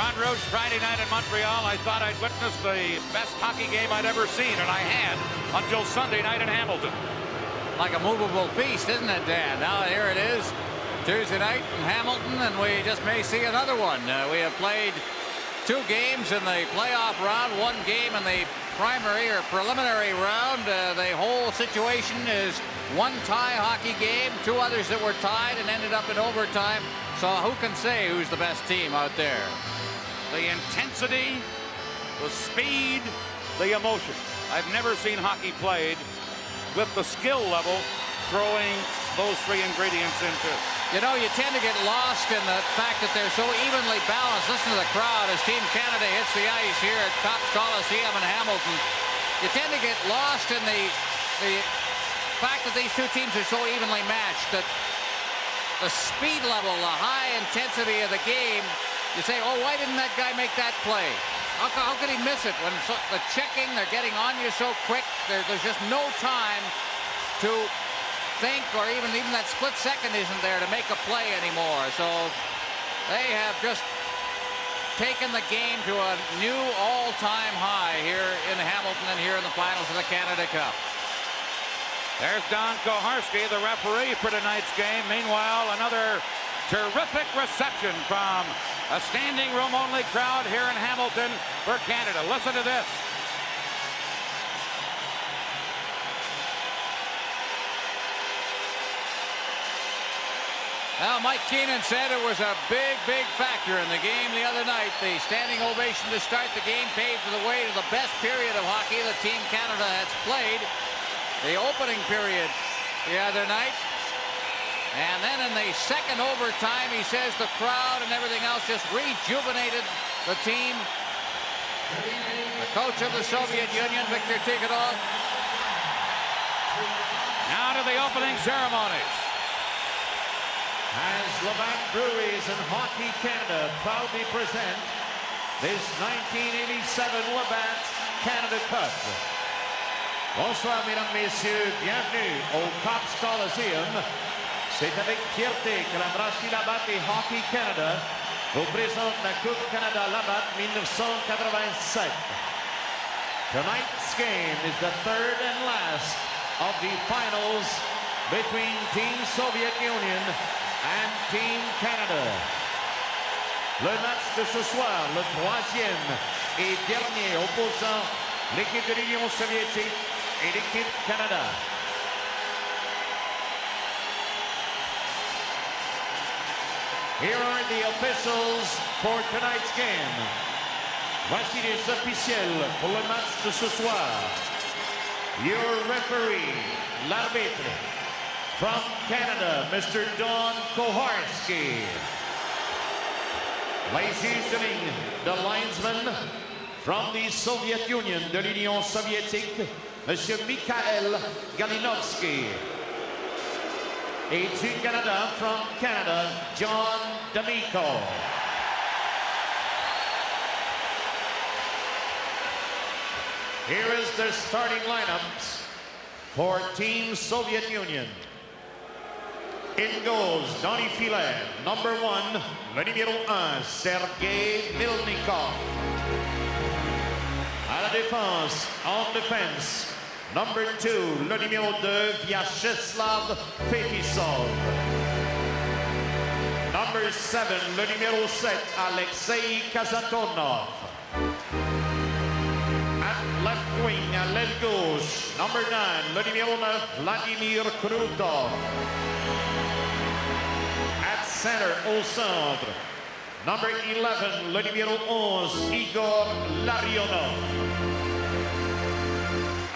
Ron Rouge, Friday night in Montreal. I thought I'd witnessed the best hockey game I'd ever seen, and I had until Sunday night in Hamilton. Like a movable feast, isn't it, Dan? Now here it is, Tuesday night in Hamilton, and we just may see another one. We have played 2 games in the playoff round, 1 game in the primary or preliminary round. The whole situation is 1 tie hockey game, 2 others that were tied and ended up in overtime. So who can say who's the best team out there? The intensity, the speed, the emotion. I've never seen hockey played with the skill level throwing those 3 ingredients into. You know, you tend to get lost in the fact that they're so evenly balanced. Listen to the crowd as Team Canada hits the ice here at Coliseum in Hamilton. You tend to get lost in the fact that these 2 teams are so evenly matched, that the speed level, the high intensity of the game, you say, oh, why didn't that guy make that play? How could he miss it? When the checking, they're getting on you so quick, there's just no time to think, or even that split second isn't there to make a play anymore. So they have just taken the game to a new all-time high here in Hamilton and here in the finals of the Canada Cup. There's Don Koharski, the referee for tonight's game. Meanwhile, another terrific reception from a standing room only crowd here in Hamilton for Canada. Listen to this. Well, Mike Keenan said it was a big, big factor in the game the other night. The standing ovation to start the game paved the way to the best period of hockey that Team Canada has played. The opening period the other night. And then in the second overtime, he says the crowd and everything else just rejuvenated the team. The coach of the Soviet Union, Viktor Tikhonov. Now to the opening ceremonies. As Labatt Breweries and Hockey Canada proudly present this 1987 Labatt Canada Cup. Bonsoir, mesdames, messieurs. Bienvenue au Cops Coliseum. C'est avec fierté que la brasserie Labatt et Hockey Canada vous présente la Coupe Canada Labatt 1987. Tonight's game is the 3rd and last of the finals between Team Soviet Union and Team Canada. Le match de ce soir, le 3e et dernier opposant l'équipe de l'Union soviétique et l'équipe Canada. Here are the officials for tonight's game. Voici les officiels pour le match de ce soir. Your referee, l'arbitre, from Canada, Mr. Don Koharski. Les juges, the linesman from the Soviet Union, de l'Union soviétique, Monsieur Mikhail Galinovsky. Et du Canada, from Canada, John D'Amico. Here is the starting lineups for Team Soviet Union. In goals, dans les filets, number 1, le numéro 1, Sergei Milnikov. À la défense, en défense, number 2, le numéro 2, Vyacheslav Fetisov. Number 7, le numéro 7, Alexei Kazatonov. At left wing, à l'aile gauche, number 9, le numéro 9, Vladimir Krutov. At center, au centre, number 11, le numéro 11, Igor Larionov.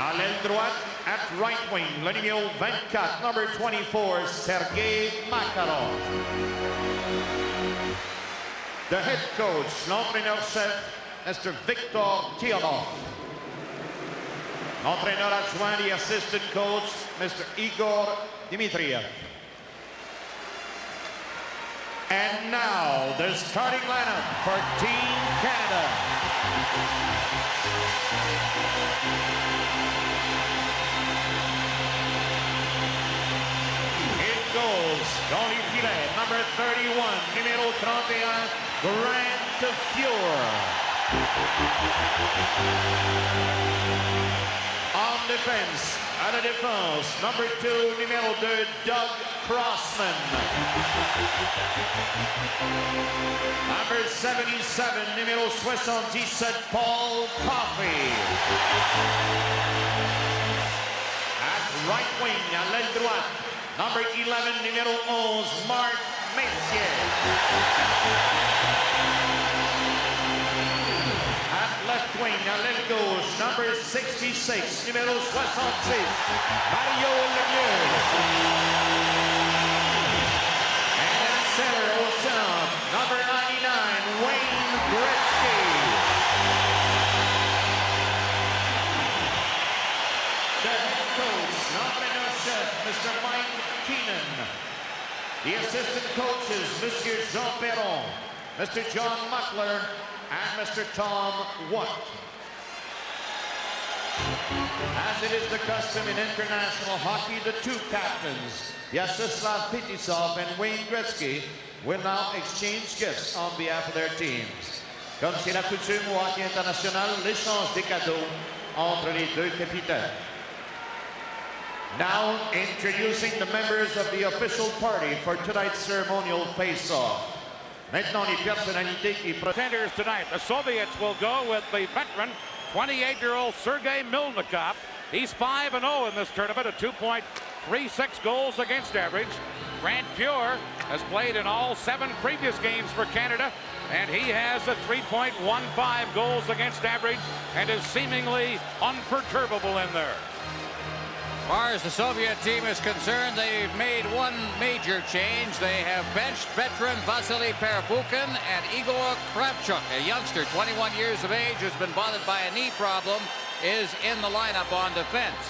À l'aile droite, at right wing, le numéro 24, number 24, Sergei Makarov. The head coach, l'entraîneur-chef, Mr. Viktor Tikhonov. L'entraîneur adjoint, the assistant coach, Mr. Igor Dmitriev. And now, the starting lineup for Team Canada. It goes, dans les filets, number 31, numéro 31, Grant to Fuhr. En défense, à la défense, number 2, numéro 2, Doug Crossman. Number 77, numéro 77, Paul Coffey. At right wing, à l'aile droite, number 11, numéro 11, Mark Messier. At left wing, à l'aile gauche, number 66, numéro 66, Mario Lemieux. And at center, au centre, number 99, Wayne Gretzky. The head coach, l'entraîneur-chef, Mr. Mike Keenan. The assistant coaches, Mr. Jean Perron, Mr. John Muckler, and Mr. Tom Watt. As it is the custom in international hockey, the two captains, Vyacheslav Fetisov and Wayne Gretzky, will now exchange gifts on behalf of their teams. Comme c'est la coutume au hockey international, l'échange des cadeaux entre les deux capitaines. Now introducing the members of the official party for tonight's ceremonial face-off. Maintenant les personnalités qui Contenders tonight. The Soviets will go with the veteran 28-year-old Sergei Milnikov. He's 5-0 in this tournament, a 2.36 goals against average. Grant Fuhr has played in all 7 previous games for Canada, and he has a 3.15 goals against average and is seemingly unperturbable in there. As far as the Soviet team is concerned, they've made one major change. They have benched veteran Vasily Perepukhin and Igor Kravchuk, a youngster, 21 years of age, who's been bothered by a knee problem, is in the lineup on defense.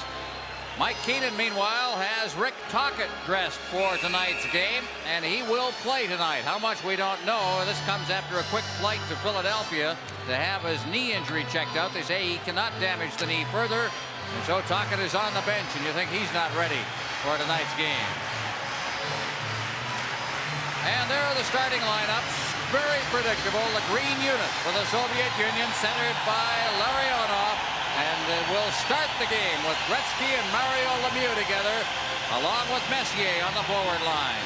Mike Keenan, meanwhile, has Rick Tocchet dressed for tonight's game, and he will play tonight. How much we don't know. This comes after a quick flight to Philadelphia to have his knee injury checked out. They say he cannot damage the knee further. And so Tocchet is on the bench, and you think he's not ready for tonight's game. And there are the starting lineups. Very predictable. The green unit for the Soviet Union, centered by Larionov. And will start the game with Gretzky and Mario Lemieux together, along with Messier on the forward line.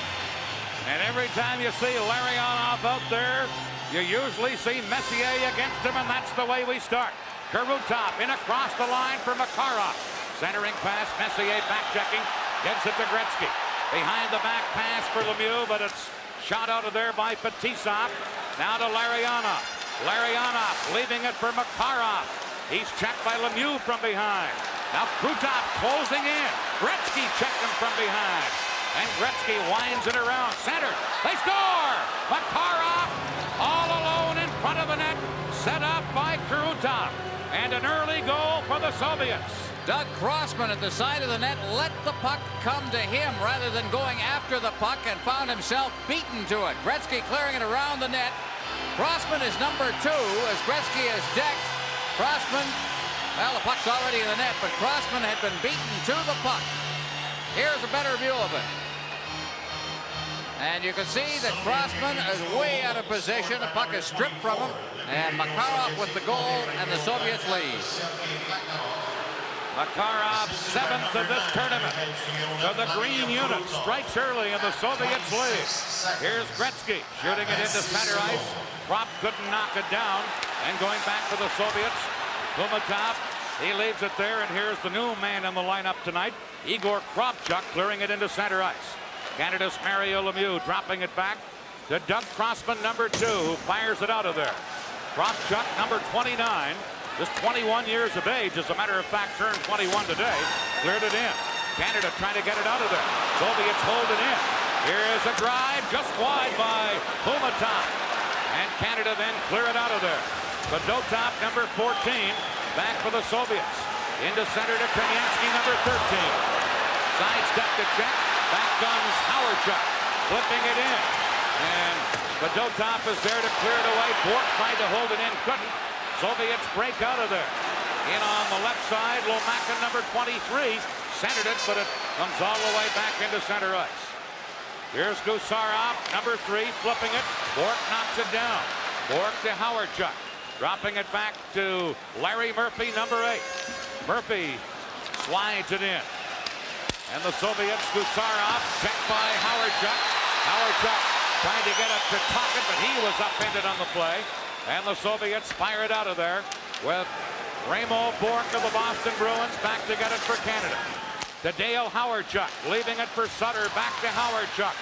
And every time you see Larionov out there, you usually see Messier against him, and that's the way we start. Kurutov in across the line for Makarov. Centering pass, Messier back-checking, gets it to Gretzky. Behind the back pass for Lemieux, but it's shot out of there by Fetisov. Now to Larionov. Larionov leaving it for Makarov. He's checked by Lemieux from behind. Now Krutov closing in. Gretzky checked him from behind. And Gretzky winds it around center. They score! Makarov all alone in front of the net. Set up by Krutov. And an early goal for the Soviets. Doug Crossman at the side of the net let the puck come to him rather than going after the puck, and found himself beaten to it. Gretzky clearing it around the net. Crossman is number 2 as Gretzky is decked. Crossman, well, the puck's already in the net, but Crossman had been beaten to the puck. Here's a better view of it. And you can see that Crossman is way out of position. The puck is stripped from him. And Makarov with the goal, and the Soviets lead. Makarov, 7th of this tournament. So the green unit strikes early, and the Soviets lead. Here's Gretzky shooting it into center ice. Krop couldn't knock it down. And going back to the Soviets, Kumatov, he leaves it there, and here's the new man in the lineup tonight, Igor Kravchuk, clearing it into center ice. Canada's Mario Lemieux dropping it back to Doug Crossman, number 2, who fires it out of there. Kravchuk, number 29, just 21 years of age, as a matter of fact, turned 21 today, cleared it in. Canada trying to get it out of there. Soviets hold it in. Here is a drive just wide by Kumatov. And Canada then clear it out of there. Fedotov, number 14, back for the Soviets. Into center to Kremyansky, number 13. Sidestep to check. Back comes Howardchuk, flipping it in. And Fedotov is there to clear it away. Bork tried to hold it in, couldn't. Soviets break out of there. In on the left side, Lomakin, number 23, centered it, but it comes all the way back into center ice. Here's Gusarov, number 3, flipping it. Bork knocks it down. Bork to Howardchuk. Dropping it back to Larry Murphy, number 8. Murphy slides it in. And the Soviets, Gusarov, checked by Howardchuk. Howardchuk trying to get it to Tocchet, but he was upended on the play. And the Soviets fire it out of there with Ramo Bork of the Boston Bruins back to get it for Canada. To Dale Howardchuk, leaving it for Sutter, back to Howardchuk.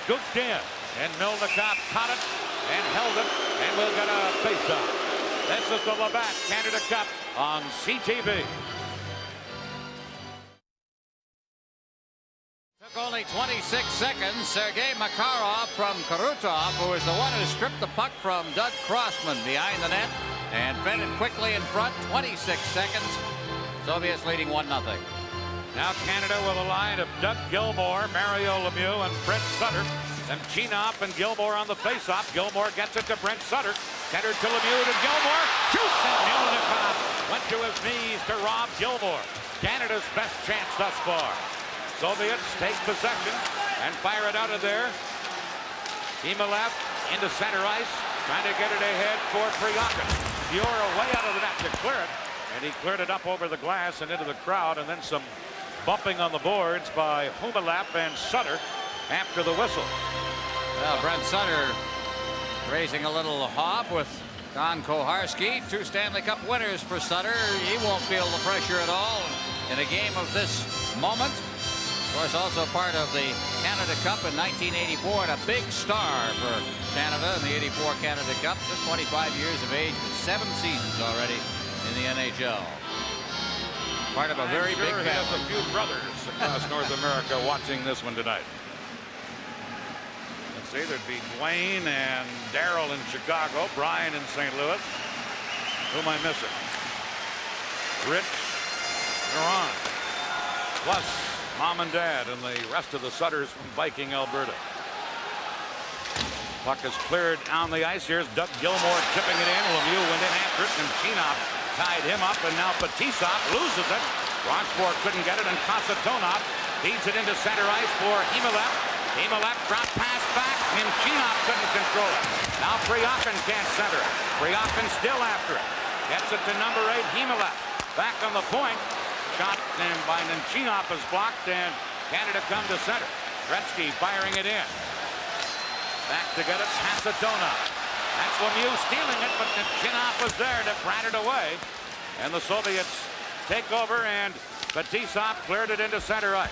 Scooped in, and Milnikov caught it and held it, and we'll get a face-off. This is the Labatt Canada Cup on CTV. Took only 26 seconds. Sergei Makarov from Krutov, who was the one who stripped the puck from Doug Crossman behind the net and fed it quickly in front. 26 seconds. Soviets leading 1-0. Now Canada with a line of Doug Gilmour, Mario Lemieux, and Brent Sutter. Then Chinoff and Gilmour on the faceoff. Gilmour gets it to Brent Sutter. Centered to Lemieux to Gilmour. Shoots, and Milnikov went to his knees to Rob Gilmour. Canada's best chance thus far. Soviets take possession and fire it out of there. Himalev into center ice, trying to get it ahead for Priakin. Fiora way out of the net to clear it, and he cleared it up over the glass and into the crowd, and then some bumping on the boards by Humalap and Sutter after the whistle. Well, Brent Sutter raising a little hop with Don Koharski. 2 Stanley Cup winners for Sutter. He won't feel the pressure at all in a game of this moment. Of course, also part of the Canada Cup in 1984 and a big star for Canada in the 84 Canada Cup. Just 25 years of age with 7 seasons already in the NHL. Part of a very big family. He has a few brothers across North America watching this one tonight. Let's see, there'd be Dwayne and Daryl in Chicago, Brian in St. Louis. Who am I missing? Rich, Duran, plus Mom and Dad and the rest of the Sutters from Viking, Alberta. Puck is cleared on the ice. Here's Doug Gilmour tipping it in. Lemieux went in after it, and Chinoff tied him up, and now Fetisov loses it. Rochefort couldn't get it, and Kasatonov feeds it into center ice for Himalev. Himalev drop pass back, and Chinoff couldn't control it. Now Priakin can't center it. Priakin still after it. Gets it to number 8, Himalev. Back on the point. Shot by Nemchinov is blocked, and Canada come to center. Gretzky firing it in. Back to get it, Kasatonov. That's Lemieux stealing it, but Nemchinov was there to bat it away. And the Soviets take over, and Fetisov cleared it into center ice.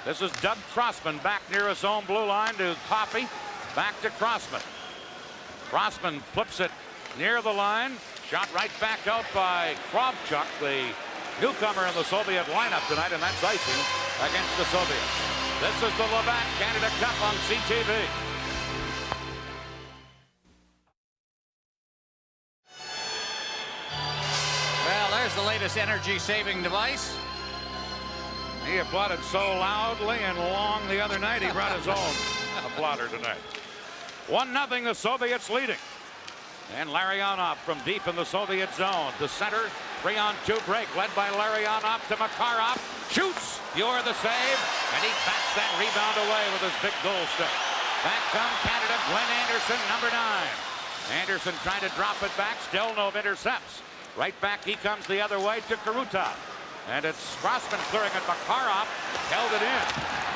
This is Doug Crossman back near his own blue line to Coffey. Back to Crossman. Crossman flips it near the line. Shot right back out by Kravchuk, the newcomer in the Soviet lineup tonight, and that's icing against the Soviets. This is the Labatt Canada Cup on CTV. Well, there's the latest energy-saving device. He applauded so loudly and long the other night, he brought his own applauder tonight. 1-0, the Soviets leading. And Larionov from deep in the Soviet zone. To center, 3-on-2 break, led by Larionov to Makarov. Shoots, Fiora the save, and he bats that rebound away with his big goal stick. Back come Canada, Glenn Anderson, number 9. Anderson trying to drop it back, Stelnov intercepts. Right back he comes the other way to Krutov. And it's Crossman clearing it. Makarov held it in.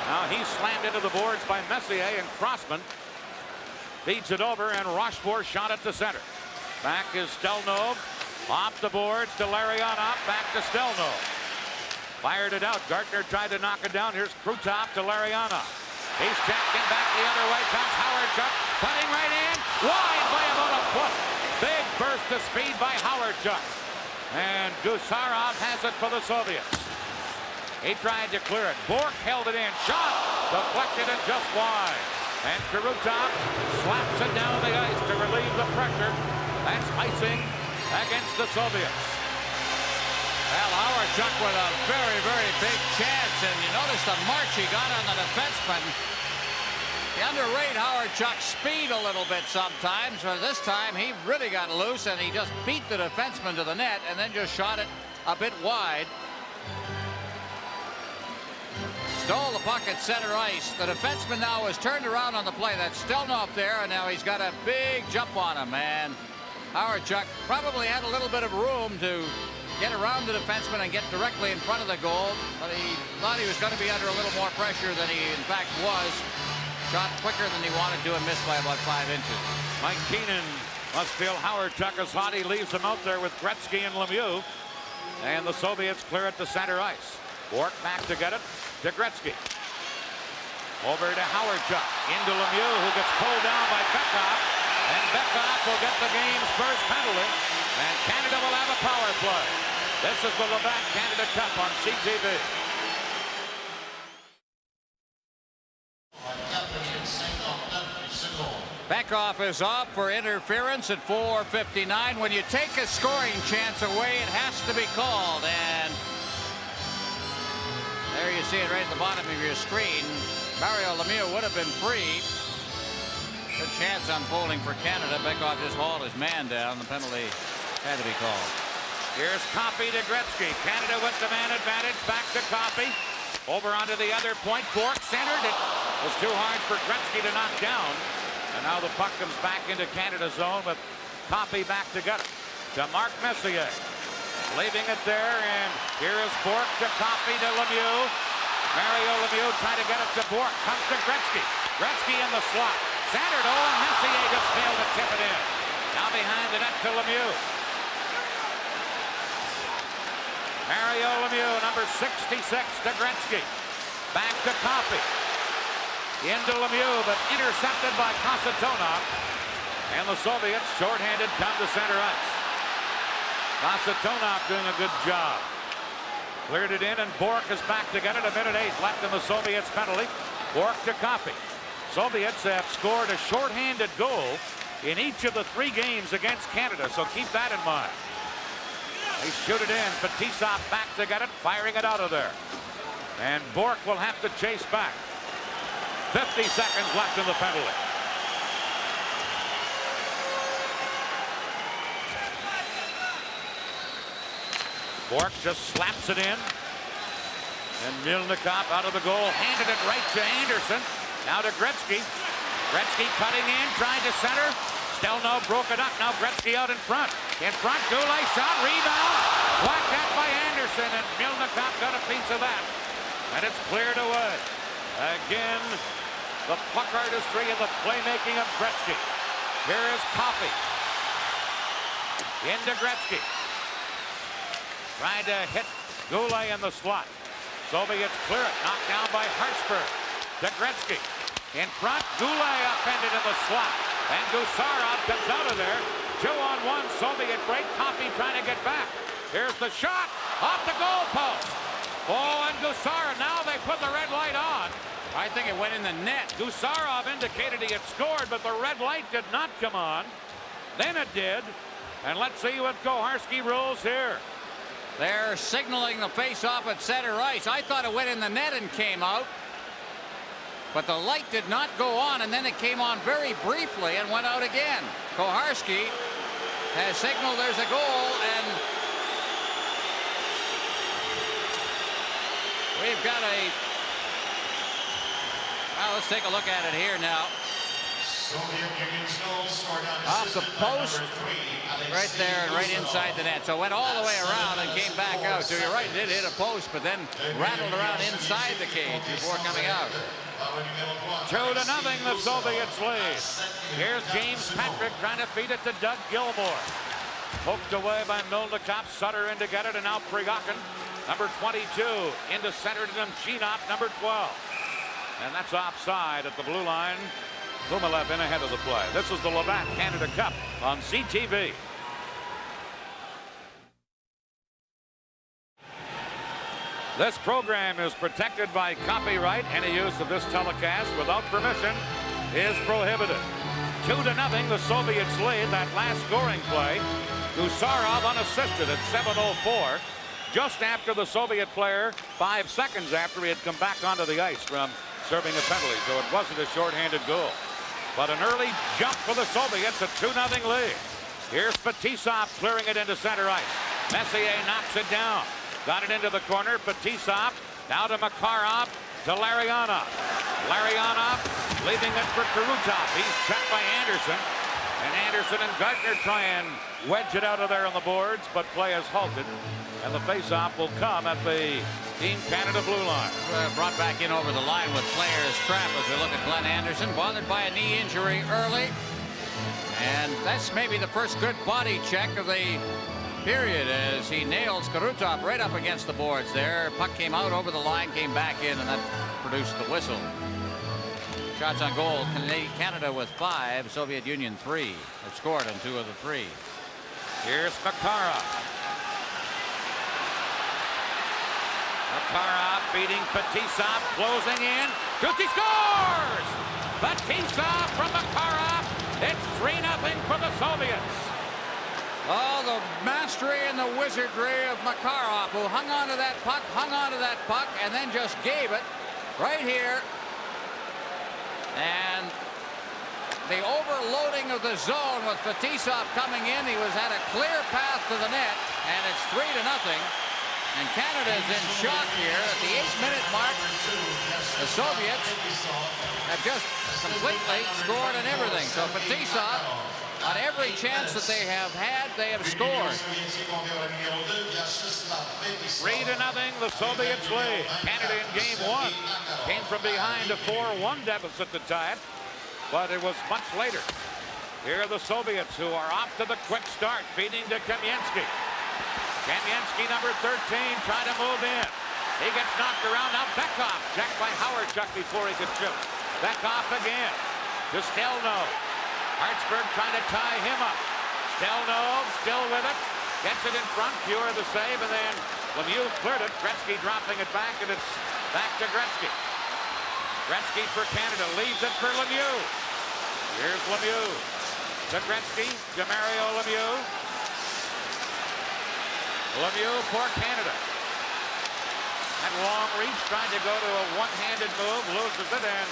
Now he's slammed into the boards by Messier, and Crossman feeds it over, and Rochefort shot it to center. Back is Stelnov. Off the boards to Larionov. Back to Stelnov. Fired it out. Gartner tried to knock it down. Here's Krutov to Larionov. He's checking back the other way. Comes Howardchuk. Putting right in. Wide by about a foot. Big burst of speed by Howardchuk. And Gusarov has it for the Soviets. He tried to clear it. Bork held it in. Shot. Deflected and just wide. And Krutov slaps it down the ice to relieve the pressure. That's icing against the Soviets. Well, Howardchuk with a very, very big chance, and you notice the march he got on the defenseman. You underrate Howardchuk's speed a little bit sometimes, but this time he really got loose, and he just beat the defenseman to the net and then just shot it a bit wide. Stole the puck at center ice. The defenseman now has turned around on the play. That's still not there, and now he's got a big jump on him. And Howard-Chuck probably had a little bit of room to get around the defenseman and get directly in front of the goal, but he thought he was going to be under a little more pressure than he in fact was. Shot quicker than he wanted to and missed by about 5 inches. Mike Keenan must feel Howard-Chuck is hot. He leaves him out there with Gretzky and Lemieux. And the Soviets clear it to center ice. Bourque back to get it to Gretzky. Over to Howard-Chuck. Into Lemieux, who gets pulled down by Bekhoff. And Bekhoff will get the game's first penalty. And Canada will have a power play. This is the Labatt Canada Cup on CTV. Bekhoff is off for interference at 4:59. When you take a scoring chance away, it has to be called. And there you see it right at the bottom of your screen. Mario Lemieux would have been free. Good chance unfolding for Canada. Bekhoff just hauled his man down. The penalty had to be called. Here's Coffey to Gretzky. Canada with the man advantage. Back to Coffey. Over onto the other point. Bourque centered. It was too hard for Gretzky to knock down. And now the puck comes back into Canada's zone with Coffey back to get it. To Mark Messier. Leaving it there, and here is Bourque to Coffey to Lemieux. Mario Lemieux trying to get it to Bourque. Comes to Gretzky. Gretzky in the slot. Centered. Oh, and Messier just failed to tip it in. Now behind the net to Lemieux. Mario Lemieux, number 66, to Gretzky. Back to Coffey. Into Lemieux, but intercepted by Kasatonov. And the Soviets, shorthanded, come to center ice. Kasatonov doing a good job. Cleared it in, and Bourque is back to get it. 1:08 left in the Soviets' penalty. Bourque to Coffey. Soviets have scored a shorthanded goal in each of the 3 games against Canada, so keep that in mind. They shoot it in. Fetisov back to get it, firing it out of there. And Bourque will have to chase back. 50 seconds left in the penalty. Bourque just slaps it in. And Milnikov out of the goal, handed it right to Anderson. Now to Gretzky. Gretzky cutting in, trying to center. Stelno broke it up. Now Gretzky out in front. In front, Goulet shot, rebound. Whacked at by Anderson, and Milnikov got a piece of that. And it's cleared away. Again, the puck artistry and the playmaking of Gretzky. Here is Coffey. Into Gretzky. Trying to hit Goulet in the slot. Soviets clear it. Knocked down by Hartsburg. To Gretzky. In front, Goulet upended in the slot. And Gusarov comes out of there. 2-on-1 Soviet break. Coffey trying to get back. Here's the shot. Off the goal post. Oh, and Gusarov. Now they put the red light on. I think it went in the net. Gusarov indicated he had scored, but the red light did not come on. Then it did. And let's see what Koharski rules here. They're signaling the face-off at center ice. I thought it went in the net and came out. But the light did not go on, and then it came on very briefly and went out again. Koharski has signaled there's a goal, and we've got a... Well, let's take a look at it here now. Off the post, right there and right inside the net. So it went all the way around and came back out. So you're right, it did hit a post, but then rattled around inside the cage before coming out. 2-0, the Soviets lead. Here's James Patrick trying to feed it to Doug Gilmour. Poked away by Milnikov. Sutter in to get it, and now Prigokin, number 22, into center to Nemchinov, number 12. And that's offside at the blue line. Kumalev in ahead of the play. This is the Labatt Canada Cup on CTV. This program is protected by copyright. Any use of this telecast without permission is prohibited. 2-0, the Soviets lead. That last scoring play, Gusarov unassisted at 7:04. Just after the Soviet player, 5 seconds after he had come back onto the ice from serving a penalty, so it wasn't a shorthanded goal. But an early jump for the Soviets, a 2-0 lead. Here's Fetisov clearing it into center ice. Messier knocks it down. Got it into the corner. Fetisov now to Makarov. to Larionov. Larionov leaving it for Karutov. He's checked by Anderson. And Anderson and Gardner try and wedge it out of there on the boards, but play is halted. And the faceoff will come at the Team Canada blue line. Brought back in over the line with players trap as we look at Glenn Anderson, bothered by a knee injury early. And that's maybe the first good body check of the period as he nails Karutov right up against the boards there. Puck came out over the line, came back in, and that produced the whistle. Shots on goal, Canada with 5, Soviet Union 3. Have scored on 2 of the 3. Here's Makarov. Makarov beating Fetisov, closing in. Gucci scores! Fetisov from Makarov. It's 3-0 for the Soviets. Oh, the mastery and the wizardry of Makarov, who hung on to that puck, and then just gave it right here. And the overloading of the zone with Fetisov coming in. He was at a clear path to the net, and it's 3-0. And Canada is in shock here at the 8-minute mark. The Soviets have just completely scored on everything. So Fetisov, on every chance that they have had, they have scored. 3-0, the Soviets lead. Canada in game 1 came from behind a 4-1 deficit to tie it, but it was much later. Here are the Soviets, who are off to the quick start, feeding to Kamensky. Kamensky, number 13, trying to move in. He gets knocked around. Now Bekhoff, checked by Howard-Chuck before he could shoot. Bekhoff again to Stelnov. Hartsburg trying to tie him up. Stelnov still with it. Gets it in front. Pure the save, and then Lemieux cleared it. Gretzky dropping it back, and it's back to Gretzky. Gretzky for Canada. Leaves it for Lemieux. Here's Lemieux to Gretzky. To Mario Lemieux. Lemieux for Canada. That long reach, trying to go to a one-handed move. Loses it, and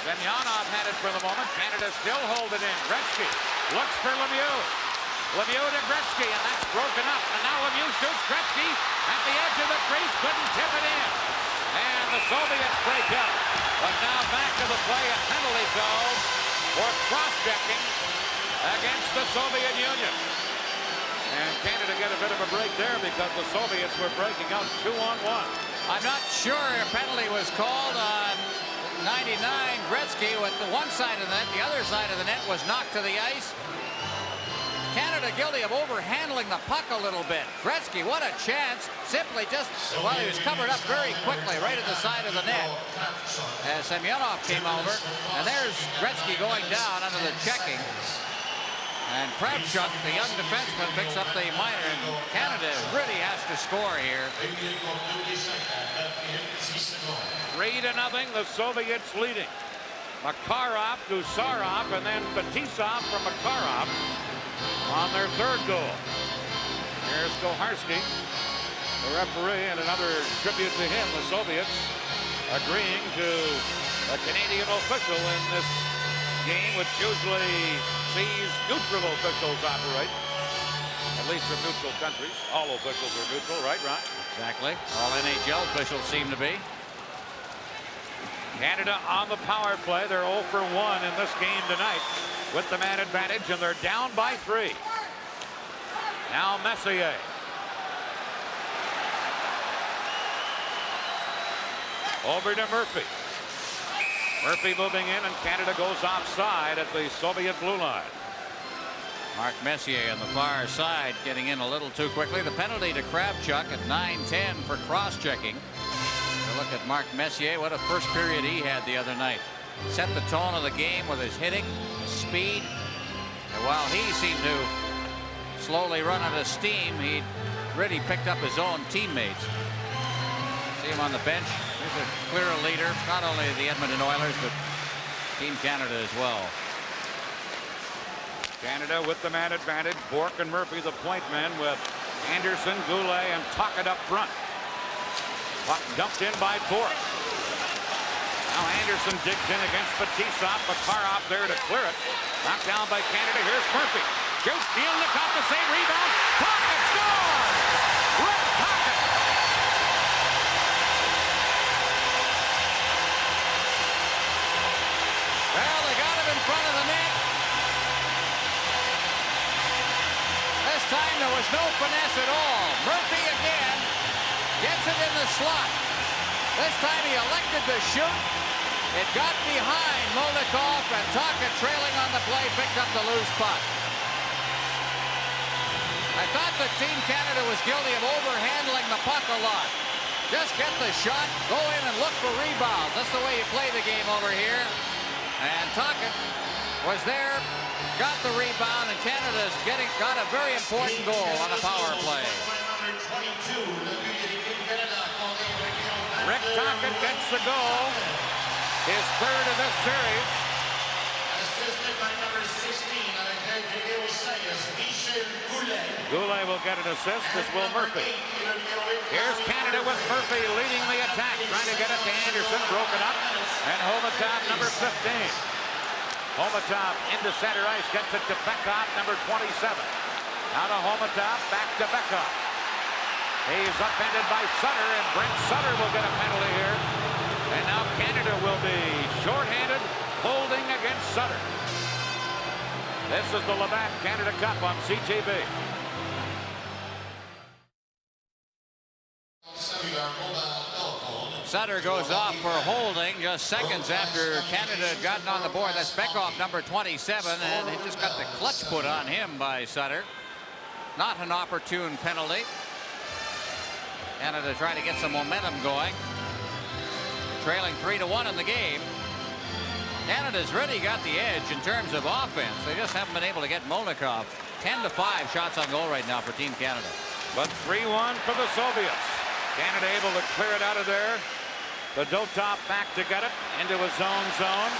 Semyonov had it for the moment. Canada still hold it in. Gretzky looks for Lemieux. Lemieux to Gretzky, and that's broken up. And now Lemieux shoots. Gretzky at the edge of the crease, couldn't tip it in. And the Soviets break up. But now back to the play, a penalty called for cross-checking against the Soviet Union. And Canada get a bit of a break there because the Soviets were breaking out 2-on-1. I'm not sure a penalty was called on 99 Gretzky with the one side of the net. The other side of the net was knocked to the ice. Canada guilty of overhandling the puck a little bit. Gretzky, what a chance. Simply just, well, he was covered up very quickly right at the side of the net as Semyonov came over. And there's Gretzky going down under the checking. And Kravchuk, the young defenseman, picks up the minor, and Canada really has to score here. 3-0, the Soviets leading. Makarov, Gusarov, and then Fetisov from Makarov on their third goal. Here's Koharski, the referee, and another tribute to him, the Soviets agreeing to a Canadian official in this game, which usually sees neutral officials operate, at least from neutral countries. All officials are neutral, right, Ron? Exactly. All NHL officials seem to be. Canada on the power play. They're 0 for 1 in this game tonight with the man advantage, and they're down by 3. Now Messier. Over to Murphy. Murphy moving in, and Canada goes offside at the Soviet blue line. Mark Messier on the far side getting in a little too quickly. The penalty to Kravchuk at 9-10 for cross-checking. Look at Mark Messier. What a first period he had the other night. Set the tone of the game with his hitting, his speed. And while he seemed to slowly run out of steam, he really picked up his own teammates. See him on the bench. He's a clear leader, not only the Edmonton Oilers, but Team Canada as well. Canada with the man advantage. Bourque and Murphy the point men with Anderson, Goulet, and Tocchet up front. Puck dumped in by Bourque. Now Anderson digs in against Fetisov. Makarov there to clear it. Knocked down by Canada. Here's Murphy. Shoots, Field, look off the save, rebound. Tocchet scores! 'Rick Tocchet! there was no finesse at all. Murphy again gets it in the slot. This time he elected to shoot. It got behind Molnikov, and Taka, trailing on the play, picked up the loose puck. I thought that Team Canada was guilty of overhandling the puck a lot. Just get the shot, go in and look for rebounds. That's the way you play the game over here. And Taka was there, got the rebound, and Canada's got a very important goal on the power play. Rick Tocchet gets the goal, his third of this series. Assisted by number 16, Goulet will get an assist, as will Murphy. Here's Canada with Murphy leading the attack, trying to get it to Anderson, broken up, and Homatov, number 15. Homatov into center ice, gets it to Bekov, number 27. Now to Homatov, back to Bekov. He's upended by Sutter, and Brent Sutter will get a penalty here. And now Canada will be shorthanded, holding against Sutter. This is the Labatt Canada Cup on CTV. Sutter goes off for holding just seconds after Canada had gotten on the board. That's Bekov, number 27, and he just got the clutch put on him by Sutter. Not an opportune penalty. Canada trying to get some momentum going. Trailing 3-1 in the game. Canada's really got the edge in terms of offense. They just haven't been able to get Molnikov. 10-5 shots on goal right now for Team Canada. But 3-1 for the Soviets. Canada able to clear it out of there. Fedotov back to get it into his own zone.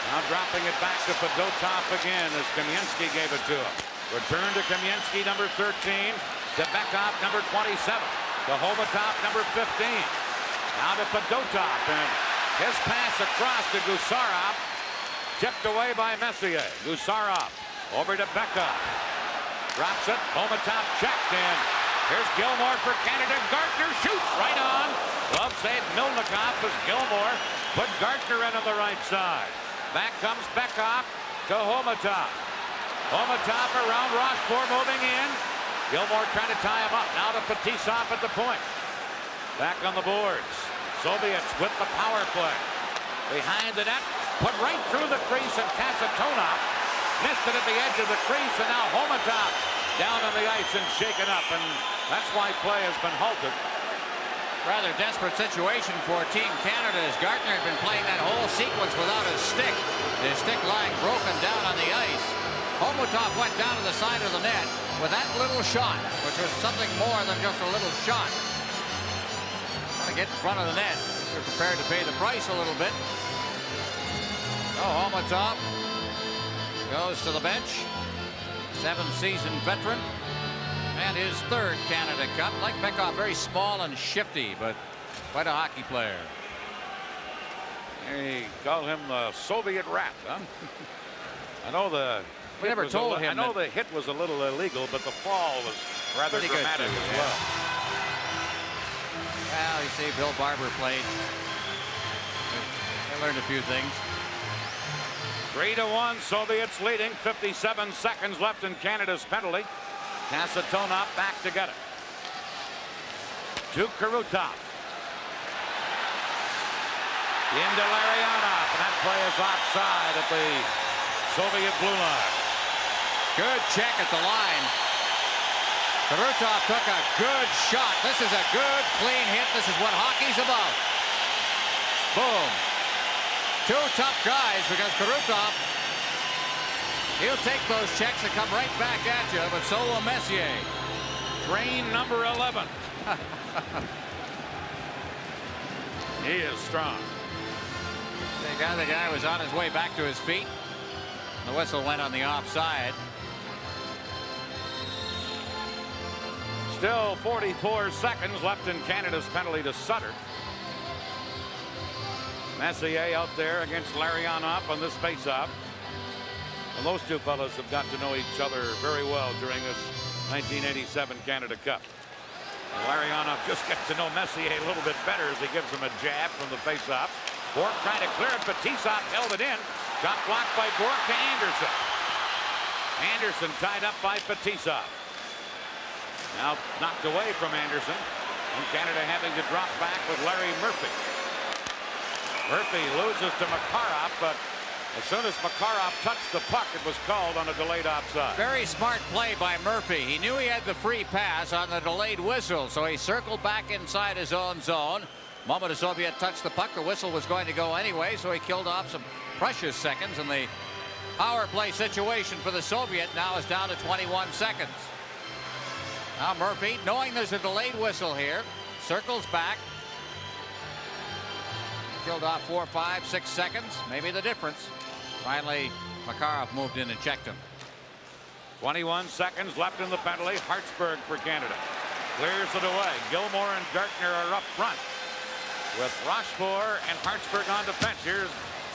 Now dropping it back to Fedotov again as Kamensky gave it to him. Return to Kamensky, number 13. To Bekov, number 27. To Homatov, number 15. Now to Fedotov, and his pass across to Gusarov. Tipped away by Messier. Gusarov over to Bekov. Drops it. Homatov checked in. Here's Gilmore for Canada. Gardner shoots right on. Glove save Milnikov as Gilmore put Gardner in on the right side. Back comes Bekov to Homatov. Homatov around Rochefort moving in. Gilmore trying to tie him up. Now to Fetisov at the point. Back on the boards. Soviets with the power play. Behind the net. Put right through the crease, and Kasatonov missed it at the edge of the crease, and now Homatov down on the ice and shaken up, and that's why play has been halted. Rather desperate situation for Team Canada as Gardner had been playing that whole sequence without his stick. His stick lying broken down on the ice. Homatov went down to the side of the net with that little shot, which was something more than just a little shot. Trying to get in front of the net. They're prepared to pay the price a little bit. Oh, Homatov goes to the bench. 7-season veteran. And his third Canada Cup. Like Bekov, very small and shifty, but quite a hockey player. They call him the Soviet rat, huh? I know the We never told him. I know the hit was a little illegal, but the fall was rather dramatic as well. Well, you see, Bill Barber played. They learned a few things. 3-1, Soviets leading. 57 seconds left in Canada's penalty. Kasatonov back to get it. To Kurutov. Into Larionov, and that play is offside at the Soviet blue line. Good check at the line. Kurutov took a good shot. This is a good, clean hit. This is what hockey's about. Boom. Two tough guys, because Kurutov, he'll take those checks and come right back at you, but so will Messier. Train number 11. He is strong. The guy was on his way back to his feet. The whistle went on the offside. Still 44 seconds left in Canada's penalty to Sutter. Messier out there against Larionov on this face-off. And those two fellas have got to know each other very well during this 1987 Canada Cup. And Larionov just gets to know Messier a little bit better as he gives him a jab from the face-off. Bork trying to clear it, but Fetisov held it in. Got blocked by Bork to Anderson. Anderson tied up by Fetisov. Now knocked away from Anderson. And Canada having to drop back with Larry Murphy. Murphy loses to Makarov, but as soon as Makarov touched the puck, it was called on a delayed offside. Very smart play by Murphy. He knew he had the free pass on the delayed whistle, so he circled back inside his own zone. The moment the Soviet touched the puck, the whistle was going to go anyway, so he killed off some precious seconds, and the power play situation for the Soviet now is down to 21 seconds. Now Murphy, knowing there's a delayed whistle here, circles back. Killed off 4, 5, 6 seconds, maybe the difference. Finally, Makarov moved in and checked him. 21 seconds left in the penalty. Hartsburg for Canada. Clears it away. Gilmore and Gartner are up front with Rochefort and Hartsburg on defense. Here's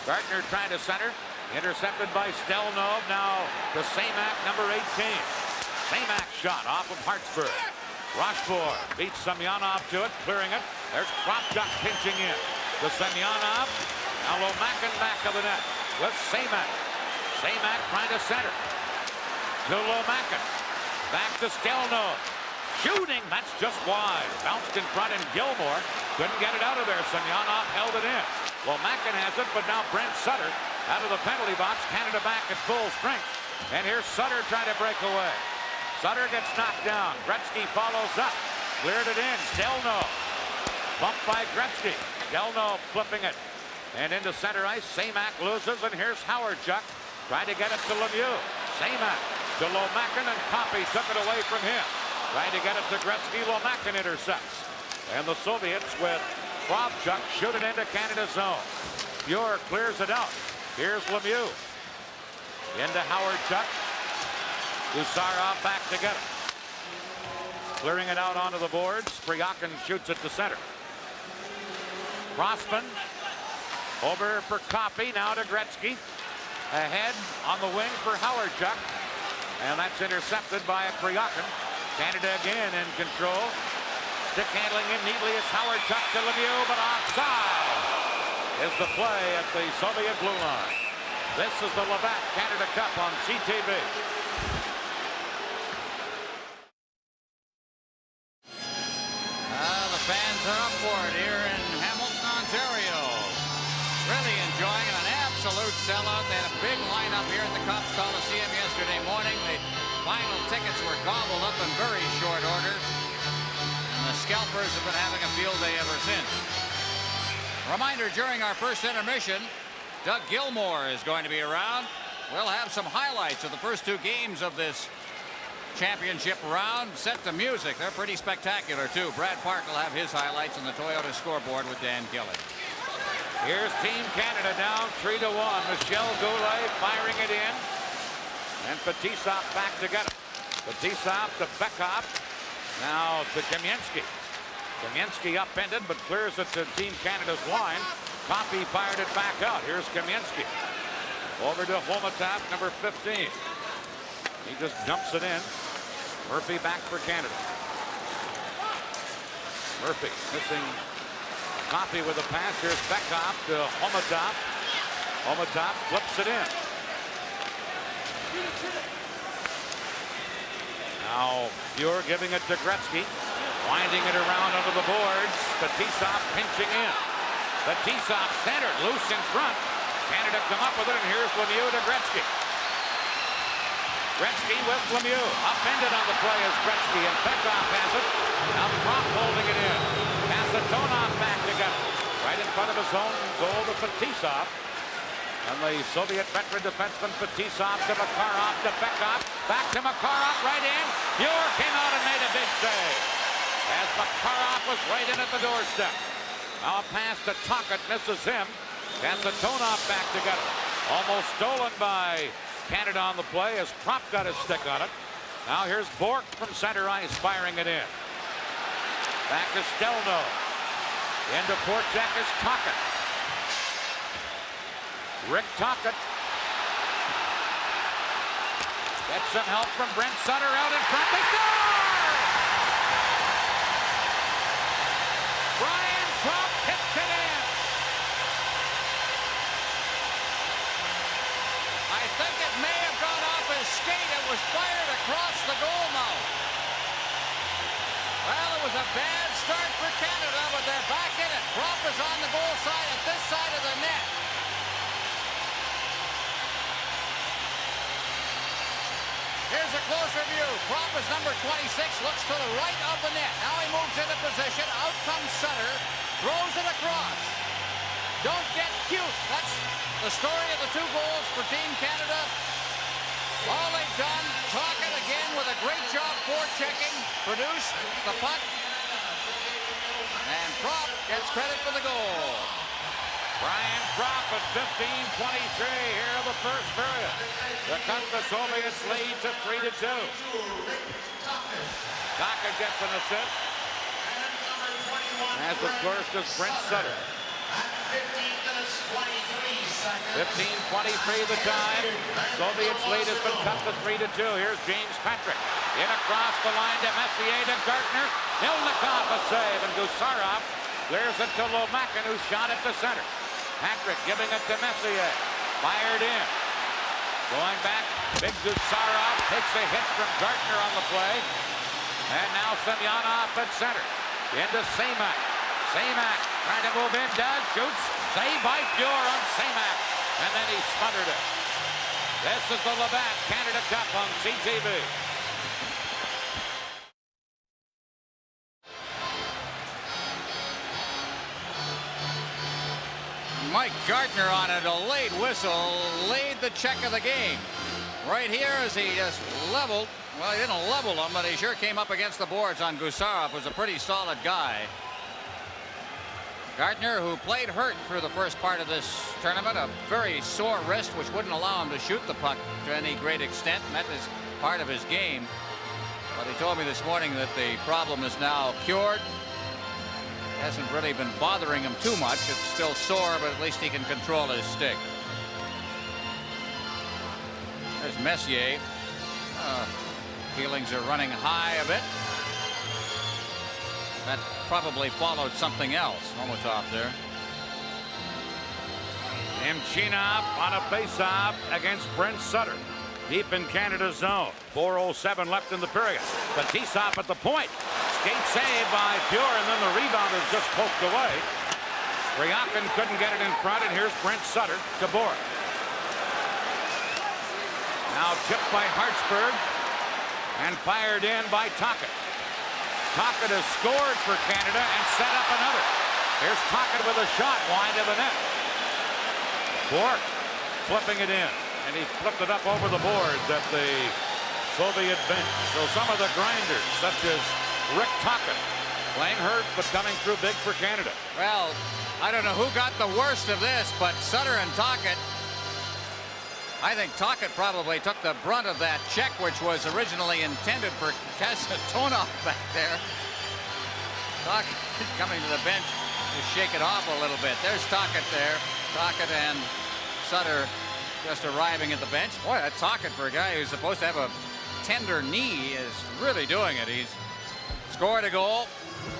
Gartner trying to center. Intercepted by Stelnov. Now to Samak, number 18. Samak shot off of Hartsburg. Rochefort beats Semyonov to it, clearing it. There's Kropchuk pinching in to Semyonov. Now Lomakin back of the net with Samak. Samak trying to center to Lomakin. Back to Stelnov. Shooting, that's just wide. Bounced in front, and Gilmore couldn't get it out of there. Semyonov held it in. Lomakin has it, but now Brent Sutter out of the penalty box. Canada back at full strength. And here's Sutter trying to break away. Sutter gets knocked down. Gretzky follows up. Cleared it in. Stelnov. Bumped by Gretzky. Stelnov flipping it. And into center ice. Samak loses, and here's Howardchuk trying to get it to Lemieux. Samak to Lomakin, and Copy took it away from him. Trying to get it to Gretzky. Lomakin intercepts. And the Soviets with Kropchuk shoot it into Canada's zone. Pure clears it out. Here's Lemieux. Into Howardchuk. Gusarov back to get it. Clearing it out onto the boards. Priakin shoots it to center. Crossman. Over for Copy. Now to Gretzky. Ahead on the wing for Howardchuk. And that's intercepted by Priakin. Canada again in control. Stick handling in neatly as Howardchuk to Lemieux, but offside is the play at the Soviet blue line. This is the Labatt Canada Cup on CTV. The fans are up for it here in Hamilton, Ontario. Really enjoying it. An absolute sellout. They had a big lineup here at the Cops Coliseum yesterday morning. The final tickets were gobbled up in very short order. And the scalpers have been having a field day ever since. Reminder, during our first intermission, Doug Gilmore is going to be around. We'll have some highlights of the first 2 games of this championship round set to music. They're pretty spectacular, too. Brad Park will have his highlights on the Toyota scoreboard with Dan Gillen. Here's Team Canada down 3-1. Michel Goulet firing it in. And Fetisov back to get it. Fetisov to Bekov. Now to Kamensky. Kamensky upended, but clears it to Team Canada's line. Copy fired it back out. Here's Kamensky. Over to Homatov, number 15. He just dumps it in. Murphy back for Canada. Murphy missing Copy with a pass. Here's Bekov to Homatov. Homatov flips it in. Now Pure giving it to Gretzky. Winding it around under the boards. Fetisov pinching in. Fetisov centered, loose in front. Canada come up with it, and here's Lemieux to Gretzky. Gretzky with Lemieux. Upended on the play as Gretzky, and Bekov has it. Now Krop holding it in. Kasatonov back to get it. Right in front of his own goal to Fetisov. And the Soviet veteran defenseman Fetisov to Makarov to Bekov. Back to Makarov, right in. Pure came out and made a big save. As Makarov was right in at the doorstep. Now a pass to Tocchet, misses him. Kasatonov back to get it. Almost stolen by Canada on the play as Krop got his stick on it. Now here's Bork from center ice firing it in. Back to Stelnov. Into Portek is Tocchet. Rick Tocchet. Gets some help from Brent Sutter out in front. They score! Brian Krop tips it in. I think it may have gone off his skate. It was fired across the goal mouth. Well, it was a bad start for Canada, but they're back in it. Prop is on the goal side at this side of the net. Here's a closer view. Prop is number 26, looks to the right of the net. Now he moves into position. Out comes Sutter, throws it across. Don't get cute. That's the story of the 2 goals for Team Canada. All they've done, Tocchet again with a great job forechecking, produced the puck, and Prop gets credit for the goal. Brian Prop at 15:23 here in the first period. The Soviets lead to 3-2. Tocchet gets an assist. As of course does Brent Sutter. 15:23 the time. Soviets lead has been cut to 3-2. Here's James Patrick. In across the line to Messier to Gartner. Hilnikov a save, and Gusarov clears it to Lomakin, who shot it to center. Patrick giving it to Messier. Fired in. Going back, big Gusarov takes a hit from Gartner on the play. And now Semyonov at center. Into Semak. Semak trying to move in, does, shoots. Saved by Fuhr on Semak. And then he smothered it. This is the Labatt Canada Cup on CTV. Mike Gartner on a delayed whistle laid the check of the game. Right here as he just leveled. Well, he didn't level him, but he sure came up against the boards on Gusarov, who's a pretty solid guy. Gartner, who played hurt through the first part of this tournament, a very sore wrist, which wouldn't allow him to shoot the puck to any great extent, and that is part of his game. But he told me this morning that the problem is now cured. Hasn't really been bothering him too much. It's still sore, but at least he can control his stick. There's Messier. Feelings are running high a bit. That probably followed something else. Homotov there. Imchinov on a face-off against Brent Sutter. Deep in Canada's zone. 4:07 left in the period. Fetisov at the point. Skate save by Fuhr, and then the rebound is just poked away. Ryakin couldn't get it in front, and here's Brent Sutter to Bourque. Now tipped by Hartsburg and fired in by Tocchet. Tocchet has scored for Canada and set up another. Here's Tocchet with a shot wide of the net. Bourque flipping it in, and he flipped it up over the boards at the Soviet bench. So some of the grinders, such as Rick Tocchet, playing hurt but coming through big for Canada. Well, I don't know who got the worst of this, but Sutter and Tocchet. I think Tocchet probably took the brunt of that check, which was originally intended for Kasatonov back there. Tocchet coming to the bench to shake it off a little bit. There's Tocchet there. Tocchet and Sutter just arriving at the bench. Boy, that Tocchet, for a guy who's supposed to have a tender knee, is really doing it. He's scored a goal.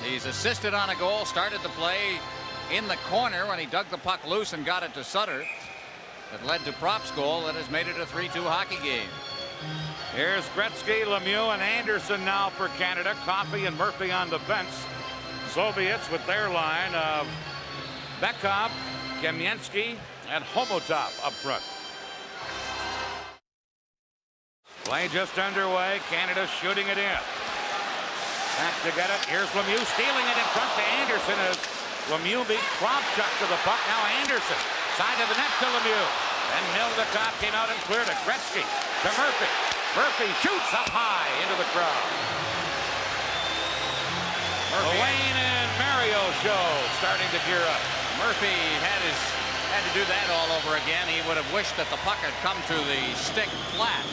He's assisted on a goal, started the play in the corner when he dug the puck loose and got it to Sutter. That led to Prop's goal that has made it a 3-2 hockey game. Here's Gretzky, Lemieux, and Anderson now for Canada. Coffey and Murphy on defense. Soviets with their line of Bekov, Kamensky, and Homotov up front. Play just underway. Canada shooting it in. Back to get it. Here's Lemieux stealing it in front to Anderson as Lemieux beat Kravchuk to the puck. Now Anderson. Side of the net to Lemieux. And Mildakov came out and cleared it. Gretzky to Murphy. Murphy shoots up high into the crowd. The Wayne and Mario show starting to gear up. Murphy had to do that all over again. He would have wished that the puck had come to the stick flat.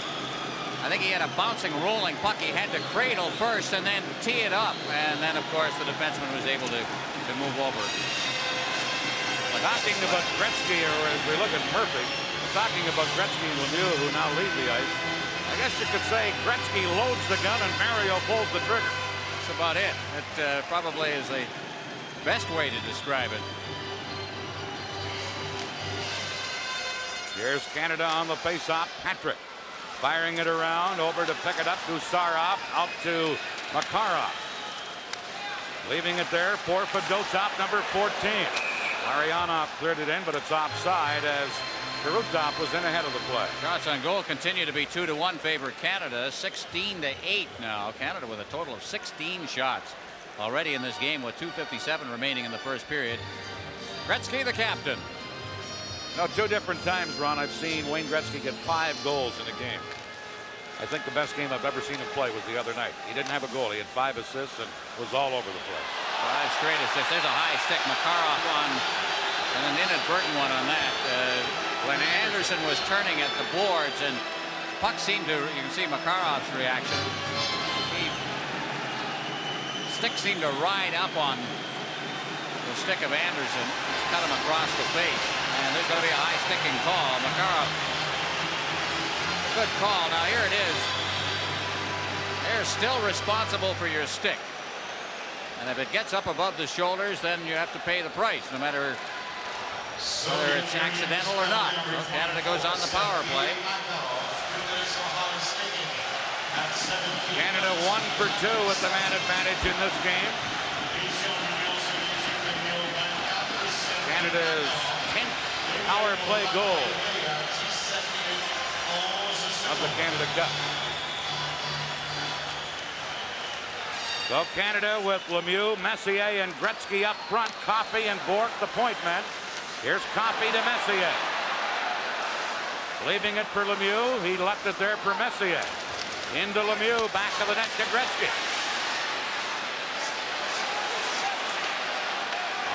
I think he had a bouncing, rolling puck. He had to cradle first and then tee it up. And then, of course, the defenseman was able to move over. Talking about Gretzky, or as we look at Murphy, talking about Gretzky and Lemieux, who now leave the ice. I guess you could say Gretzky loads the gun and Mario pulls the trigger. That's about it. That probably is the best way to describe it. Here's Canada on the face-off. Patrick Firing it around, over to pick it up, Gusarov, out to Makarov. Leaving it there for Fedotov, number 14. Larionov cleared it in, but it's offside as Kurutov was in ahead of the play. Shots on goal continue to be 2-1 favor Canada. 16-8 now. Canada with a total of 16 shots already in this game with 2:57 remaining in the first period. Gretzky, the captain. No, 2 different times, Ron, I've seen Wayne Gretzky get 5 goals in a game. I think the best game I've ever seen him play was the other night. He didn't have a goal. He had 5 assists and was all over the place. 5 straight assists. There's a high stick. Makarov on, and an inadvertent one on that. When Anderson was turning at the boards, and puck seemed to, you can see Makarov's reaction. Stick seemed to ride up on the stick of Anderson, cut him across the face, and there's going to be a high sticking call. Makarov, good call. Now here it is. They're still responsible for your stick, and if it gets up above the shoulders, then you have to pay the price, no matter whether it's accidental or not. So Canada goes on the power play. Canada 1 for 2 with the man advantage in this game. Canada's 10th power play goal of the Canada Cup. So Canada with Lemieux, Messier, and Gretzky up front. Coffey and Bourque, the point men. Here's Coffey to Messier. Leaving it for Lemieux. He left it there for Messier. Into Lemieux, back of the net to Gretzky.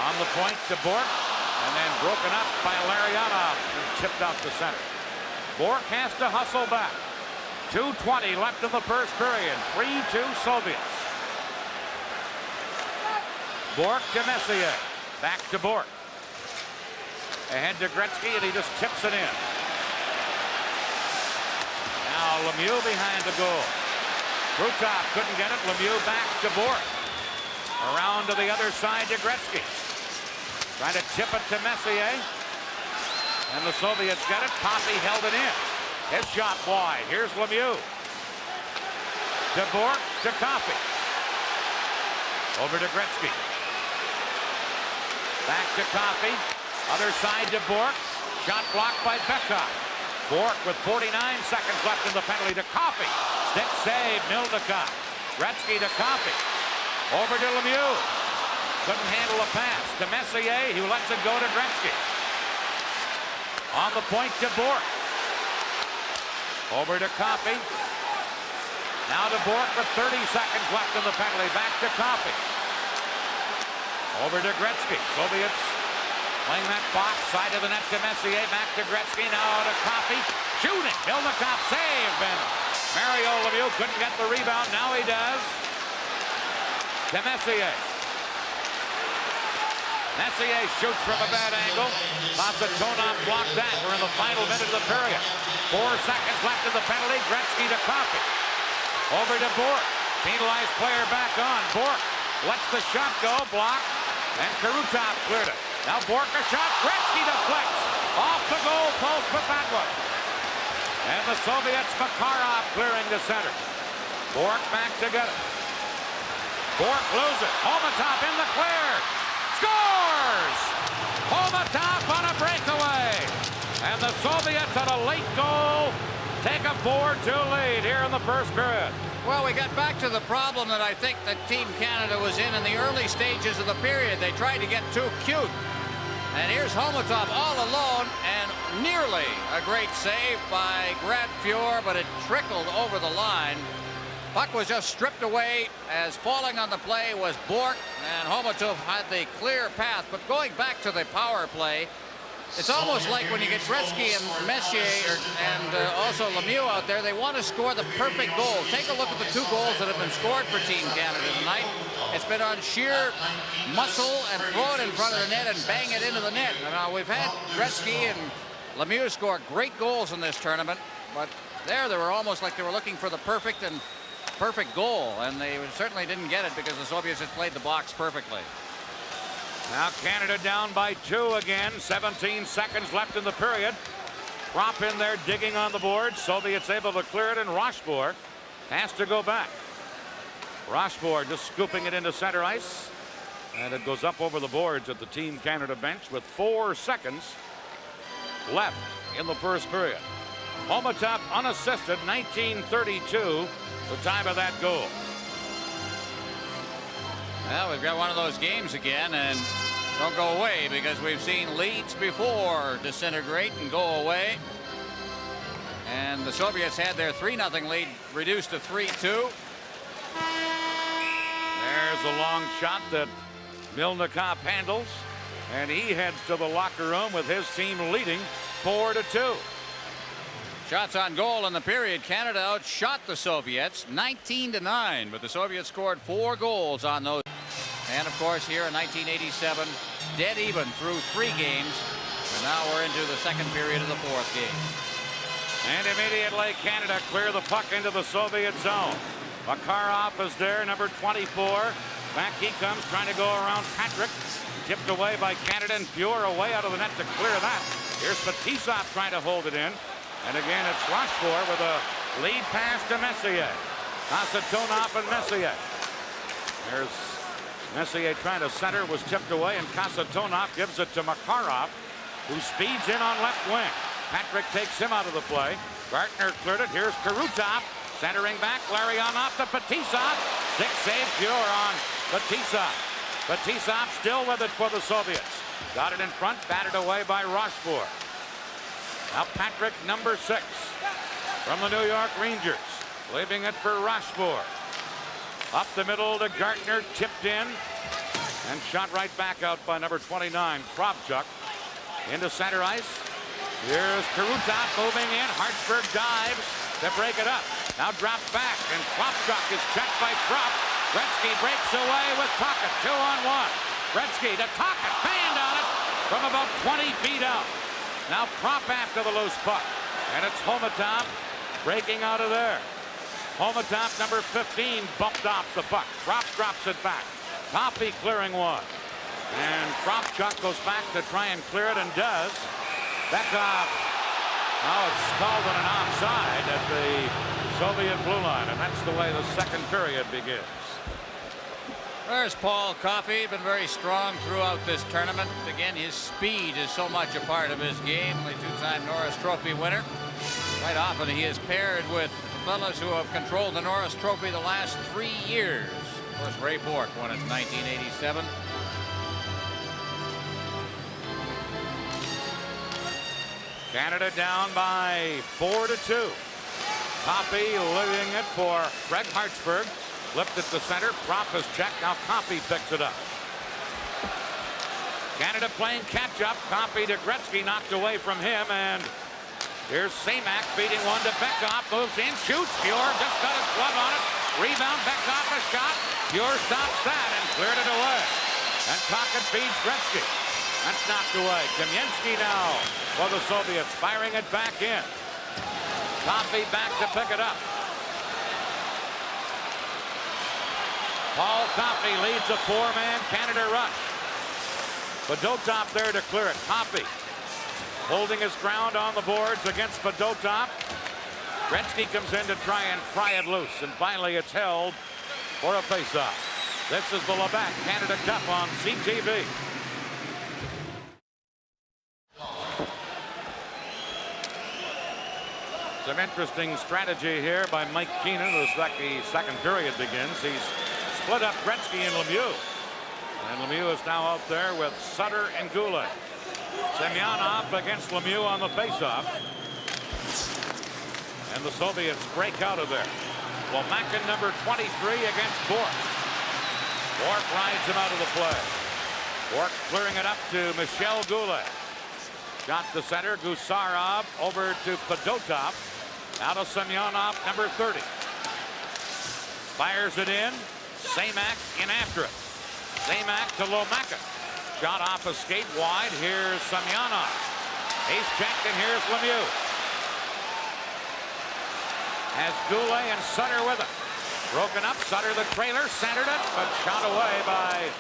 On the point to Bourque, and then broken up by Larionov and chipped out the center. Bourque has to hustle back. 2:20 left in the first period. 3-2 Soviets. Bourque to Messier. Back to Bourque. Ahead to Gretzky, and he just tips it in. Now Lemieux behind the goal. Krutov couldn't get it. Lemieux back to Bourque. Around to the other side to Gretzky. Trying to tip it to Messier. And the Soviets got it. Coffey held it in. His shot wide. Here's Lemieux. To Bourque, to Coffey. Over to Gretzky. Back to Coffey. Other side to Bourque. Shot blocked by Bekov. Bourque with 49 seconds left in the penalty to Coffey. Stick save, Mildekov. Gretzky to Coffey. Over to Lemieux. Couldn't handle a pass to Messier, who lets it go to Gretzky. On the point to Bourque. Over to Coffey. Now to Bourque with 30 seconds left in the penalty. Back to Coffey. Over to Gretzky. Soviets playing that box, side of the net to Messier, back to Gretzky, now to Coffey, shooting, Mildekov save, and Mario Lemieux couldn't get the rebound, now he does, to Messier. Messier shoots from a bad angle, Vasatonov blocked that, we're in the final minute of the period. 4 seconds left in the penalty, Gretzky to Coffey. Over to Bourque, penalized player back on, Bourque lets the shot go, blocked, and Kurutov cleared it. Now Bourque a shot, Gretzky deflects off the goal post with that one. And the Soviets, Makarov clearing the center. Bourque back to get it. Bourque loses it. Homatov in the clear. Scores! Homatov on a breakaway. And the Soviets on a late goal take a 4-2 lead here in the first period. Well, we got back to the problem that I think that Team Canada was in the early stages of the period. They tried to get too cute. And here's Homatov all alone, and nearly a great save by Grant Fuhr, but it trickled over the line. Puck was just stripped away as falling on the play was Bourque, and Homatov had the clear path. But going back to the power play, it's almost like when you get Gretzky and Messier and also Lemieux out there, they want to score the perfect goal. Take a look at the 2 goals that have been scored for Team Canada tonight. It's been on sheer muscle and throw it in front of the net and bang it into the net. Now, we've had Gretzky and Lemieux score great goals in this tournament, but there they were almost like they were looking for the perfect goal, and they certainly didn't get it because the Soviets had played the box perfectly. Now Canada down by 2 again. 17 seconds left in the period. Prop in there digging on the board. Soviets able to clear it, and Rochefort has to go back. Rochefort just scooping it into center ice, and it goes up over the boards at the Team Canada bench with 4 seconds left in the first period. Homatop unassisted, 1932, the time of that goal. Well, we've got one of those games again, and don't go away, because we've seen leads before disintegrate and go away. And the Soviets had their 3-0 lead reduced to 3-2. There's a long shot that Milnikov handles, and he heads to the locker room with his team leading 4-2. Shots on goal in the period. Canada outshot the Soviets 19-9, but the Soviets scored 4 goals on those. And of course, here in 1987, dead even through 3 games. And now we're into the second period of the 4th game. And immediately Canada clear the puck into the Soviet zone. Makarov is there, number 24. Back he comes, trying to go around Patrick. Tipped away by Canada, and Fuhr away out of the net to clear that. Here's Fetisov trying to hold it in. And again, it's Rochefort with a lead pass to Messier. Kasatonov and Messier. There's Messier trying to center, was tipped away, and Kasatonov gives it to Makarov, who speeds in on left wing. Patrick takes him out of the play. Gartner cleared it. Here's Karutov centering back. Larionov to Fetisov. 6 save Fuhr on Fetisov. Fetisov still with it for the Soviets. Got it in front, batted away by Rochefort. Now Patrick, number 6, from the New York Rangers, leaving it for Rochefort. Up the middle to Gartner, tipped in, and shot right back out by number 29, Kravchuk. Into center ice. Here's Karutov moving in. Hartsburg dives to break it up. Now drops back, and Kravchuk is checked by Krupp. Gretzky breaks away with Tocchet. 2-on-1. Gretzky to Tocchet, banned on it from about 20 feet out. Now Krupp after the loose puck, and it's Homatop breaking out of there. Homatop, number 15, bumped off the puck. Krupp drops it back. Coffey clearing one, and Kravchuk goes back to try and clear it, and does. Bekov, now it's called on an offside at the Soviet blue line, and that's the way the second period begins. There's Paul Coffey, been very strong throughout this tournament. Again, his speed is so much a part of his game. The 2-time Norris Trophy winner. Quite often he is paired with fellas who have controlled the Norris Trophy the last 3 years. Of course, Ray Bourque won it in 1987. Canada down by 4-2. Coffey leaving it for Greg Hartsburg. Flipped it to center. Prop is checked. Now Coffey picks it up. Canada playing catch-up. Coffey to Gretzky, knocked away from him. And here's Semak feeding one to Bekov. Moves in, shoots. Fuhr just got his glove on it. Rebound, Bekov a shot. Fuhr stops that and cleared it away. And Tocchet feeds Gretzky. That's knocked away. Kamensky now for the Soviets, firing it back in. Coffey back to pick it up. Paul Coffey leads a 4-man Canada rush. Fedotov there to clear it. Coffey holding his ground on the boards against Fedotov. Gretzky comes in to try and pry it loose, and finally it's held for a faceoff. This is the Labatt Canada Cup on CTV. Some interesting strategy here by Mike Keenan as the second period begins. He's split up Gretzky and Lemieux. And Lemieux is now out there with Sutter and Goulet. Semyonov against Lemieux on the faceoff. And the Soviets break out of there. Womakin, number 23, against Bourque. Bourque rides him out of the play. Bourque clearing it up to Michel Goulet. Shot to center. Gusarov over to Fedotov. Out of Semyonov, number 30. Fires it in. Semak in after it. Semak to Lomakin. Shot off a skate wide. Here's Semyonov. He's checked, and here's Lemieux. Has Goulet and Sutter with him. Broken up. Sutter the trailer. Centered it, but shot away by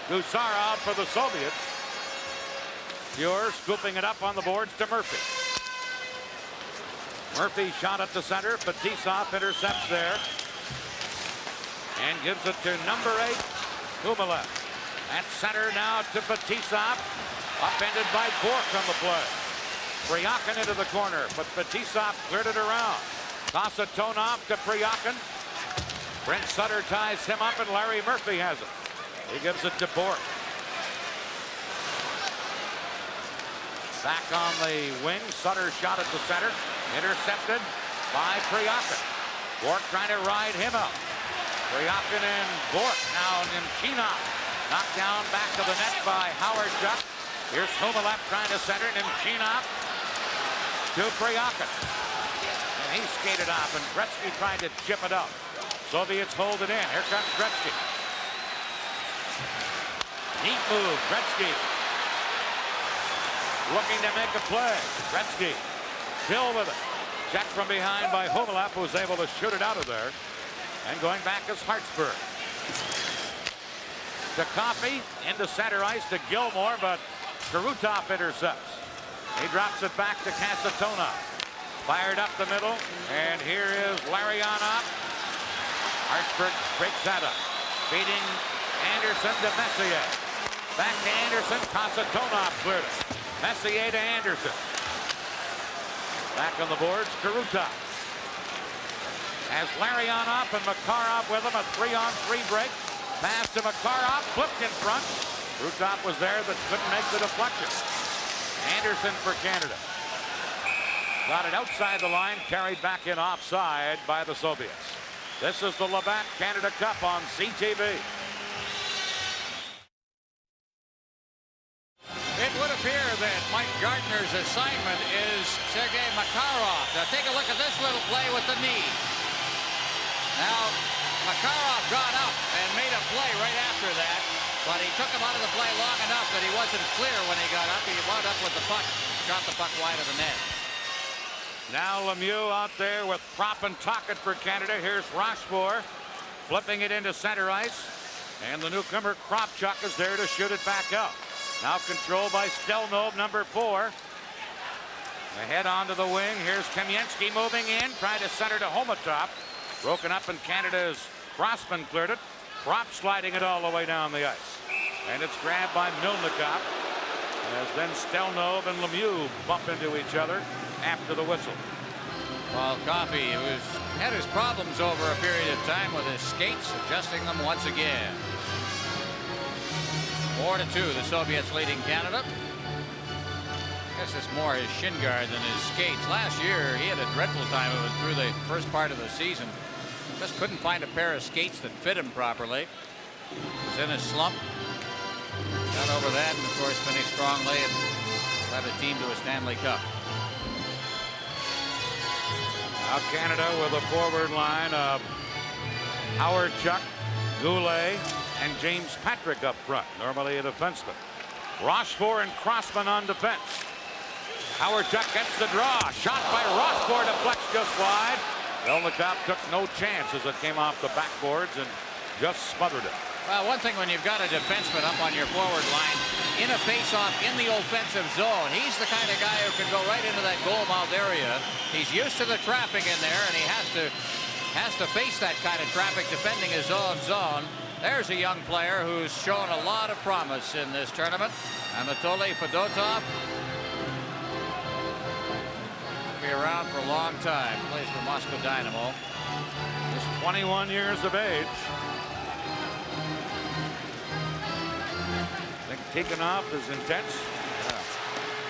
Gusarov for the Soviets. Fuhr scooping it up on the boards to Murphy. Murphy shot at the center. Fetisov intercepts there. And gives it to number 8, Kumala. At center now to Fetisov. Upended by Bork on the play. Priakin into the corner, but Fetisov cleared it around. Kasatonov to Priakin. Brent Sutter ties him up, and Larry Murphy has it. He gives it to Bork. Back on the wing, Sutter shot at the center. Intercepted by Priakin. Bork trying to ride him out. Priakin and Bork now in Chino. Knocked down back of the net by Howard Juck. Here's Humelap trying to center, and Chino to Priakin. And he skated off, and Gretzky trying to chip it out. Soviets hold it in. Here comes Gretzky. Neat move, Gretzky. Looking to make a play. Gretzky still with it. Checked from behind by Humelap, who was able to shoot it out of there. And going back is Hartsburg. To Coffey, into center ice to Gilmore, but Kurutov intercepts. He drops it back to Kasatonov. Fired up the middle, and here is Larionov. Hartsburg breaks that up. Feeding Anderson to Messier. Back to Anderson, Kasatonov cleared it. Messier to Anderson. Back on the boards, Kurutov. Has Larionov and Makarov with him, a 3-on-3 break. Pass to Makarov, flipped in front. Kurutov was there, but couldn't make the deflection. Anderson for Canada. Got it outside the line, carried back in offside by the Soviets. This is the Labatt Canada Cup on CTV. It would appear that Mike Gardner's assignment is Sergei Makarov. Now take a look at this little play with the knee. Now Makarov got up and made a play right after that, but he took him out of the play long enough that he wasn't clear when he got up. He wound up with the puck, shot the puck wide of the net. Now Lemieux out there with Prop and Tocchet for Canada. Here's Rochefort flipping it into center ice, and the newcomer Kravchuk is there to shoot it back out. Now controlled by Stelnov, number 4. Ahead onto the wing. Here's Kamensky moving in, trying to center to Homatop. Broken up, and Canada's Crossman cleared it. Prop sliding it all the way down the ice. And it's grabbed by Milnikov. As then Stelnov and Lemieux bump into each other after the whistle. Well, Coffey had his problems over a period of time with his skates, adjusting them once again. 4-2, the Soviets leading Canada. I guess it's more his shin guard than his skates. Last year, he had a dreadful time of it through the first part of the season. Just couldn't find a pair of skates that fit him properly. Was in a slump. Got over that, and of course finished strongly and led a team to a Stanley Cup. Now Canada with a forward line of Howard Chuck, Goulet, and James Patrick up front, normally a defenseman. Rochefort and Crossman on defense. Howard Chuck gets the draw. Shot by Rochefort, deflects just wide. Milnikov took no chance as it came off the backboards and just smothered it. Well, one thing when you've got a defenseman up on your forward line in a face-off in the offensive zone, he's the kind of guy who can go right into that goal mouth area. He's used to the traffic in there, and he has to face that kind of traffic defending his own zone. There's a young player who's shown a lot of promise in this tournament. Anatoly Fedotov. Be around for a long time. Plays for Moscow Dynamo. He's 21 years of age. I think Tikhonov is intense. Yeah.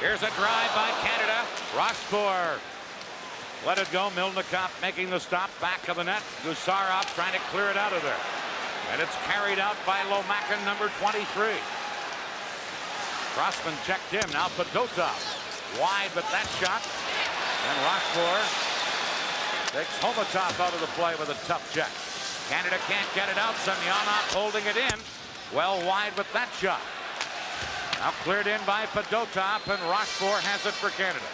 Here's a drive by Canada. Rochefort let it go. Milnikov making the stop back of the net. Gusarov trying to clear it out of there. And it's carried out by Lomakin, number 23. Crossman checked him. Now Fedotov wide with that shot. And Rochefort takes Homatop out of the play with a tough check. Canada can't get it out. Semyonov holding it in. Well wide with that shot. Now cleared in by Fedotov, and Rochefort has it for Canada.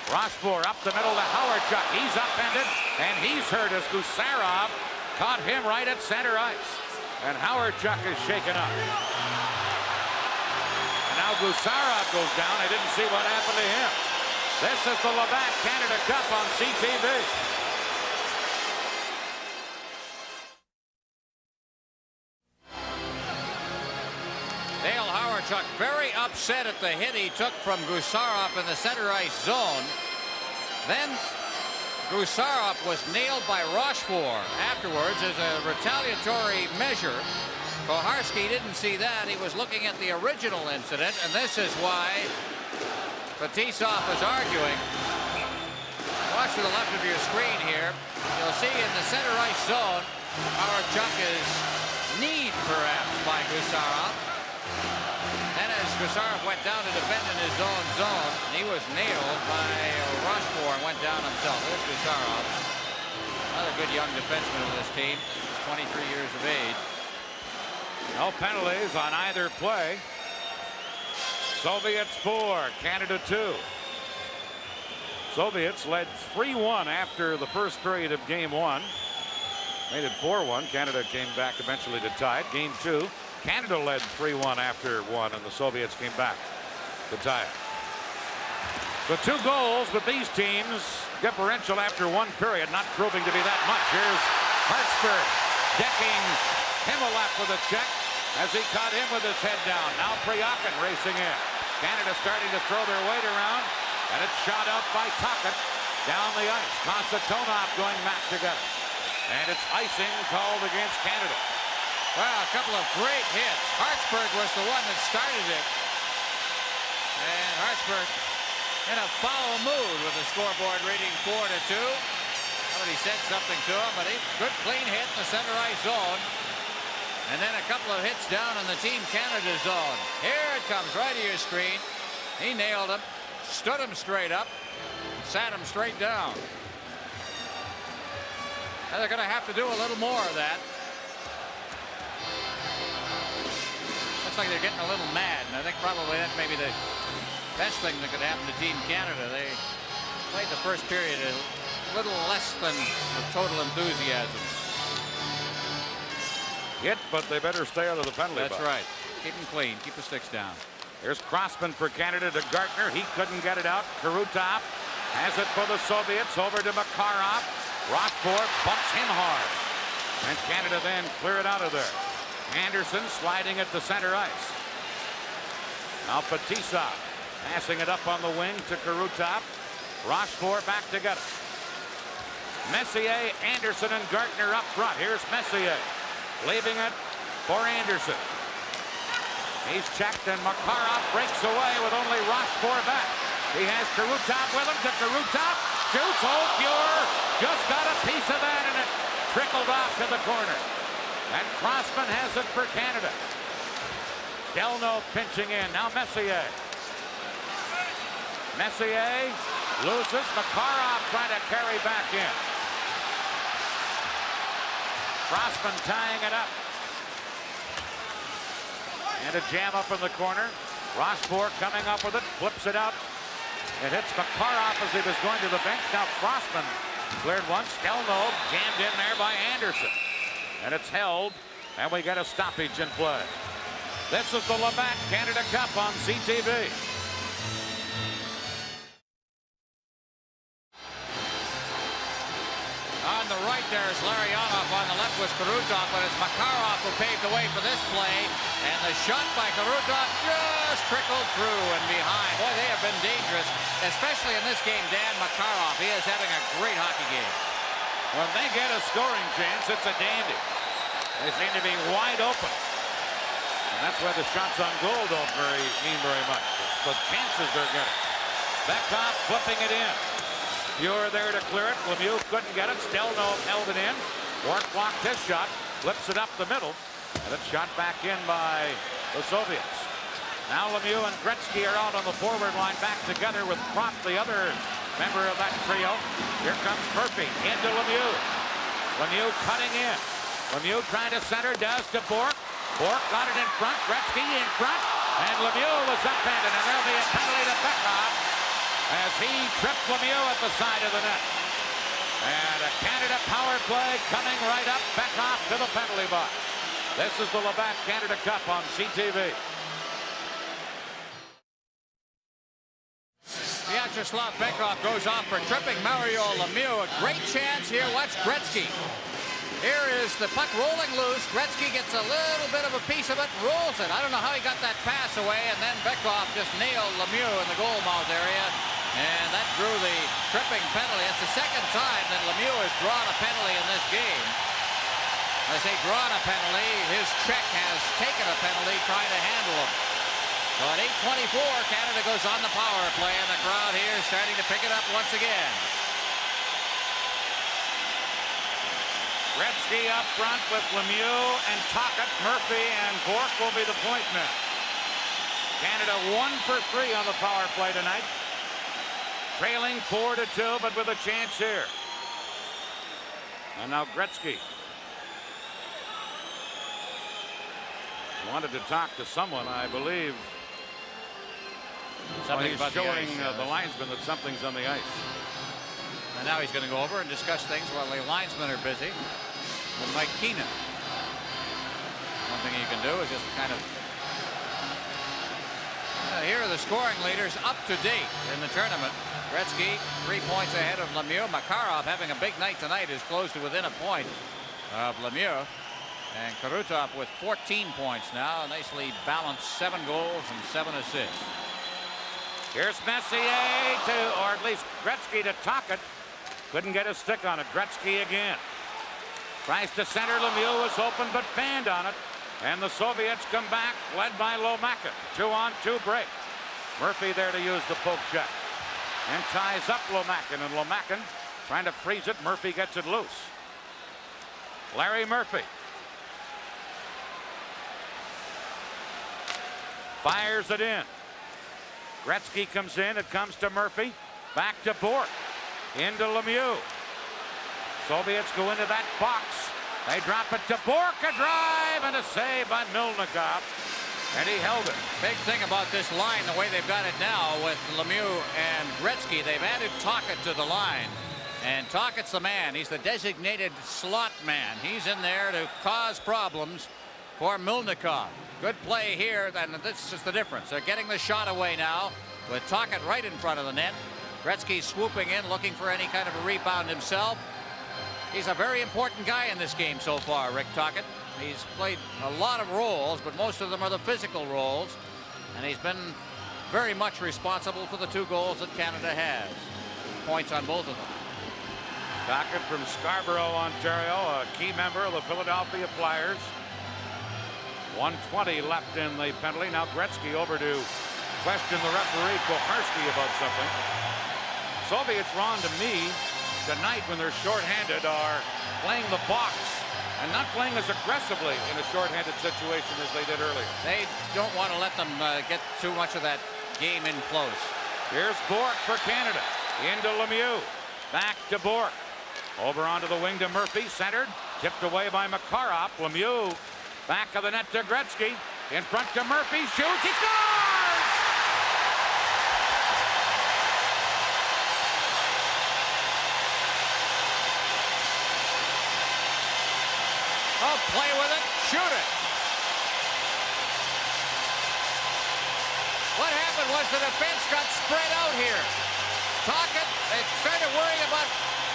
Rochefort up the middle to Howard Chuck. He's upended, and he's hurt as Gusarov caught him right at center ice. And Howard Chuck is shaken up. And now Gusarov goes down. I didn't see what happened to him. This is the Labatt Canada Cup on CTV. Dale Hawerchuk very upset at the hit he took from Gusarov in the center ice zone. Then Gusarov was nailed by Rochefort afterwards as a retaliatory measure. Koharski didn't see that. He was looking at the original incident, and this is why Fetisov is arguing. Watch to the left of your screen here. You'll see in the center ice zone, Hawerchuk is kneed perhaps by Gusarov. And as Gusarov went down to defend in his own zone, he was nailed by Rochefort and went down himself. There's Gusarov. Another good young defenseman of this team. 23 years of age. No penalties on either play. Soviets 4, Canada 2. Soviets led 3-1 after the first period of game 1. Made it 4-1. Canada came back eventually to tie it. Game 2, Canada led 3-1 after 1, and the Soviets came back to tie it. The 2 goals with these teams, differential after 1 period, not proving to be that much. Here's Hartsburg decking Himmelak with a check as he caught him with his head down. Now Priakin racing in. Canada starting to throw their weight around, and it's shot out by Tocchet down the ice. Konstantinov going back together. And it's icing called against Canada. Well, a couple of great hits. Hartsburg was the one that started it. And Hartsburg in a foul mood with the scoreboard reading 4-2. Somebody said something to him, but he good clean hit in the center ice zone. And then a couple of hits down in the Team Canada zone. Here it comes right to your screen. He nailed him, stood him straight up, sat him straight down. And they're going to have to do a little more of that. Looks like they're getting a little mad, and I think probably that may be the best thing that could happen to Team Canada. They played the first period a little less than the total enthusiasm. Hit, but they better stay out of the penalty box. That's right. Keep them clean. Keep the sticks down. Here's Crossman for Canada to Gartner. He couldn't get it out. Karutov has it for the Soviets. Over to Makarov. Rochefort bumps him hard. And Canada then clear it out of there. Anderson sliding it to center ice. Now Fetisov passing it up on the wing to Karutov. Rochefort back together. Messier, Anderson, and Gartner up front. Here's Messier. Leaving it for Anderson. He's checked, and Makarov breaks away with only Rochefort back. He has Karutov with him. To Karutov. Shoots. Oh, pure. Just got a piece of that, and it trickled off to the corner. And Crossman has it for Canada. Delno pinching in. Now Messier. Messier loses. Makarov trying to carry back in. Crossman tying it up. And a jam up in the corner. Rochefort coming up with it. Flips it out. It hits Makarov as he was going to the bench. Now Crossman cleared once. Delno jammed in there by Anderson. And it's held. And we get a stoppage in play. This is the Labatt Canada Cup on CTV. On the right there is Larionov. On the left was Karutov, but it's Makarov who paved the way for this play. And the shot by Karutov just trickled through and behind. Boy, they have been dangerous, especially in this game. Dan Makarov, he is having a great hockey game. When they get a scoring chance, it's a dandy. They seem to be wide open. And that's why the shots on goal don't mean very much. It's the chances they're getting. Beckhoff flipping it in. Pure there to clear it. Lemieux couldn't get it. Stelno held it in. Wark blocked his shot. Flips it up the middle. And it's shot back in by the Soviets. Now Lemieux and Gretzky are out on the forward line back together with Krop, the other member of that trio. Here comes Murphy into Lemieux. Lemieux cutting in. Lemieux trying to center, does to Bourque. Bourque got it in front. Gretzky in front. And Lemieux was upended. And there'll be a penalty to Beckhoff as he tripped Lemieux at the side of the net. And a Canada power play coming right up. Beckhoff to the penalty box. This is the Labatt Canada Cup on CTV. Yeah, Vyacheslav Bekov goes off for tripping Mario Lemieux. A great chance here. Watch Gretzky. Here is the puck rolling loose. Gretzky gets a little bit of a piece of it, rolls it. I don't know how he got that pass away, and then Bekov just nailed Lemieux in the goal mouth area, and that drew the tripping penalty. That's the second time that Lemieux has drawn a penalty in this game. When I say drawn a penalty, his Czech has taken a penalty trying to handle him. So at 8:24, Canada goes on the power play, and the crowd here is starting to pick it up once again. Gretzky up front with Lemieux and Tocchet. Murphy and Bourque will be the point men. Canada 1 for 3 on the power play tonight. Trailing 4-2, but with a chance here. And now Gretzky wanted to talk to someone, I believe. Something he's about showing the ice, the linesman that something's on the ice. And now he's going to go over and discuss things while the linesmen are busy with Mike Keenan. One thing you can do is just kind of... here are the scoring leaders up to date in the tournament. Gretzky 3 points ahead of Lemieux. Makarov having a big night tonight is close to within a point of Lemieux. And Karutov with 14 points now. Nicely balanced, 7 goals and 7 assists. Here's Messier or at least Gretzky to Tocchet. Couldn't get a stick on it. Gretzky again. Tries to center. Lemieux was open but fanned on it. And the Soviets come back, led by Lomakin. 2-on-2 break. Murphy there to use the poke check. And ties up Lomakin. And Lomakin trying to freeze it. Murphy gets it loose. Larry Murphy. Fires it in. Gretzky comes in. It comes to Murphy. Back to Bourque. Into Lemieux. Soviets go into that box. They drop it to Bourque. A drive and a save by Milnikov. And he held it. Big thing about this line, the way they've got it now with Lemieux and Gretzky, they've added Tocchet to the line. And Tocchet's the man. He's the designated slot man. He's in there to cause problems for Milnikov. Good play here, and this is the difference. They're getting the shot away now with Tocchet right in front of the net. Gretzky swooping in, looking for any kind of a rebound himself. He's a very important guy in this game so far, Rick Tocchet. He's played a lot of roles, but most of them are the physical roles. And he's been very much responsible for the 2 goals that Canada has. Points on both of them. Tocchet from Scarborough, Ontario, a key member of the Philadelphia Flyers. 1:20 left in the penalty. Now Gretzky over to question the referee, Koharski, about something. Soviets, Ron, to me, tonight when they're shorthanded, are playing the box and not playing as aggressively in a shorthanded situation as they did earlier. They don't want to let them get too much of that game in close. Here's Bourque for Canada. Into Lemieux. Back to Bourque. Over onto the wing to Murphy. Centered. Tipped away by Makarov. Lemieux. Back of the net to Gretzky. In front to Murphy. Shoots. He scores! Oh, play with it. Shoot it. What happened was the defense got spread out here. Tocchet, they started worrying about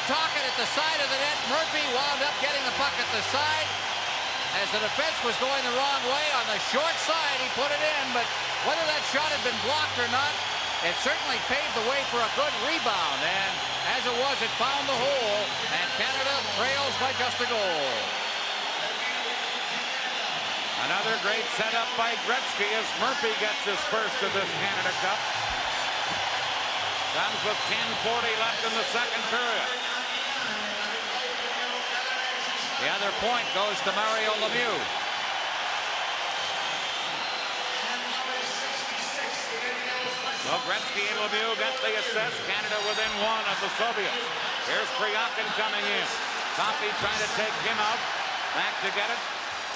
Tocchet at the side of the net. Murphy wound up getting the puck at the side. As the defense was going the wrong way, on the short side, he put it in, but whether that shot had been blocked or not, it certainly paved the way for a good rebound. And as it was, it found the hole, and Canada trails by just a goal. Another great setup by Gretzky as Murphy gets his first of this Canada Cup. Comes with 10:40 left in the second period. The other point goes to Mario Lemieux. Well, Gretzky and Lemieux got the assist. Canada within 1 of the Soviets. Here's Priakin coming in. Coffey trying to take him out. Back to get it.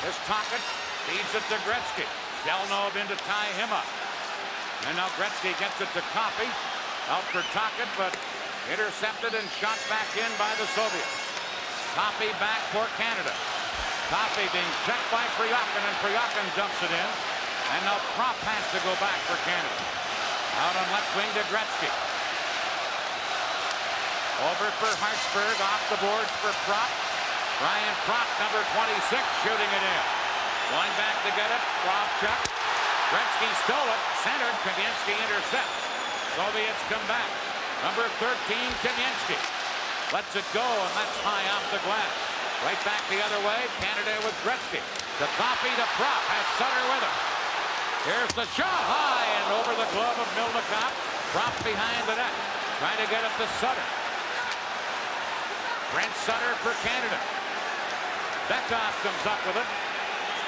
Here's Tocchet. Feeds it to Gretzky. Delnov in to tie him up. And now Gretzky gets it to Coffey. Out for Tocchet, but intercepted and shot back in by the Soviets. Coffey back for Canada. Coffey being checked by Priakin, and Priakin dumps it in. And now Propp has to go back for Canada. Out on left wing to Gretzky. Over for Hartsburg, off the boards for Prop. Ryan Prop, number 26, shooting it in. Going back to get it, Kravchuk. Gretzky stole it, centered, Kamensky intercepts. Soviets come back. Number 13, Kamensky. Lets it go, and that's high off the glass. Right back the other way, Canada with Gretzky. The copy to Prop, has Sutter with him. Here's the shot, high and over the glove of Milnikov. Prop behind the net, trying to get it to Sutter. Brent Sutter for Canada. Bekoff comes up with it.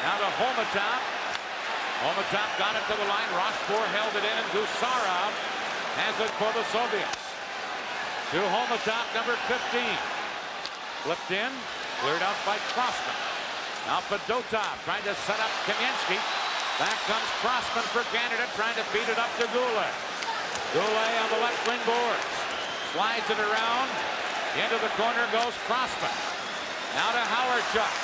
Now to Holmatov. Holmatov got it to the line. Rochefort held it in, and Gusarov has it for the Soviets. To Holmatov, number 15. Flipped in, cleared out by Crossman. Now Fedotov trying to set up Kamensky. Back comes Crossman for Canada, trying to beat it up to Goulet. Goulet on the left wing boards. Slides it around. Into the corner goes Crossman. Now to Howardchuk.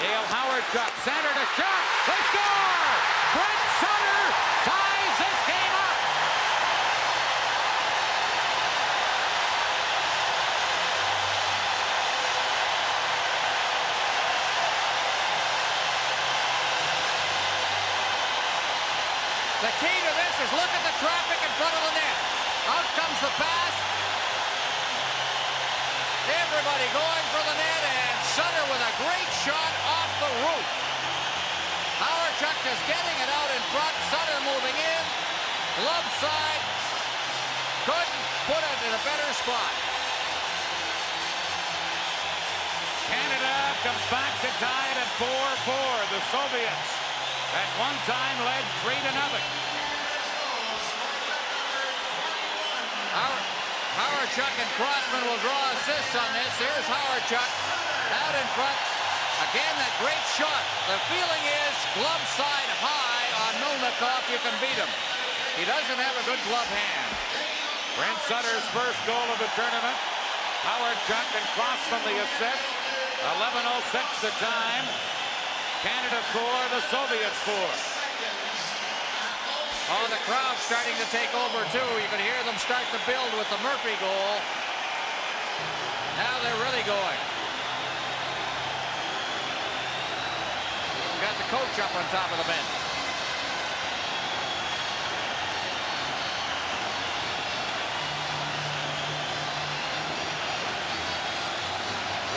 Dale Howardchuk, centered a shot. They score! Brent Sutter ties this game up. The key to this is look at the traffic in front of the net. Out comes the pass. Everybody going for the net, and Sutter with a great shot off the roof. Howardchuk just getting it out in front. Sutter moving in. Glove side. Couldn't put it in a better spot. Canada comes back to tie it at 4-4. The Soviets at one time led 3-0. Howardchuk and Crossman will draw assists on this. Here's Howardchuk out in front. Again, that great shot. The feeling is glove side high on Milnikov. You can beat him. He doesn't have a good glove hand. Brent Sutter's first goal of the tournament. Howardchuk and Crossman the assist. 11:06 the time. Canada 4, the Soviets 4. Oh, the crowd's starting to take over, too. You can hear them start to build with the Murphy goal. Now they're really going. We've got the coach up on top of the bench.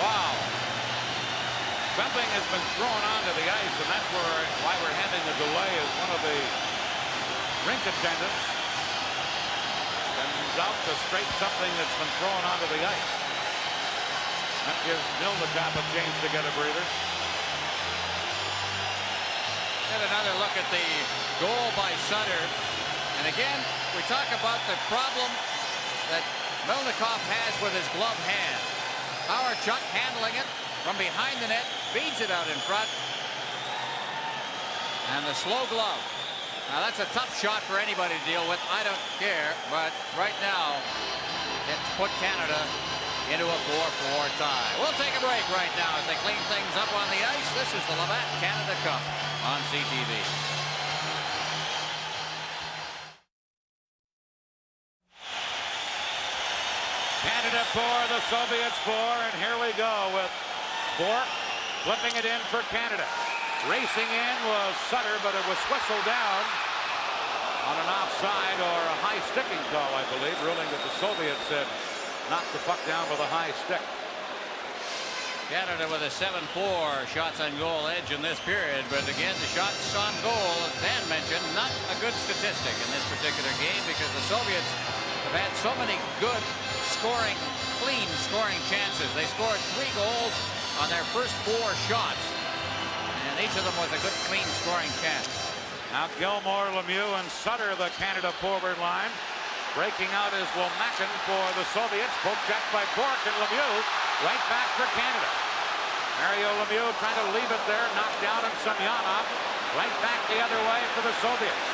Wow. Something has been thrown onto the ice, and that's why we're having a delay as one of the rink attendants comes out to straight something that's been thrown onto the ice. That gives Milnikov a chance to get a breather. Get another look at the goal by Sutter. And again, we talk about the problem that Milnikov has with his glove hand. Howardchuk handling it from behind the net, feeds it out in front. And the slow glove. Now that's a tough shot for anybody to deal with. I don't care, but right now it's put Canada into a 4-4 tie. We'll take a break right now as they clean things up on the ice. This is the Labatt Canada Cup on CTV. Canada 4, the Soviets 4, and here we go with Bourque flipping it in for Canada. Racing in was Sutter, but it was whistled down on an offside or a high sticking call, I believe, ruling that the Soviets had knocked the puck down with a high stick. Canada with a 7-4 shots on goal edge in this period, but again, the shots on goal, as Dan mentioned, not a good statistic in this particular game because the Soviets have had so many good scoring, clean scoring chances. They scored 3 goals on their first 4 shots. And each of them was a good, clean scoring chance. Now Gilmore, Lemieux, and Sutter, the Canada forward line. Breaking out is Womakin for the Soviets. Poke check by Bourque, and Lemieux right back for Canada. Mario Lemieux trying to leave it there. Knocked down, and Semyonov right back the other way for the Soviets.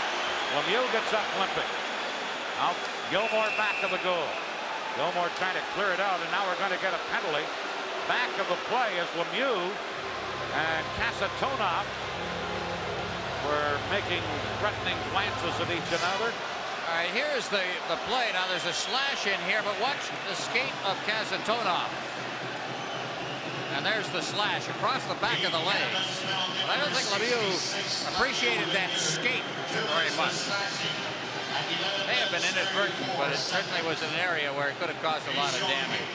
Lemieux gets up limping. Now Gilmore back of the goal. Gilmore trying to clear it out, and now we're going to get a penalty. Back of the play is Lemieux. And Kasatonov were making threatening glances at each other. All right, here's the play. Now there's a slash in here, but watch the skate of Kasatonov. And there's the slash across the back of the leg. But I don't think Lemieux appreciated that skate very much. May have been inadvertent, but it certainly was an area where it could have caused a lot of damage.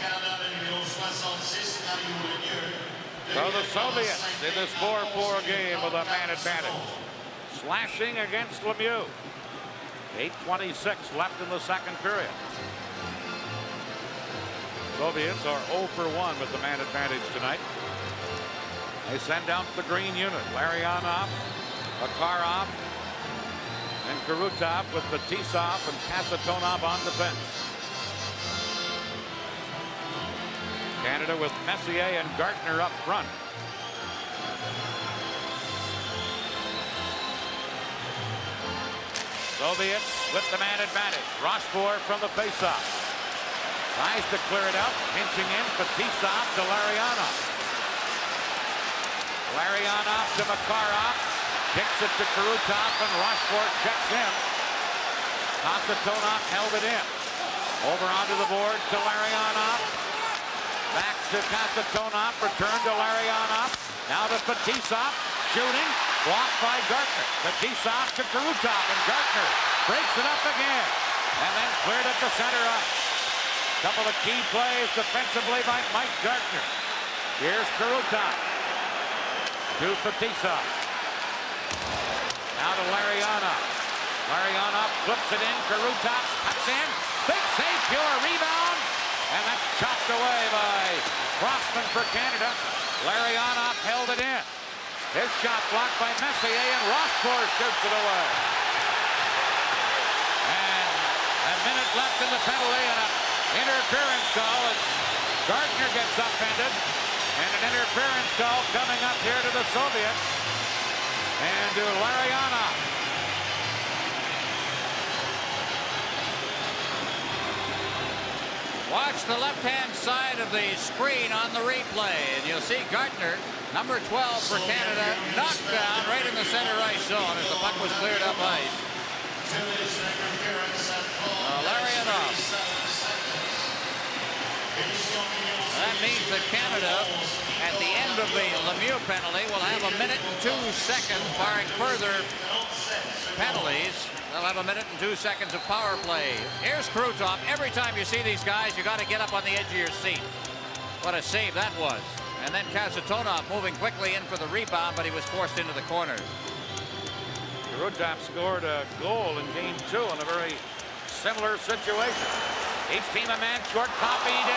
So the Soviets in this 4-4 game with a man advantage. Slashing against Lemieux. 8:26 left in the second period. Soviets are 0 for 1 with the man advantage tonight. They send out the green unit. Larionov, Makarov, and Kurutov with Fetisov and Kasatonov on defense. Canada with Messier and Gartner up front. Soviets with the man advantage. Rochefort from the faceoff. Tries to clear it out. Pinching in. Fetisov to Larionov. Larionov to Makarov. Kicks it to Kurutov, and Rochefort checks in. Kasatonov held it in. Over onto the board to Larionov. Back to Kasatonov. Return to Larionov. Now to Fetisov. Shooting. Blocked by Gartner. Fetisov to Kurutov, and Gartner breaks it up again. And then cleared at the center ice. Couple of key plays defensively by Mike Gartner. Here's Kurutov. To Fetisov. Now to Larionov. Larionov flips it in. Kurutov cuts in. Big save, pure rebound. And that's chopped away by Crossman for Canada. Larionov held it in. His shot blocked by Messier, and Rochefort shoots it away. And a minute left in the penalty, and an interference call as Gardner gets upended. And an interference call coming up here to the Soviets. And to Larionov. Watch the left-hand side of the screen on the replay, and you'll see Gartner, number 12 for Canada, knocked down right in the center ice zone as the puck was cleared up ice. Larionov. That means that Canada, at the end of the Lemieux penalty, will have a minute and 2 seconds, barring further penalties. They'll have a minute and 2 seconds of power play. Here's Kurutov. Every time you see these guys, you got to get up on the edge of your seat. What a save that was. And then Kasatonov moving quickly in for the rebound, but he was forced into the corner. Kurutov scored a goal in game 2 in a very similar situation. Each team a man short, copied.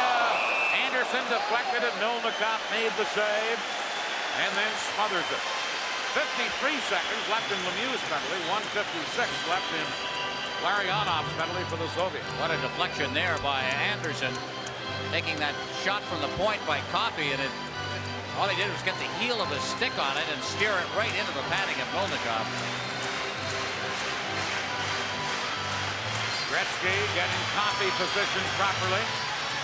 Anderson deflected it. Milnikov made the save and then smothers it. 53 seconds left in Lemieux's penalty. 1:56 left in Larionov's penalty for the Soviets. What a deflection there by Anderson. Taking that shot from the point by Coffey, and all he did was get the heel of his stick on it and steer it right into the padding of Milnikov. Gretzky getting Coffey positioned properly.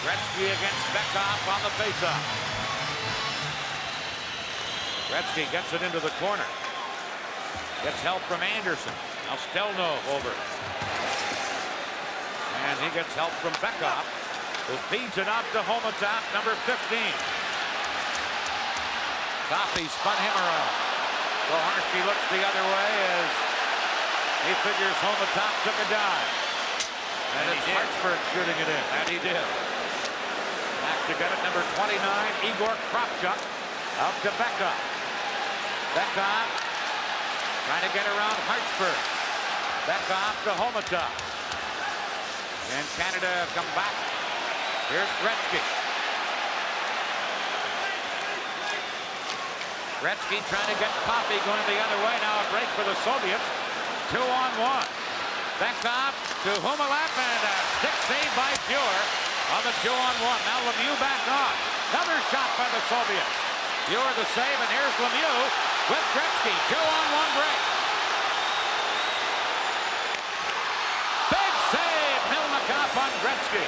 Gretzky against Bekhoff on the faceoff. Gretzky gets it into the corner. Gets help from Anderson. Now Stelnov over. And he gets help from Bekhoff, who feeds it out to Homatop, number 15. Coffey spun him around. Koharski looks the other way as he figures Homatop took a dive. And it's Hartsburg shooting it in. And he did. Back to get it, number 29, Igor Kravchuk. Out to Bekhoff. Bekhoff trying to get around Hartsburg. Bekhoff to Homatop. And Canada come back. Here's Gretzky. Gretzky trying to get Coffey going the other way. Now a break for the Soviets. 2-on-1. Bekhoff to Humalap, and a stick save by Fuhr on the 2-on-1. Now Lemieux back on. Another shot by the Soviets. Fuhr the save, and here's Lemieux with Gretzky. 2-on-1 break. Big save, Milnikov on Gretzky.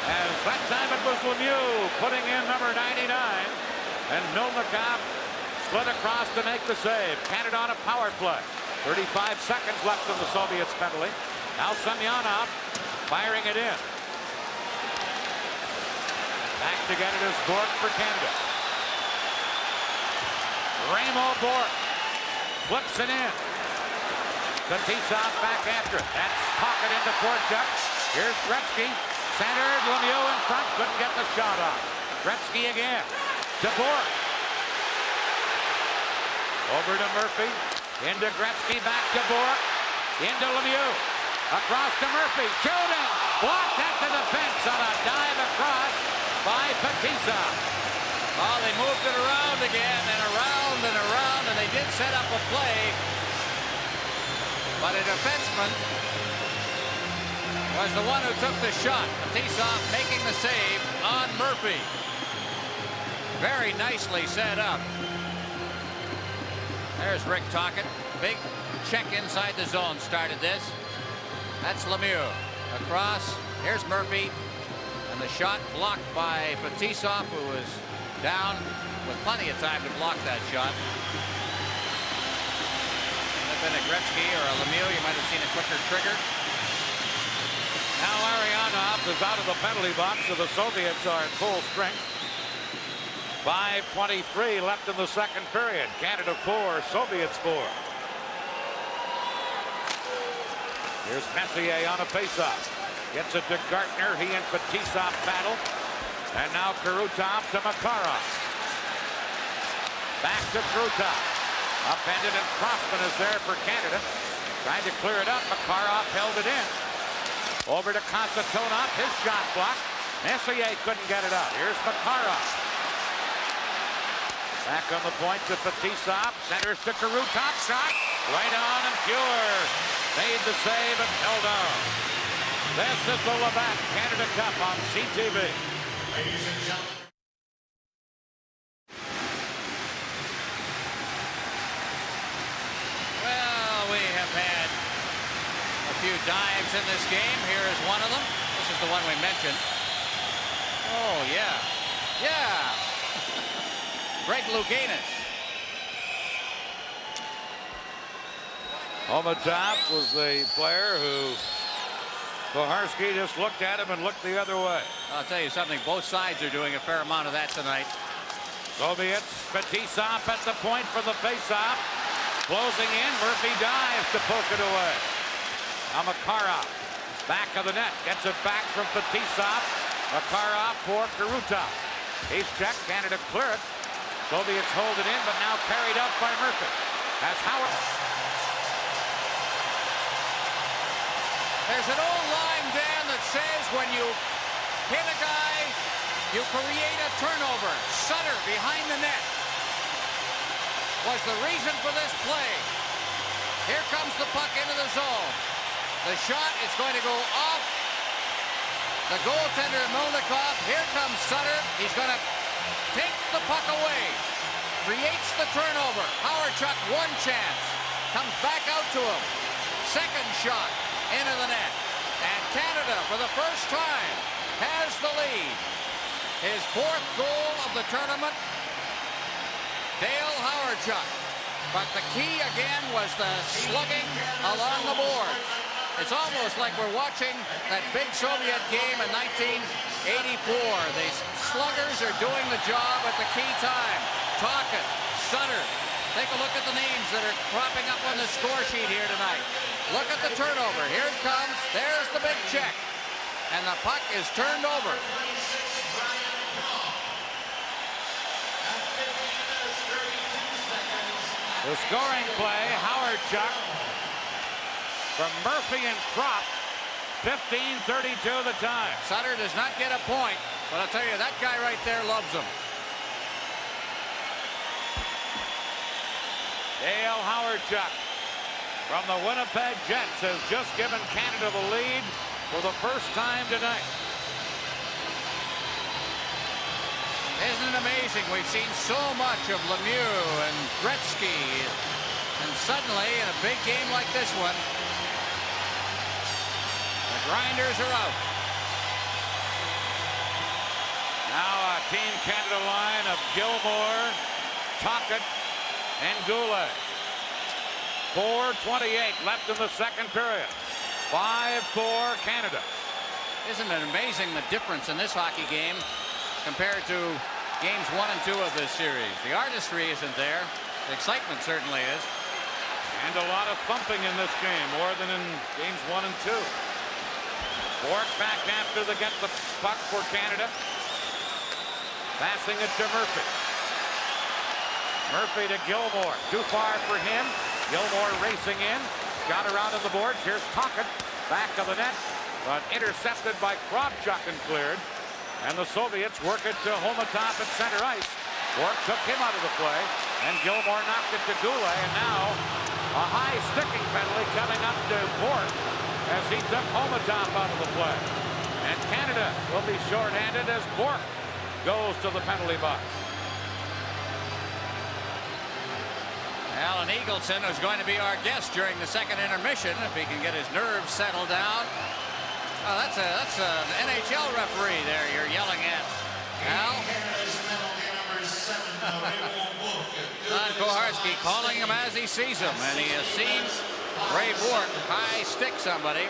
As that time it was Lemieux putting in number 99, and Milnikov slid across to make the save. Canada on a power play. 35 seconds left in the Soviets penalty. Now Semyonov firing it in. Back to get it is Bork for Canada. Ramo Bork flips it in. Fetisov back after it. That's pocket into Korchuk. Here's Gretzky. Centered. Lemieux in front. Couldn't get the shot off. Gretzky again. To Bork. Over to Murphy. Into Gretzky. Back to Bork. Into Lemieux. Across to Murphy. Shooting. Blocked at the defense on a dive across by Fetisov. Well, they moved it around again and around and around, and they did set up a play. But a defenseman was the one who took the shot. Fetisov making the save on Murphy. Very nicely set up. There's Rick Tocchet. Big check inside the zone started this. That's Lemieux. Across. Here's Murphy. And the shot blocked by Fetisov, who was down with plenty of time to block that shot. If it had been a Gretzky or a Lemieux, you might have seen a quicker trigger. Now Larionov is out of the penalty box, so the Soviets are at full strength. 5:23 left in the second period. Canada 4, Soviets 4. Here's Messier on a faceoff. Gets it to Gartner. He and Fetisov battle. And now Krutov to Makarov. Back to Krutov. Upended, and Crossman is there for Canada. Trying to clear it up. Makarov held it in. Over to Konstantinov. His shot blocked. Messier couldn't get it out. Here's Makarov. Back on the point to Fetisov. Centers to Krutov. Shot. Right on and pure. Made the save and held on. This is the Labatt Canada Cup on CTV. Ladies and gentlemen. Well, we have had a few dives in this game. Here is one of them. This is the one we mentioned. Oh, yeah. Yeah. Greg Louganis. On the top was the player who Koharski just looked at him and looked the other way. I'll tell you something, both sides are doing a fair amount of that tonight. Soviets, Fetisov at the point for the faceoff. Closing in, Murphy dives to poke it away. Now Makarov, back of the net, gets it back from Fetisov. Makarov for Krutov. He's checked, Canada clear it. Soviets hold it in, but now carried up by Murphy. That's Howard. There's an old line, Dan, that says when you hit a guy, you create a turnover. Sutter behind the net was the reason for this play. Here comes the puck into the zone. The shot is going to go off the goaltender, Melnikov. Here comes Sutter. He's going to take the puck away. Creates the turnover. Hawerchuk, one chance. Comes back out to him. Second shot into the net. And Canada, for the first time, has the lead. His fourth goal of the tournament. Dale Hawerchuk. But the key again was the slugging along the board. It's almost like we're watching that big Soviet game in 1984. The sluggers are doing the job at the key time. Tocchet, Sutter. Take a look at the names that are cropping up on the score sheet here tonight. Look at the turnover. Here it comes. There's the big check. And the puck is turned over. The scoring play, Hawerchuk from Murphy and Kropp. 15:32 the time. Sutter does not get a point, but I'll tell you, that guy right there loves him. Dale Hawerchuk from the Winnipeg Jets has just given Canada the lead for the first time tonight. Isn't it amazing? We've seen so much of Lemieux and Gretzky, and suddenly, in a big game like this one, the grinders are out. Now a Team Canada line of Gilmore, Tocchet, and Goulet. 4:28 left in the second period. 5-4 Canada. Isn't it amazing the difference in this hockey game compared to games 1 and 2 of this series? The artistry isn't there. The excitement certainly is. And a lot of thumping in this game, more than in games 1 and 2. Bourque back after the get the puck for Canada. Passing it to Murphy. Murphy to Gilmore. Too far for him. Gilmore racing in. Got around on the boards. Here's Tocchet. Back of the net. But intercepted by Kravchuk and cleared. And the Soviets work it to Homatop at center ice. Bourque took him out of the play. And Gilmore knocked it to Goulet. And now a high sticking penalty coming up to Bourque as he took Homatop out of the play. And Canada will be shorthanded as Bourque goes to the penalty box. Alan Eagleson, who's going to be our guest during the second intermission, if he can get his nerves settled down. Oh, that's an NHL referee there you're yelling at. Al? Don Koharski calling him as he sees him, and he has seen Ray Bourque high stick somebody.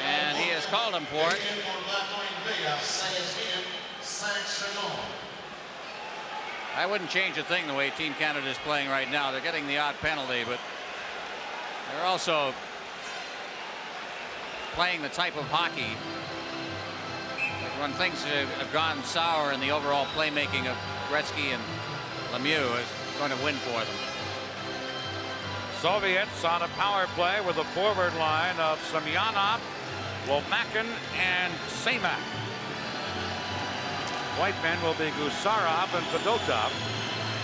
And he has called him for it. I wouldn't change a thing the way Team Canada is playing right now. They're getting the odd penalty, but they're also playing the type of hockey like when things have gone sour in the overall playmaking of Gretzky and Lemieux is going to win for them. Soviets on a power play with a forward line of Semyonov, Lomakin, and Semak. White men will be Gusarov and Fedotov.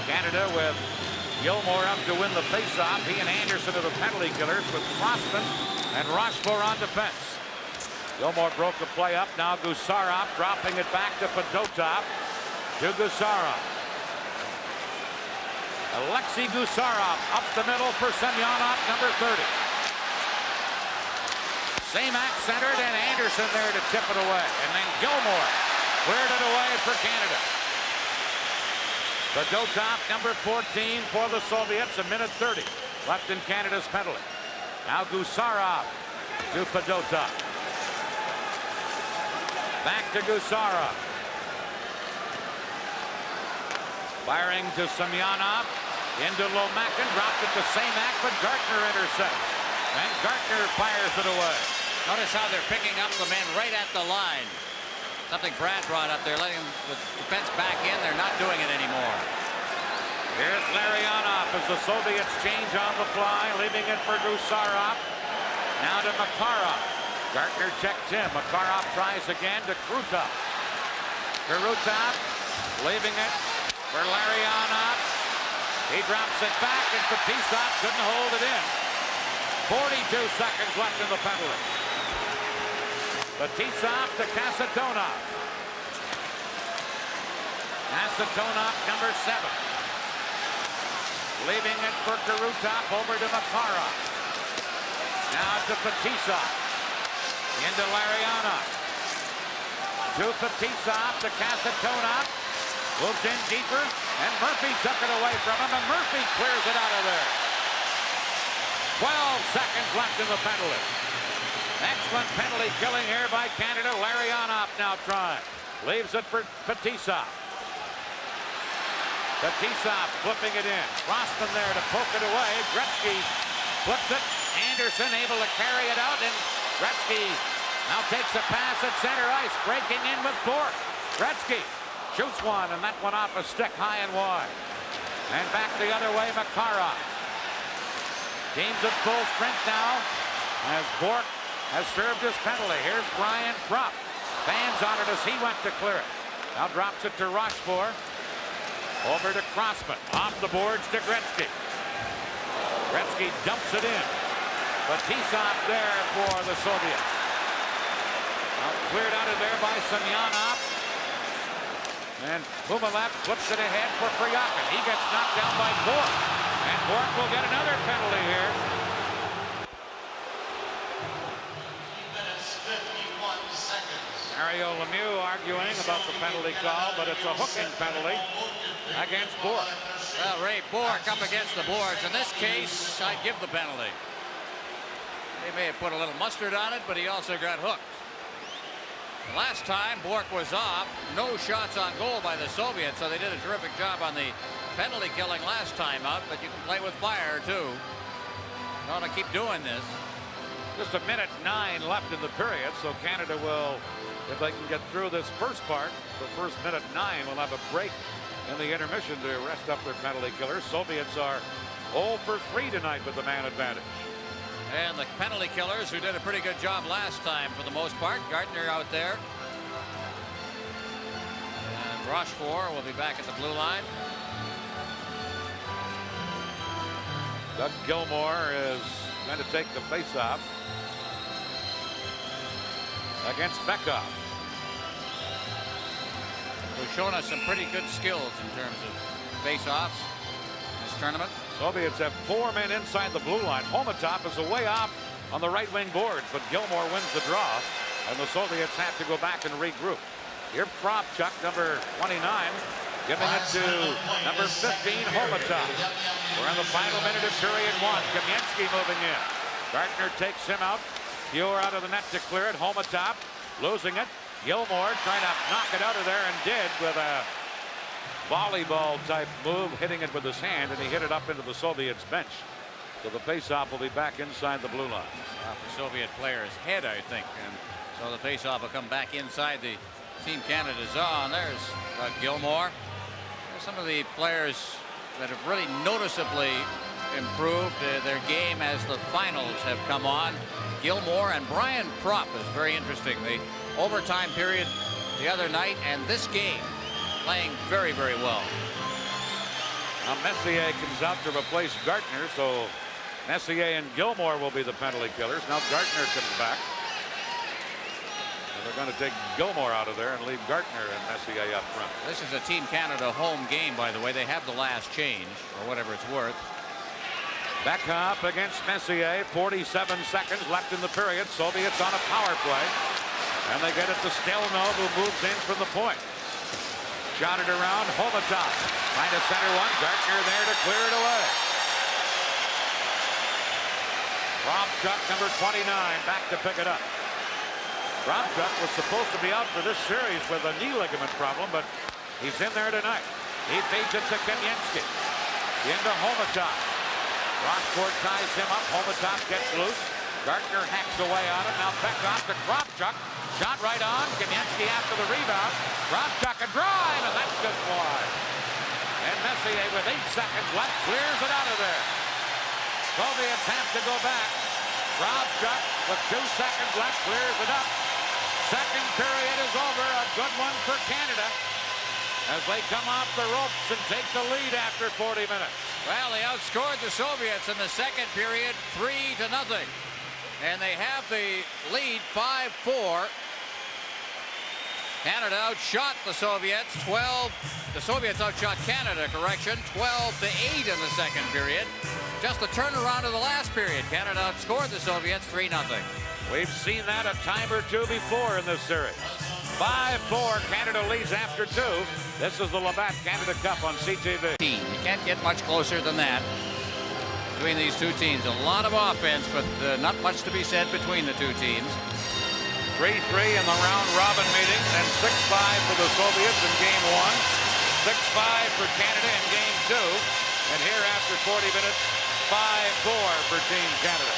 Canada with Gilmore up to win the faceoff. He and Anderson are the penalty killers with Crossman and Rochefort on defense. Gilmore broke the play up. Now Gusarov dropping it back to Fedotov. To Gusarov. Alexei Gusarov up the middle for Semyonov, number 30. Semak centered and Anderson there to tip it away. And then Gilmore cleared it away for Canada. Fedotov, number 14 for the Soviets. 1:30 left in Canada's penalty. Now Gusarov to Fedotov. Back to Gusarov. Firing to Semyonov. Into Lomakin. Dropped it to Semak, but Gartner intercepts. And Gartner fires it away. Notice how they're picking up the men right at the line. Something Brad brought up. They're letting the defense back in. They're not doing it anymore. Here's Larionov as the Soviets change on the fly, leaving it for Gusarov. Now to Makarov. Gartner checked him. Makarov tries again to Krutov. Krutov leaving it for Larionov. He drops it back, and Fetisov couldn't hold it in. 42 seconds left in the penalty. Fetisov to Kasatonov. Kasatonov, number 7. Leaving it for Krutov over to Makarov. Now to Fetisov. Into Larionov. To Fetisov to Kasatonov. Moves in deeper, and Murphy took it away from him, and Murphy clears it out of there. 12 seconds left in the penalty. Excellent penalty killing here by Canada. Larionov now trying. Leaves it for Fetisov. Fetisov flipping it in. Crossman there to poke it away. Gretzky flips it. Anderson able to carry it out, and Gretzky now takes a pass at center ice, breaking in with Bourque. Gretzky shoots one, and that went off a stick high and wide. And back the other way, Makarov. Team's at full strength now as Bourque has served his penalty. Here's Brian Krupp. Fans on it as he went to clear it. Now drops it to Rochefort. Over to Crossman. Off the boards to Gretzky. Gretzky dumps it in. Fetisov there for the Soviets. Now cleared out of there by Semyonov. And Kumalev flips it ahead for Fryakin. He gets knocked down by Bourque. And Bourque will get another penalty here. 3 minutes, 51 seconds. Mario Lemieux arguing about the penalty call, but it's a hooking penalty against Bourque. Well, Ray Bourque up against the boards. In this case, I'd give the penalty. They may have put a little mustard on it, but he also got hooked. Last time, Bork was off. No shots on goal by the Soviets, so they did a terrific job on the penalty killing last time out, but you can play with fire, too. You want to keep doing this. Just a minute 9 left in the period, so Canada will, if they can get through this first part, the first minute 9 will have a break in the intermission to rest up their penalty killers. Soviets are 0 for 3 tonight with the man advantage. And the penalty killers, who did a pretty good job last time for the most part. Gardner out there. And Rochefort will be back at the blue line. Doug Gilmour is going to take the faceoff against Bekoff. Who's shown us some pretty good skills in terms of faceoffs in this tournament. Soviets have 4 men inside the blue line. Homatop is away off on the right wing boards, but Gilmour wins the draw, and the Soviets have to go back and regroup. Here's Kravchuk, number 29, giving it to number 15, Homatop. We're in the final minute of period 1. Kamensky moving in. Gardner takes him out. Pure out of the net to clear it. Homatop losing it. Gilmour trying to knock it out of there, and did with a volleyball type move, hitting it with his hand, and he hit it up into the Soviets bench. So the faceoff will be back inside the blue line. Off the Soviet player's head, I think, and so the faceoff will come back inside the Team Canada zone. There's Gilmour. There's some of the players that have really noticeably improved their game as the finals have come on. Gilmour and Brian Propp is very interesting. The overtime period the other night and this game playing very, very well. Now Messier comes out to replace Gardner, so Messier and Gilmour will be the penalty killers. Now Gardner comes back. And they're going to take Gilmour out of there and leave Gardner and Messier up front. This is a Team Canada home game, by the way. They have the last change, or whatever it's worth. Bekoff against Messier. 47 seconds left in the period. Soviets on a power play. And they get it to Stelnov, who moves in from the point. Shot it around. Homatop trying to center one. Gardner there to clear it away. Kravchuk, number 29, back to pick it up. Kravchuk was supposed to be out for this series with a knee ligament problem, but he's in there tonight. He feeds it to Kamensky. Into Homatop. Rochefort ties him up. Homatop gets loose. Gardner hacks away on it. Now Bekoff to Kravchuk. Shot right on. Kamensky after the rebound. Kravchuk a drive, and that's just wide. And Messier with 8 seconds left clears it out of there. Soviets have to go back. Kravchuk with 2 seconds left clears it up. Second period is over. A good one for Canada as they come off the ropes and take the lead after 40 minutes. Well, they outscored the Soviets in the second period 3-0. And they have the lead 5-4. Canada outshot the Soviets 12. The Soviets outshot Canada, correction, 12-8 in the second period. Just the turnaround of the last period. Canada outscored the Soviets 3-0. We've seen that a time or two before in this series. 5-4, Canada leads after 2. This is the Labatt Canada Cup on CTV. You can't get much closer than that between these two teams. A lot of offense, but not much to be said between the two teams. 3-3 in the round robin meeting, and 6-5 for the Soviets in game 1. 6-5 for Canada in game 2. And here after 40 minutes, 5-4 for Team Canada.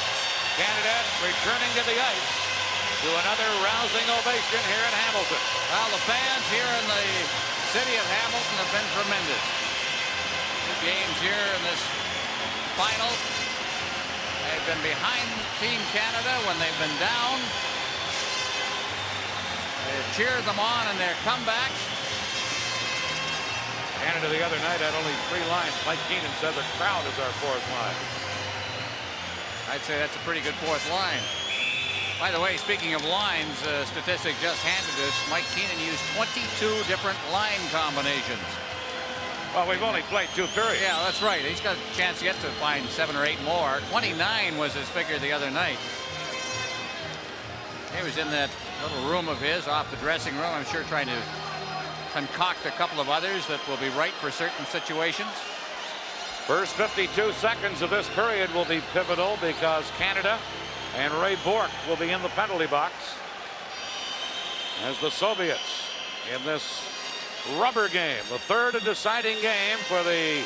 Canada returning to the ice to another rousing ovation here in Hamilton. Well, the fans here in the city of Hamilton have been tremendous. 2 games here in this final. They've been behind Team Canada when they've been down. They've cheered them on in their comebacks. Canada the other night had only 3 lines. Mike Keenan said the crowd is our 4th line. I'd say that's a pretty good 4th line. By the way, speaking of lines, statistic just handed us, Mike Keenan used 22 different line combinations. Well, we've only played 2 periods. Yeah, that's right. He's got a chance yet to find 7 or 8 more. 29 was his figure the other night. He was in that little room of his off the dressing room, I'm sure, trying to concoct a couple of others that will be right for certain situations. First 52 seconds of this period will be pivotal because Canada And Ray Bork will be in the penalty box as the Soviets in this rubber game, the third and deciding game for the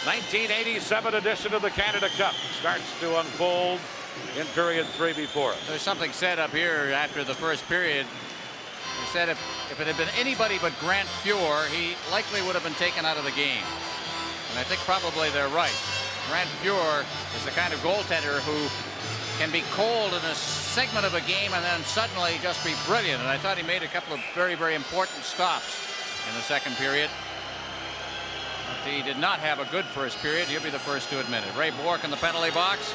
1987 edition of the Canada Cup, starts to unfold in period 3 before us. There's something said up here after the first period. He said if it had been anybody but Grant Fuhr, he likely would have been taken out of the game. And I think probably they're right. Grant Fuhr is the kind of goaltender who can be cold in a segment of a game and then suddenly just be brilliant. And I thought he made a couple of very, very important stops in the second period. But he did not have a good first period. He'll be the first to admit it. Ray Bork in the penalty box.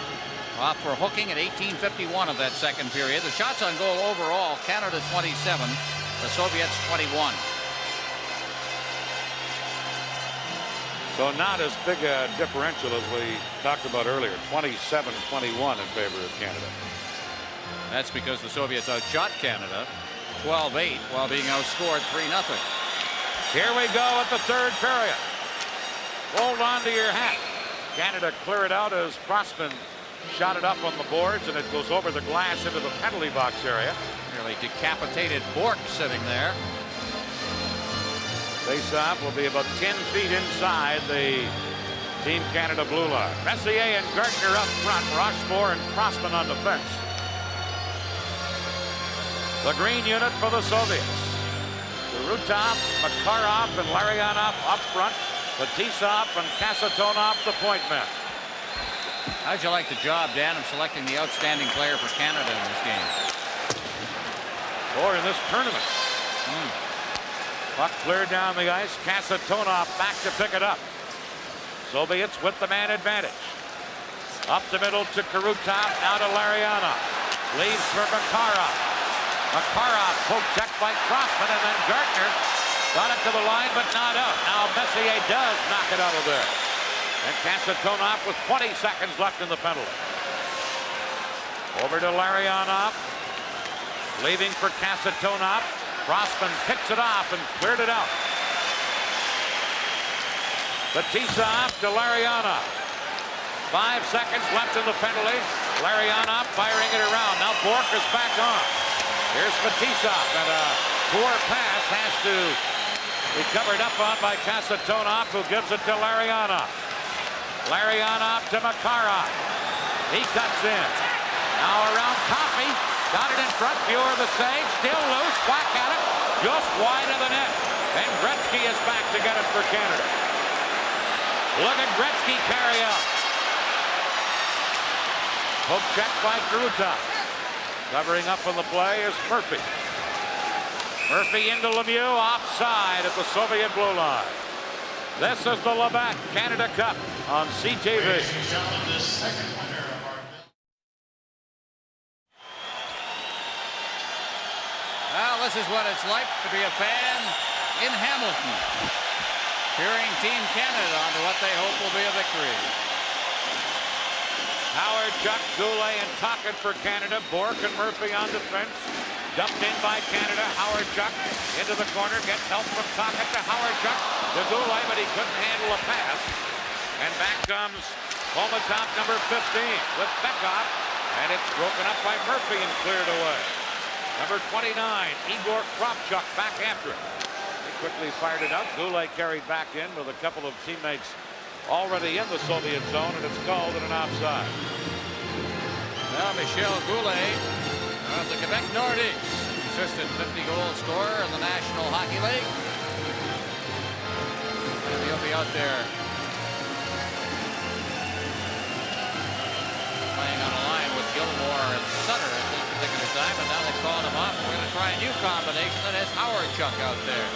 Off for hooking at 18:51 of that second period. The shots on goal overall, Canada 27, the Soviets 21. So not as big a differential as we talked about earlier. 27-21 in favor of Canada. That's because the Soviets outshot Canada 12-8 while being outscored 3-0. Here we go at the third period. Hold on to your hat. Canada clear it out as Crossman shot it up on the boards, and it goes over the glass into the penalty box area. Nearly decapitated Bork sitting there. Face-off will be about 10 feet inside the Team Canada blue line. Messier and Gardner up front. Rochefort and Crossman on defense. The green unit for the Soviets. Rutov, Makarov, and Larionov up front. Fetisov and Kasatonov the point men. How'd you like the job, Dan, of selecting the outstanding player for Canada in this game? Or in this tournament. Puck cleared down the ice. Kasatonov back to pick it up. Soviets with the man advantage. Up the middle to Karutov, now to Larionov. Leaves for Makarov. Makarov poke check by Crossman, and then Gardner got it to the line, but not out. Now Messier does knock it out of there. And Kasatonov with 20 seconds left in the penalty. Over to Larionov. Leaving for Kasatonov. Crossman picks it off and cleared it out. Fetisov to Larionov. 5 seconds left in the penalty. Larionov firing it around. Now Bork is back on. Here's Fetisov, and a poor pass has to be covered up on by Kasatonov, who gives it to Larionov. Larionov to Makarov. He cuts in. Now around Coffey. Got it in front. Fuhr the save. Still loose. Whack at it. Just wide of the net. And Gretzky is back to get it for Canada. Look at Gretzky carry out. Hook check by Krutov. Covering up on the play is Murphy. Murphy into Lemieux. Offside at the Soviet blue line. This is the Labatt Canada Cup on CTV. Ladies and gentlemen, the second winner of our... Well, this is what it's like to be a fan in Hamilton. Cheering Team Canada on to what they hope will be a victory. Howard, Chuck, Goulet, and Tocchet for Canada. Bork and Murphy on defense. Dumped in by Canada. Howard Chuck into the corner. Gets help from Tocchet to Howard Chuck. To Goulet, but he couldn't handle a pass. And back comes Komatov, number 15, with Bekov. And it's broken up by Murphy and cleared away. Number 29, Igor Kravchuk back after it. He quickly fired it out. Goulet carried back in with a couple of teammates already in the Soviet zone, and it's called an offside. Now Michel Goulet of the Quebec Nordiques, consistent 50-goal scorer in the National Hockey League. And he'll be out there playing on a line with Gilmore and Sutter at this particular time, but now they've called him off. We're going to try a new combination that has Howard Chuck out there.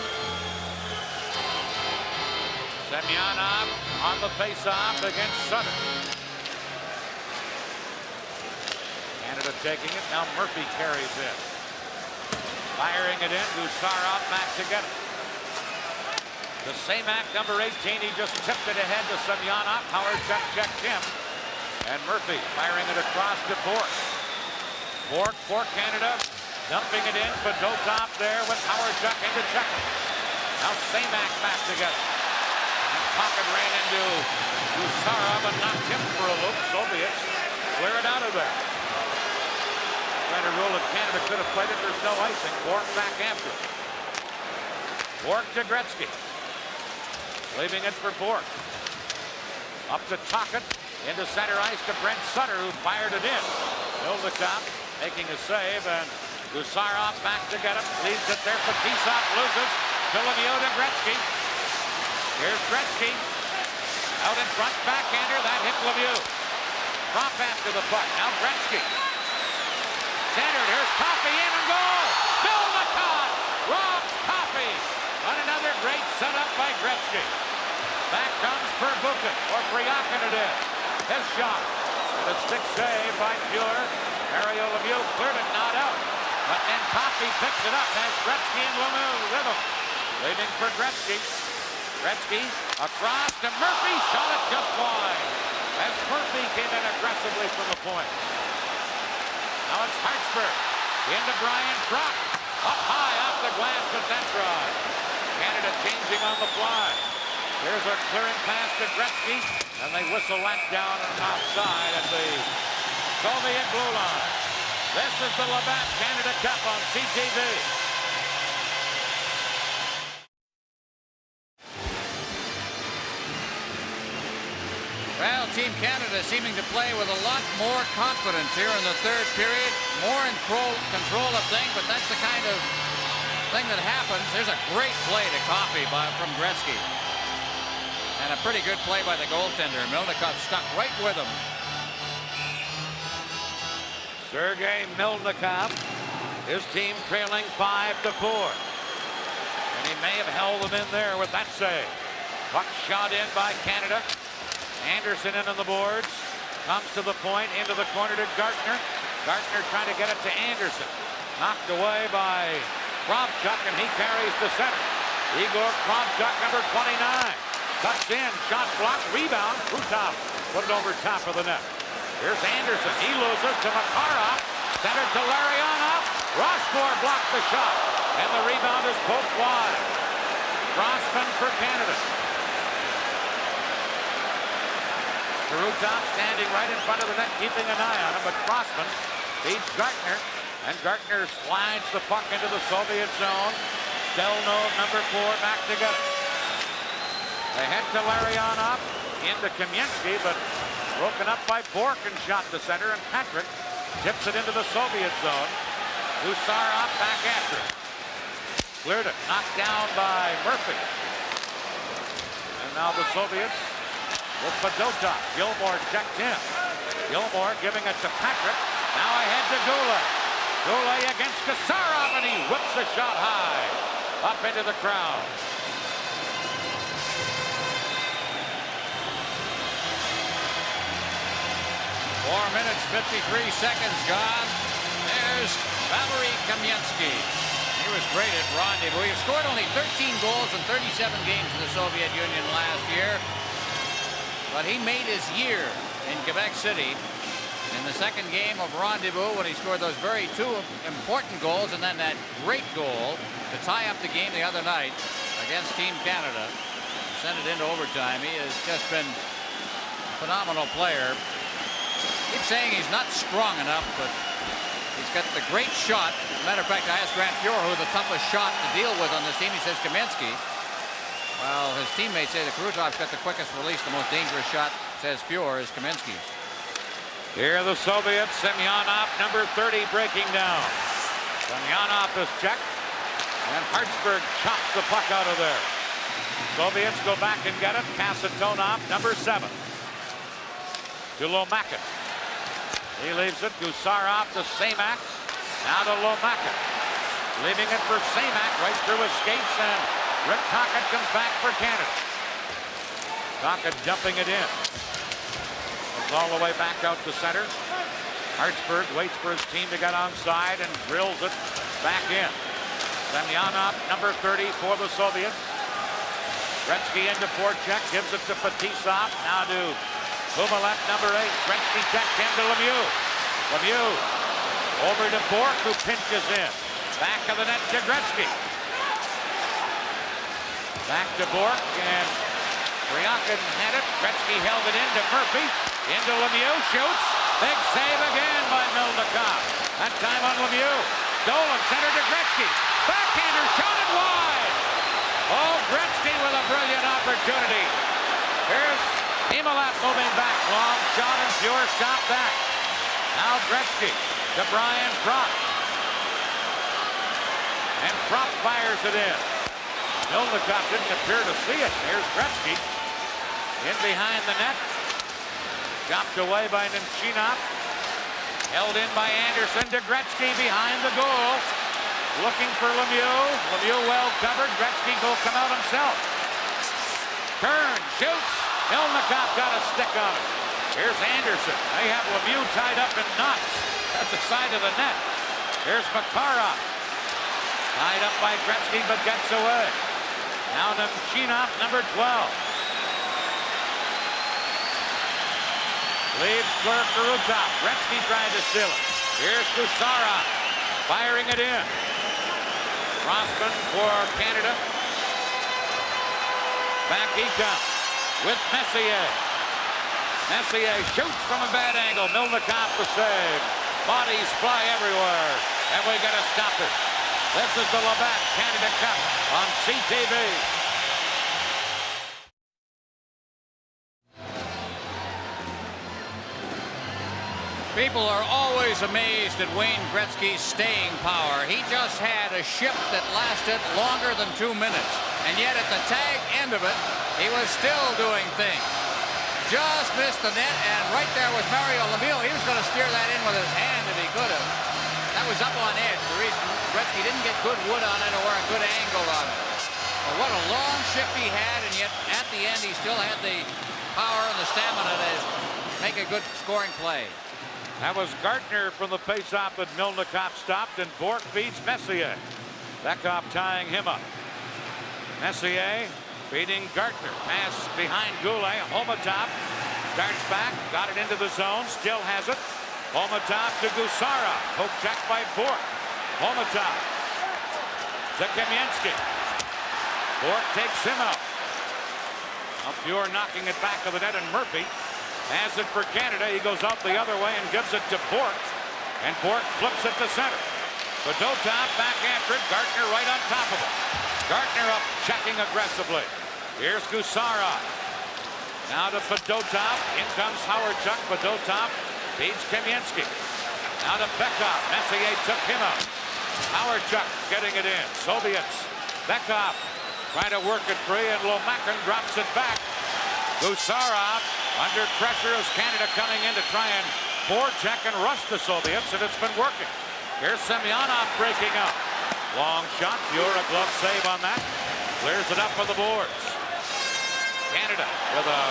Semyonov on the face-off against Sutter. Canada taking it. Now Murphy carries in. Firing it in. Gusarov back to get it. The Samak, number 18, he just tipped it ahead to Semyonov. Howard Chuck checked him. And Murphy firing it across to Bork. Bork for Canada. Dumping it in. Fedotov there with Howard Chuck into check it. Now Samak back to get it. Tocchet ran into Gusarov and knocked him for a loop. Soviets clear it out of there. Kind of rule that Canada could have played it. There's no icing. Bork back after it. Bork to Gretzky. Leaving it for Bork. Up to Tocchet. Into center ice to Brent Sutter, who fired it in. Mildekov making a save, and Gusarov back to get him. Leaves it there. Fetisov loses. To Lemieux to Gretzky. Here's Gretzky. Out in front, backhander. That hit Lemieux. Drop after the puck. Now Gretzky. Centered. Here's Coffey in and goal. Mildekov robs Coffey. On another great setup by Gretzky. Back comes Perbukin, or Priakin it is. His shot. And a stick save by Fuhr. Mario Lemieux cleared it, not out. But then Coffey picks it up. Has Gretzky and Lemieux with him. Leaving for Gretzky. Gretzky across to Murphy. Shot it just wide. As Murphy came in aggressively from the point. Now it's Hartsburg. Into Brian Brock. Up high off the glass to Centron. Canada changing on the fly. Here's a clearing pass to Gretzky. And they whistle that down and outside at the Soviet blue line. This is the Labatt Canada Cup on CTV. Well, Team Canada seeming to play with a lot more confidence here in the third period. More in control of things, but that's the kind of thing that happens. There's a great play to Coffey from Gretzky. And a pretty good play by the goaltender. Mildekov stuck right with him. Sergei Mildekov, his team trailing 5-4. And he may have held them in there with that save. Puck shot in by Canada. Anderson in on the boards. Comes to the point, into the corner to Gartner. Gartner trying to get it to Anderson. Knocked away by Kravchuk, and he carries to center. Igor Kravchuk, number 29. Cuts in, shot blocked, rebound, Krutov put it over top of the net. Here's Anderson, he loses to Makarov, centered to Larionov. Rossmore blocked the shot, and the rebound is poked wide. Crossman for Canada. Krutov standing right in front of the net, keeping an eye on him, but Crossman beats Gartner, and Gartner slides the puck into the Soviet zone. Delnov, number 4, back to get it. They head to Larionov, into Kamensky, but broken up by Bork and shot to center, and Patrick tips it into the Soviet zone. Gusarov back after it. Cleared it, knocked down by Murphy. And now the Soviets with Fedotov. Gilmore checked in. Gilmore giving it to Patrick. Now ahead to Goulet. Goulet against Gusarov, and he whips the shot high up into the crowd. 4 minutes, 53 seconds gone. There's Valery Kamensky. He was great at Rendezvous. He scored only 13 goals in 37 games in the Soviet Union last year. But he made his year in Quebec City in the second game of Rendezvous when he scored those two important goals, and then that great goal to tie up the game the other night against Team Canada. Sent it into overtime. He has just been a phenomenal player. Keep saying he's not strong enough, but he's got the great shot. As a matter of fact, I asked Grant Fuhr who the toughest shot to deal with on this team. He says Kamensky. Well, his teammates say that Krutov's got the quickest release. The most dangerous shot, says Fuhr, is Kamensky. Here are the Soviets. Semyonov, number 30, breaking down. Semyonov is checked, and Hartsburg chops the puck out of there. Soviets go back and get it. Kasatonov, number 7. To Lomakin. He leaves it. Gusarov to Semak. Now to Lomakin. Leaving it for Semak right through his skates, and Rick Tocchet comes back for Canada. Tocchet dumping it in. It's all the way back out to center. Hartsburg waits for his team to get onside and drills it back in. Semyonov, number 30 for the Soviets. Gretzky into forecheck, gives it to Fetisov. Now to Kumalet, number 8. Gretzky checked in to Lemieux. Lemieux over to Bork, who pinches in. Back of the net to Gretzky. Back to Bork, and Priakin had it. Gretzky held it in to Murphy. Into Lemieux, shoots. Big save again by Mildekov. That time on Lemieux. Dolan center to Gretzky. Backhander shot it wide. Oh, Gretzky with a brilliant opportunity. Here's Hemelep moving back. Long shot and Pure stop that. Now Gretzky to Brian Propp. And Propp fires it in. Milnicott didn't appear to see it. Here's Gretzky in behind the net. Chopped away by Nemchinov. Held in by Anderson to Gretzky behind the goal. Looking for Lemieux. Lemieux well covered. Gretzky will come out himself. Turn, shoots. Milnicott got a stick on it. Here's Anderson. They have Lemieux tied up in knots at the side of the net. Here's Makarov. Tied up by Gretzky, but gets away. Now Nemchinov, number 12. Leaves Kurutov. Gretzky tried to steal it. Here's Kusara firing it in. Rosman for Canada. Back he comes with Messier. Messier shoots from a bad angle. Milnicott the save. Bodies fly everywhere. And we got to stop it. This is the Labatt Canada Cup on CTV. People are always amazed at Wayne Gretzky's staying power. He just had a ship that lasted longer than 2 minutes. And yet at the tag end of it, he was still doing things. Just missed the net, and right there was Mario Lemieux. He was going to steer that in with his hand if he could have. That was up on edge. The reason Gretzky didn't get good wood on it or a good angle on it. But what a long ship he had, and yet at the end he still had the power and the stamina to make a good scoring play. That was Gartner from the faceoff that Milnicott stopped, and Bourque beats Messier. Bekoff tying him up. Messier beating Gartner. Pass behind Goulet. Homatop starts back, got it into the zone, still has it. Homatop to Gusara. Poke check by Bourque. Homatop to Kamensky. Bourque takes him out. Pure knocking it back to the net, and Murphy has it for Canada. He goes out the other way and gives it to Bourque. And Bourque flips it to center. Fedotov back after it. Gartner right on top of it. Gartner up, checking aggressively. Here's Gusara. Now to Fedotov. In comes Howard-Chuck. Fedotov beats Kamensky. Now to Bekoff. Messier took him out. Howard-Chuck getting it in. Soviets. Bekoff trying to work it free, and Lomakin drops it back. Gusara under pressure as Canada coming in to try and forecheck and rush the Soviets, and it's been working. Here's Semyonov breaking up. Long shot. Pure a glove save on that. Clears it up for the boards. Canada with a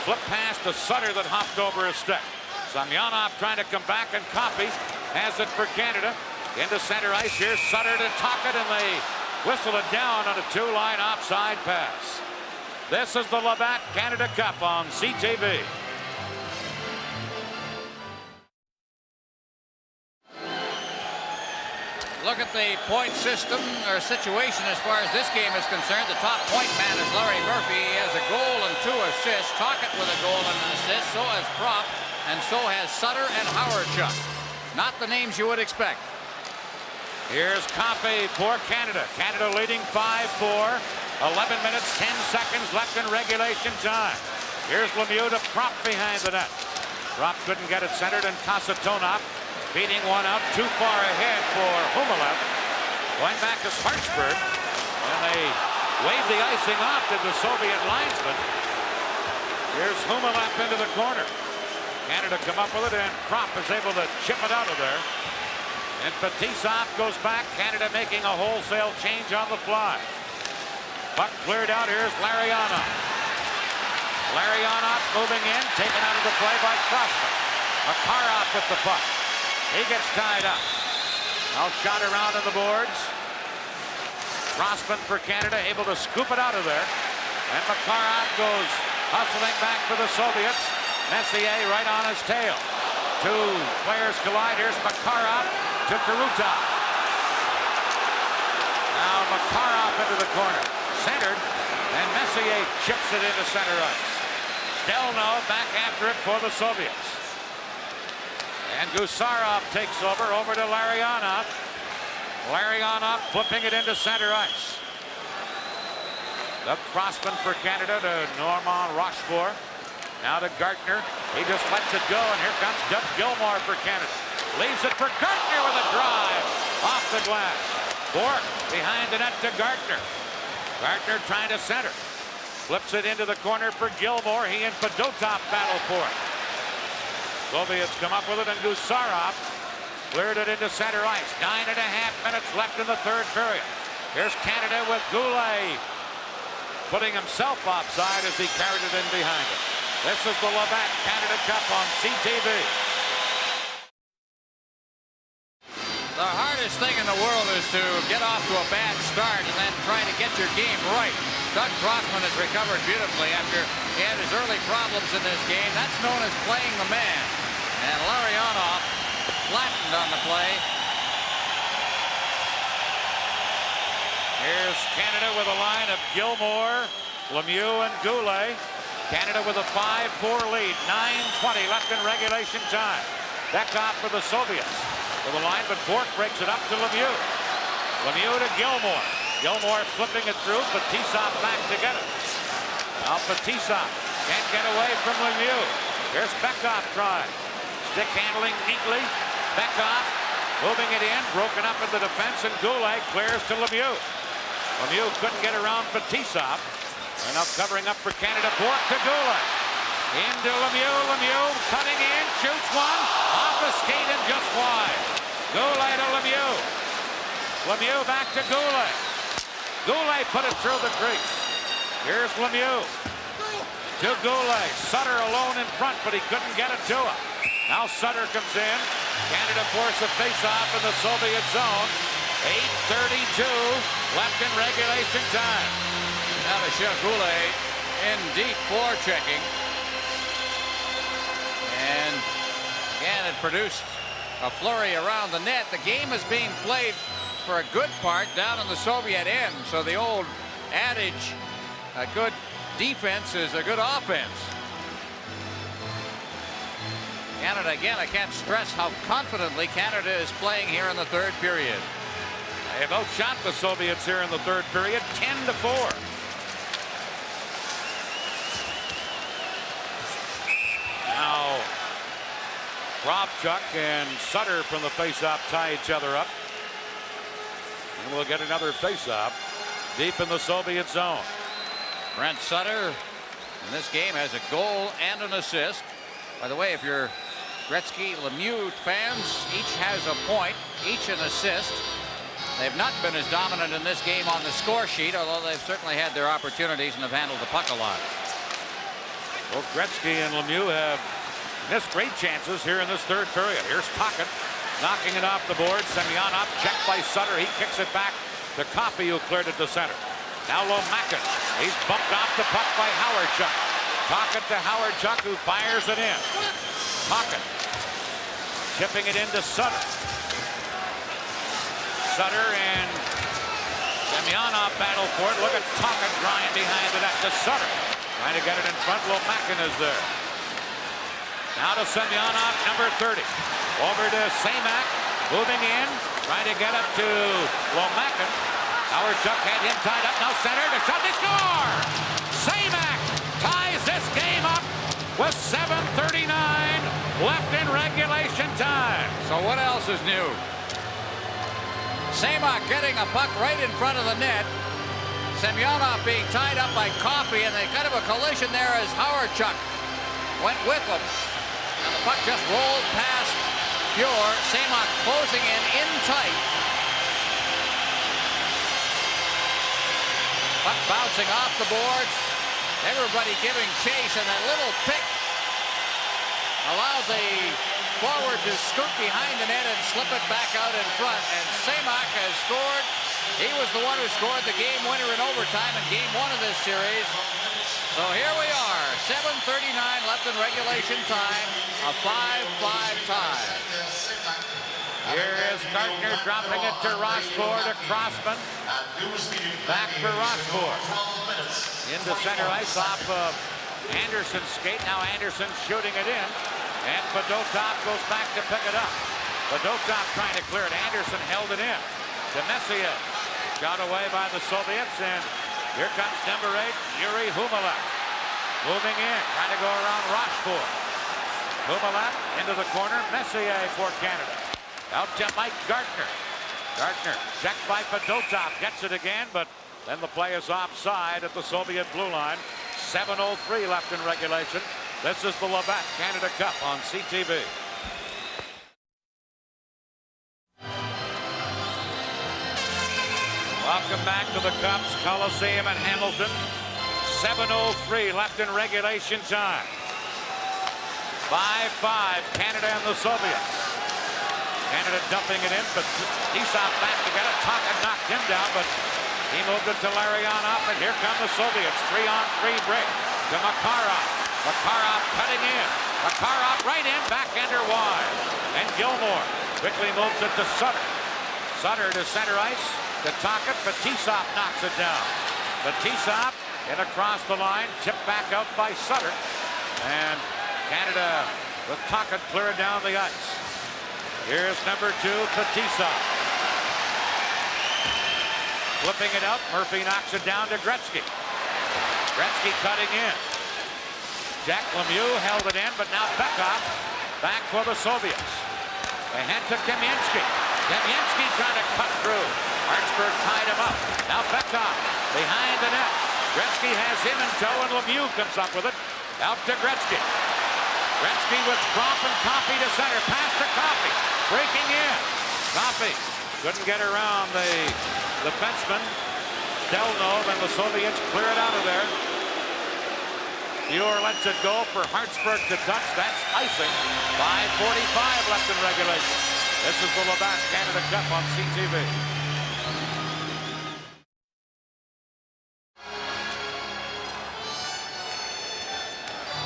flip pass to Sutter that hopped over his stick. Semyonov trying to come back and copy. Has it for Canada. Into center ice. Here's Sutter to Tocchet, and they whistle it down on a two-line offside pass. This is the Labatt Canada Cup on CTV. Look at the point system or situation as far as this game is concerned. The top point man is Larry Murphy. He has a goal and 2 assists. Tocchet with a goal and an assist. So has Propp, and so has Sutter and Howard-Chuck. Not the names you would expect. Here's Coffey for Canada. Canada leading 5-4. 11 minutes, 10 seconds left in regulation time. Here's Lemieux to Propp behind the net. Propp couldn't get it centered, and Kasatonov beating one out too far ahead for Hemelep. Going back to Sparksburg, and they wave the icing off to the Soviet linesman. Here's Hemelep into the corner. Canada come up with it, and Propp is able to chip it out of there. And Fetisov goes back. Canada making a wholesale change on the fly. Puck cleared out. Here's Larionov. Larionov moving in, taken out of the play by Crossman. Makarov with the puck. He gets tied up. Now shot around on the boards. Crossman for Canada, able to scoop it out of there. And Makarov goes hustling back for the Soviets. Messier right on his tail. 2 players collide. Here's Makarov to Kurutov. Now Makarov into the corner. Centered, and Messier chips it into center ice. Delno back after it for the Soviets. And Gusarov takes over to Larionov. Larionov flipping it into center ice. The crossman for Canada to Normand Rochefort. Now to Gartner. He just lets it go, and here comes Doug Gilmour for Canada. Leaves it for Gartner with a drive off the glass. Bourque behind the net to Gartner. Gartner trying to center. Flips it into the corner for Gilmour. He and Fedotov battle for it. Soviets come up with it, and Gusarov cleared it into center ice. 9.5 minutes left in the third period. Here's Canada with Goulet putting himself offside as he carried it in behind him. This is the Labatt Canada Cup on CTV. The hardest thing in the world is to get off to a bad start and then try to get your game right. Doug Crossman has recovered beautifully after he had his early problems in this game. That's known as playing the man. And Larionov flattened on the play. Here's Canada with a line of Gilmour, Lemieux, and Goulet. Canada with a 5-4 lead. 9:20 left in regulation time. Bekov for the Soviets with a line, but Bourque breaks it up to Lemieux. Lemieux to Gilmour. Gilmour flipping it through. Fetisov back to get it. Now Fetisov can't get away from Lemieux. Here's Bekov trying. Stick handling neatly. Bekov moving it in. Broken up in the defense, and Goulet clears to Lemieux. Lemieux couldn't get around Fetisov. And now covering up for Canada. Bourque to Goulet. Into Lemieux. Lemieux cutting in. Shoots one. Off the skate and just wide. Goulet to Lemieux. Lemieux back to Goulet. Goulet put it through the crease. Here's Lemieux. To Goulet. Sutter alone in front, but he couldn't get it to him. Now Sutter comes in. Canada forced a face-off in the Soviet zone. 8:32 left in regulation time. Now to show Goulet in deep forechecking. And again, it produced a flurry around the net. The game is being played for a good part down in the Soviet end. So the old adage, a good defense is a good offense. Canada, again, I can't stress how confidently Canada is playing here in the third period. They have outshot the Soviets here in the third period, 10-4. Now, Kravchuk and Sutter from the faceoff tie each other up. And we'll get another faceoff deep in the Soviet zone. Brent Sutter in this game has a goal and an assist. By the way, if you're Gretzky Lemieux fans, each has a point, each an assist. They've not been as dominant in this game on the score sheet, although they've certainly had their opportunities and have handled the puck a lot. Both Gretzky and Lemieux have missed great chances here in this third period. Here's Tocchet knocking it off the board. Semyonov checked by Sutter. He kicks it back to Coffey, who cleared it to center. Now Lomakin. He's bumped off the puck by Howardchuk. Tocchet to Howardchuk, who fires it in. Tocchet chipping it into Sutter. Sutter and Semyonov battle for it. Look at Tocchet drying behind the net to Sutter. Trying to get it in front. Lomakin is there. Now to Semyonov, number 30. Over to Semak, moving in, trying to get up to Lomakin. Howardchuk had him tied up. Now center to shot. They score! Semak ties this game up with 7:39 left in regulation time. So what else is new? Semak getting a puck right in front of the net. Semyonov being tied up by Coffey, and they kind of a collision there as Howardchuk went with him. And the puck just rolled past Fuhr. Semak closing in tight. Puck bouncing off the boards. Everybody giving chase, and that little pick allowed the forward to scoot behind the net and slip it back out in front. And Semak has scored. He was the one who scored the game winner in overtime in game one of this series. So here we are, 7:39 left in regulation time, a 5-5 tie. Here is Gartner dropping it to Rochefort, to Crossman. Back for Rochefort. Into center ice off of Anderson's skate. Now Anderson shooting it in. And Fedotov goes back to pick it up. Fedotov trying to clear it. Anderson held it in. To Messier. Shot away by the Soviets, and here comes number 8, Yuri Humalev. Moving in, trying to go around Rochefort. Humalev into the corner. Messier for Canada. Out to Mike Gardner. Gardner checked by Fedotov. Gets it again, but then the play is offside at the Soviet blue line. 7:03 left in regulation. This is the Labatt Canada Cup on CTV. Welcome back to the Cups, Coliseum in Hamilton. 7:03 left in regulation time. 5-5, Canada and the Soviets. Canada dumping it in, but Tisov back to get it. Tocchet knocked him down, but he moved it to Larionov, and here come the Soviets. 3-on-3 break to Makarov. Makarov cutting in. Makarov right in, backhander wide. And Gilmore quickly moves it to Sutter. Sutter to center ice. To Tocchet, but Tisov knocks it down. But Tisov in across the line, tipped back out by Sutter. And Canada with Tocchet clearing down the ice. Here's number 2, Tisov. Flipping it up, Murphy knocks it down to Gretzky. Gretzky cutting in. Jack Lemieux held it in, but now Bekov back for the Soviets. They head to Kamensky. Kamensky trying to cut through. Hartsburg tied him up. Now Bekov behind the net. Gretzky has him in tow, and Lemieux comes up with it. Out to Gretzky. Gretzky with Krop and Coffey to center. Pass to Coffey. Breaking in. Coffey couldn't get around the defenseman. Delnov, and the Soviets clear it out of there. Muir lets it go for Hartsburg to touch. That's icing. 5:45 left in regulation. This is the Labatt Canada Cup on CTV.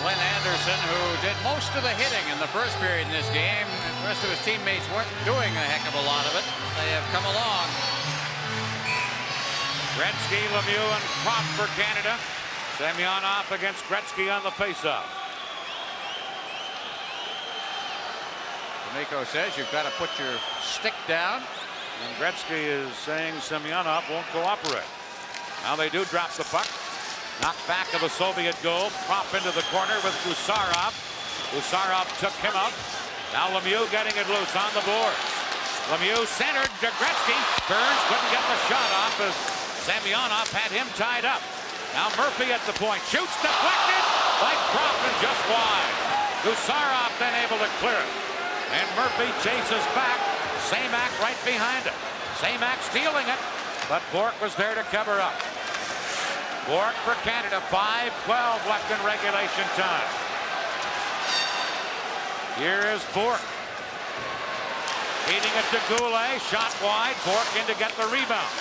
Glenn Anderson, who did most of the hitting in the first period in this game. The rest of his teammates weren't doing a heck of a lot of it. They have come along. Gretzky, Lemieux, and Krop for Canada. Semyonov against Gretzky on the faceoff. D'Amico says you've got to put your stick down. And Gretzky is saying Semyonov won't cooperate. Now they do drop the puck. Knocked back of the Soviet goal. Krop into the corner with Gusarov. Gusarov took him up. Now Lemieux getting it loose on the boards. Lemieux centered to Gretzky. Burns couldn't get the shot off as Semyonov had him tied up. Now Murphy at the point. Shoots deflected by Krop and just wide. Gusarov then able to clear it. And Murphy chases back. Samak right behind it. Samak stealing it. But Bourque was there to cover up. Bourque for Canada. 5:12 left in regulation time. Here is Bourque. Feeding it to Goulet. Shot wide. Bourque in to get the rebound.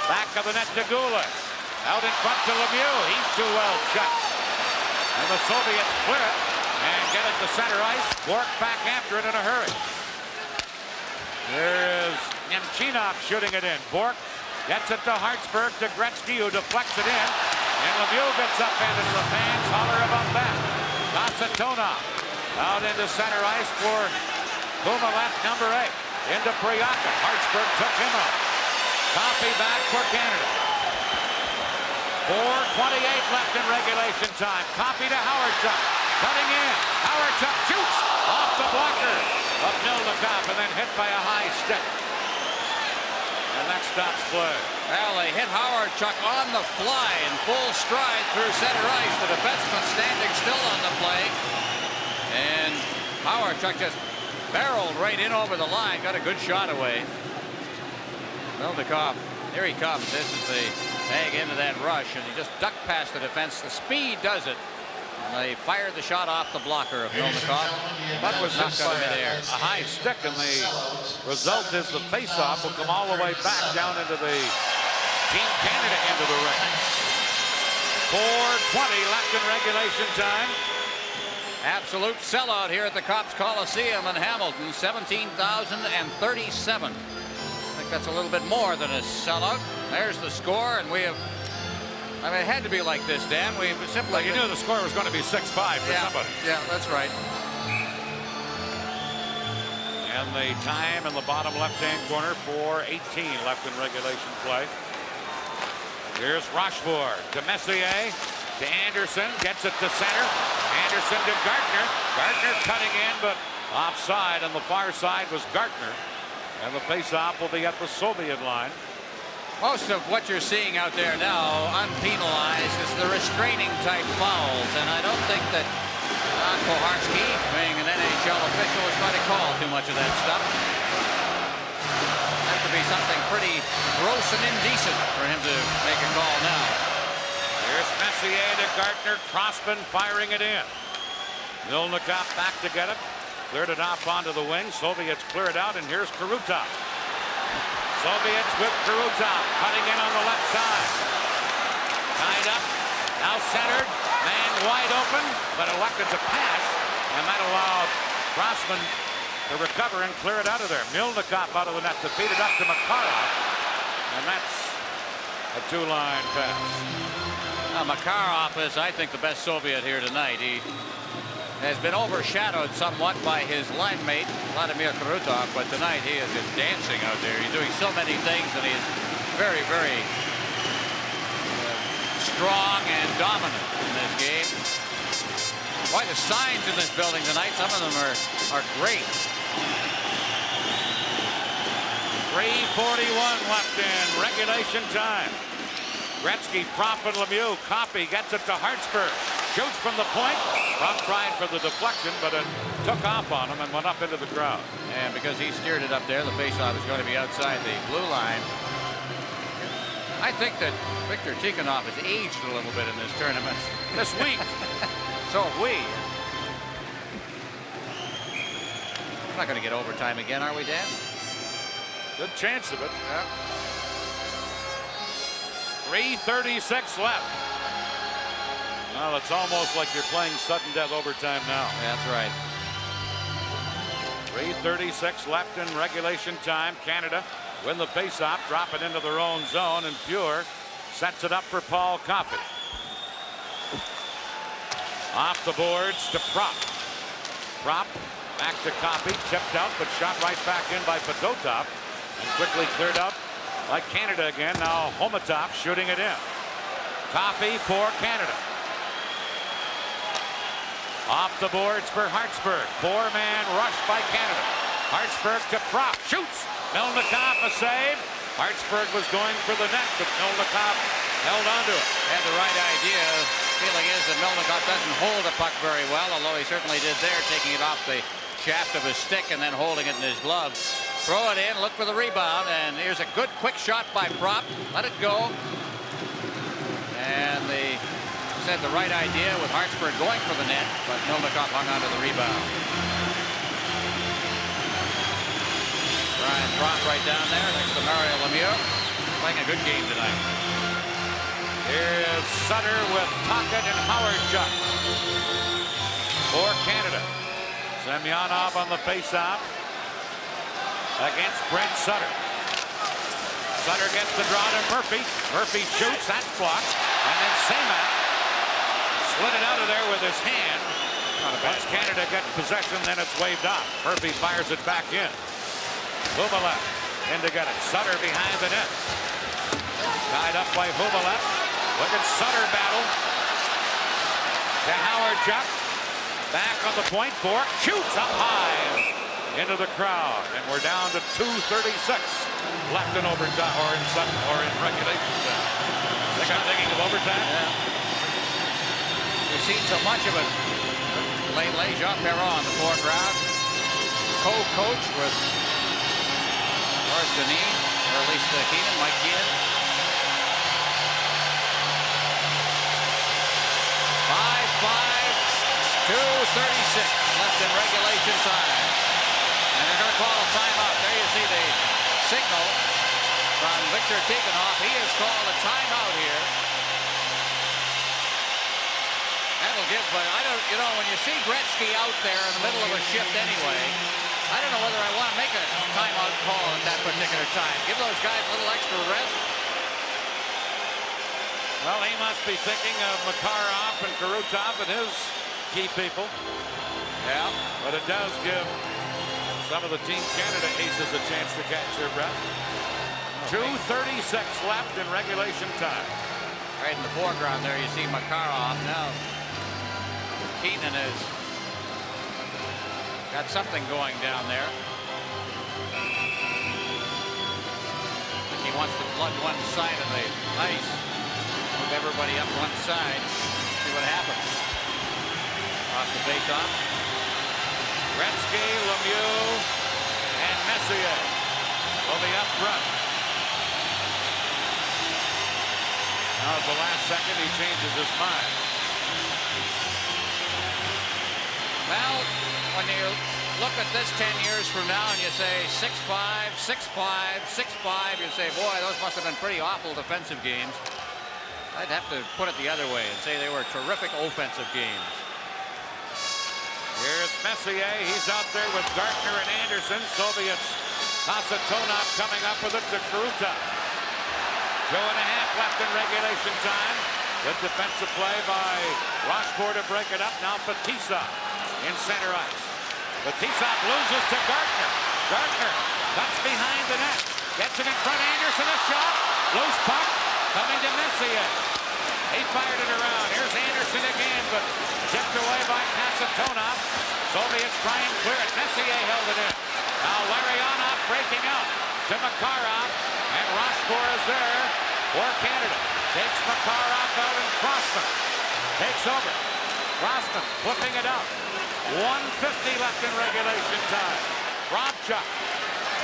Back of the net to Goulet. Out in front to Lemieux. He's too well shut. And the Soviets clear it and get it to center ice. Bourque back after it in a hurry. There is Nemchinov shooting it in. Bourque gets it to Hartsburg, to Gretzky, who deflects it in. And Lemieux gets up into the fans. Holler about that. Kasatonov out into center ice for Humalev, number 8. Into Priaka. Hartsburg took him up. Coffey back for Canada. 4:28 left in regulation time. Coffey to Howardchuk. Cutting in. Howardchuk shoots off the blocker of Milnikov and then hit by a high stick. And that stops play. Well, they hit Howardchuk on the fly in full stride through center ice. The defenseman standing still on the play. And Howardchuk just barreled right in over the line. Got a good shot away. Milnikov, here he comes. This is the tag into that rush, and he just ducked past the defense. The speed does it. And they fired the shot off the blocker of Milnikov. But was knocked hit out by of midair. a high stick, and the result is the faceoff will come all the way back down into the Team Canada end of the ring. 4:20 left in regulation time. Absolute sellout here at the Copps Coliseum in Hamilton. 17,037. I think that's a little bit more than a sellout. There's the score, and we have. I mean, it had to be like this, Dan. We've simply. Well, you knew the score was going to be 6-5 for somebody. Yeah, that's right. And the time in the bottom left-hand corner, 4:18 left in regulation play. Here's Rochefort to Messier to Anderson, gets it to center. Anderson to Gartner. Gartner cutting in, but offside on the far side was Gartner. And the face-off will be at the Soviet line. Most of what you're seeing out there now, unpenalized, is the restraining type fouls, and I don't think that Koharski, being an NHL official, is going to call too much of that stuff. That would be something pretty gross and indecent for him to make a call now. Here's Messier to Gartner. Crossman firing it in. Milnikov back to get it. Cleared it off onto the wing. Soviets clear it out, and here's Karutov. Soviets with Karutov cutting in on the left side. Tied up. Now centered. Man wide open, but elected to pass. And that allowed Crossman to recover and clear it out of there. Milnikov out of the net to feed it up to Makarov. And that's a two-line pass. Makarov is, I think, the best Soviet here tonight. He has been overshadowed somewhat by his line mate, Vladimir Karutov, but tonight he is just dancing out there. He's doing so many things, and he is very, very strong and dominant in this game. Boy, the signs in this building tonight, some of them are great. 3:41 left in regulation time. Gretzky, Propp, and Lemieux. Copy gets it to Hartsburg. Shoots from the point. Propp tried for the deflection, but it took off on him and went up into the crowd. And because he steered it up there, the faceoff is going to be outside the blue line. I think that Viktor Tikhonov has aged a little bit in this tournament. This week. So have we. We're not going to get overtime again, are we, Dan? Good chance of it. Yeah. 3:36 left. Well, it's almost like you're playing sudden death overtime now. That's right. 3:36 left in regulation time. Canada win the faceoff, drop it into their own zone, and Fuhr sets it up for Paul Coffey. Off the boards to Propp. Propp back to Coffey, tipped out, but shot right back in by Fedotov, and quickly cleared out by Canada again. Now Homatov shooting it in. Coffey for Canada. Off the boards for Hartsburg. Four-man rush by Canada. Hartsburg to Propp. Shoots. Milnikov a save. Hartsburg was going for the net, but Milnikov held onto it. Had the right idea. Feeling is that Milnikov doesn't hold the puck very well, although he certainly did there, taking it off the shaft of his stick and then holding it in his glove. Throw it in, look for the rebound, and here's a good quick shot by Propp. Let it go. And they said the right idea with Hartsburg going for the net, but Milnikov hung onto the rebound. Brian Propp right down there next to Mario Lemieux, playing a good game tonight. Here is Sutter with Tocchet and Howard-Chuck for Canada. Semyonov on the faceoff against Brent Sutter. Sutter gets the draw to Murphy. Murphy shoots, that's blocked, and then Semak slid it out of there with his hand. Once Canada gets possession, then it's waved off. Murphy fires it back in. Hubalev in to get it. Sutter behind the net. Tied up by Hubalev. Look at Sutter battle. To Howard-Chuck. Back on the point for. Shoots up high into the crowd. And we're down to 2:36 left in overtime, or in regulation time. Think I'm thinking of overtime? Yeah. We've seen so much of it lately. Jean Perron in the foreground. Co-coach with Horace Denis, or at least Keenan, Mike Keenan. 5-5, 2:36 left in regulation time. And they're going to call a timeout. There you see the signal from Viktor Tikhonov. He has called a timeout here. That'll give, I don't, you know, when you see Gretzky out there in the middle of a shift anyway, I don't know whether I want to make a timeout call at that particular time. Give those guys a little extra rest. Well, he must be thinking of Makarov and Karutov and his key people. Yeah. But it does give Some of the Team Canada aces a chance to catch their breath. 2:36 left in regulation time. Right in the foreground there, you see Makarov. Now, Keenan has got something going down there. He wants to flood one side of the ice. Move everybody up one side. See what happens. Off the face-off. Gretzky, Lemieux, and Messier will be up front. Now at the last second, he changes his mind. Well, when you look at this 10 years from now and you say 6-5, 6-5, 6-5, you say, boy, those must have been pretty awful defensive games. I'd have to put it the other way and say they were terrific offensive games. Here's Messier. He's out there with Gartner and Anderson. Soviets. Kasatonov coming up with it to Kruta. 2.5 left in regulation time. Good defensive play by Rochefort to break it up. Now Patisa in center ice. Patisa loses to Gartner. Gartner cuts behind the net. Gets it in front. Anderson, a shot. Loose puck coming to Messier. He fired it around. Here's Anderson again, but tipped away by Kasatonov. Soviets try and clear it. Messier held it in. Now Larionov breaking out to Makarov, and Rochefort is there for Canada. Takes Makarov out, and Crossman takes over. Crossman flipping it out. 1:50 left in regulation time. Robchuk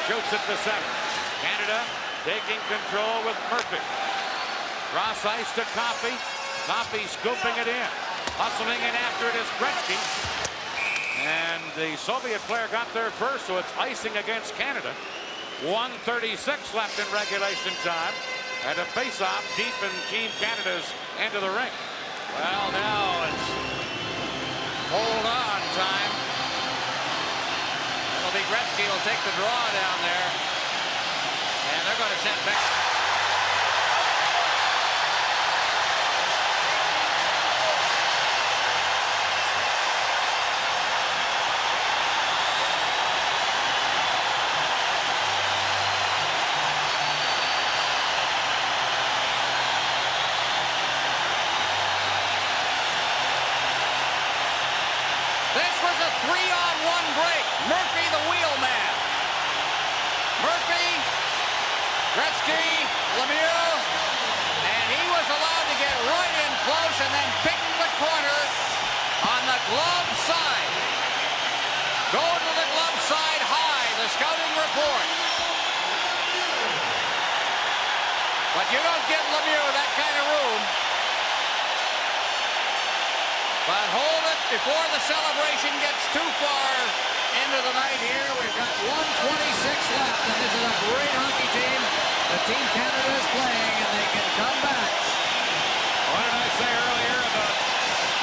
shoots it to center. Canada taking control with Murphy. Cross ice to Coffey. Coffey scooping it in. Hustling in after it is Gretzky. And the Soviet player got there first, so it's icing against Canada. 1:36 left in regulation time. And a face-off deep in Team Canada's end of the ring. Well, now it's hold on time. It'll be Gretzky will take the draw down there. And they're going to send back. This was a 3-on-1 break. Murphy, the wheelman. Murphy, Gretzky, Lemieux, and he was allowed to get right in close and then pick the corner on the glove side. Go to the glove side high, the scouting report. But you don't give Lemieux that kind of room. But hold it before the celebration gets too far into the night here. We've got 1:26 left, and this is a great hockey team. The Team Canada is playing, and they can come back. What did I say earlier about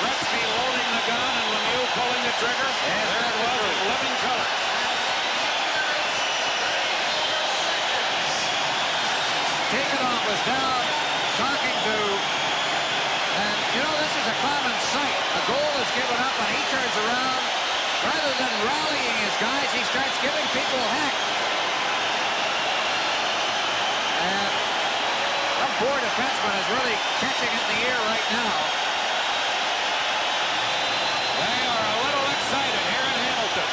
Gretzky loading the gun and Lemieux pulling the trigger? Yes, there it was in living color. Tikhonov was down, talking to, and you know, this is a common sight. A goal is given up, and he turns around. Rather than rallying his guys, he starts giving people heck. And some poor defenseman is really catching it in the ear right now. They are a little excited here in Hamilton.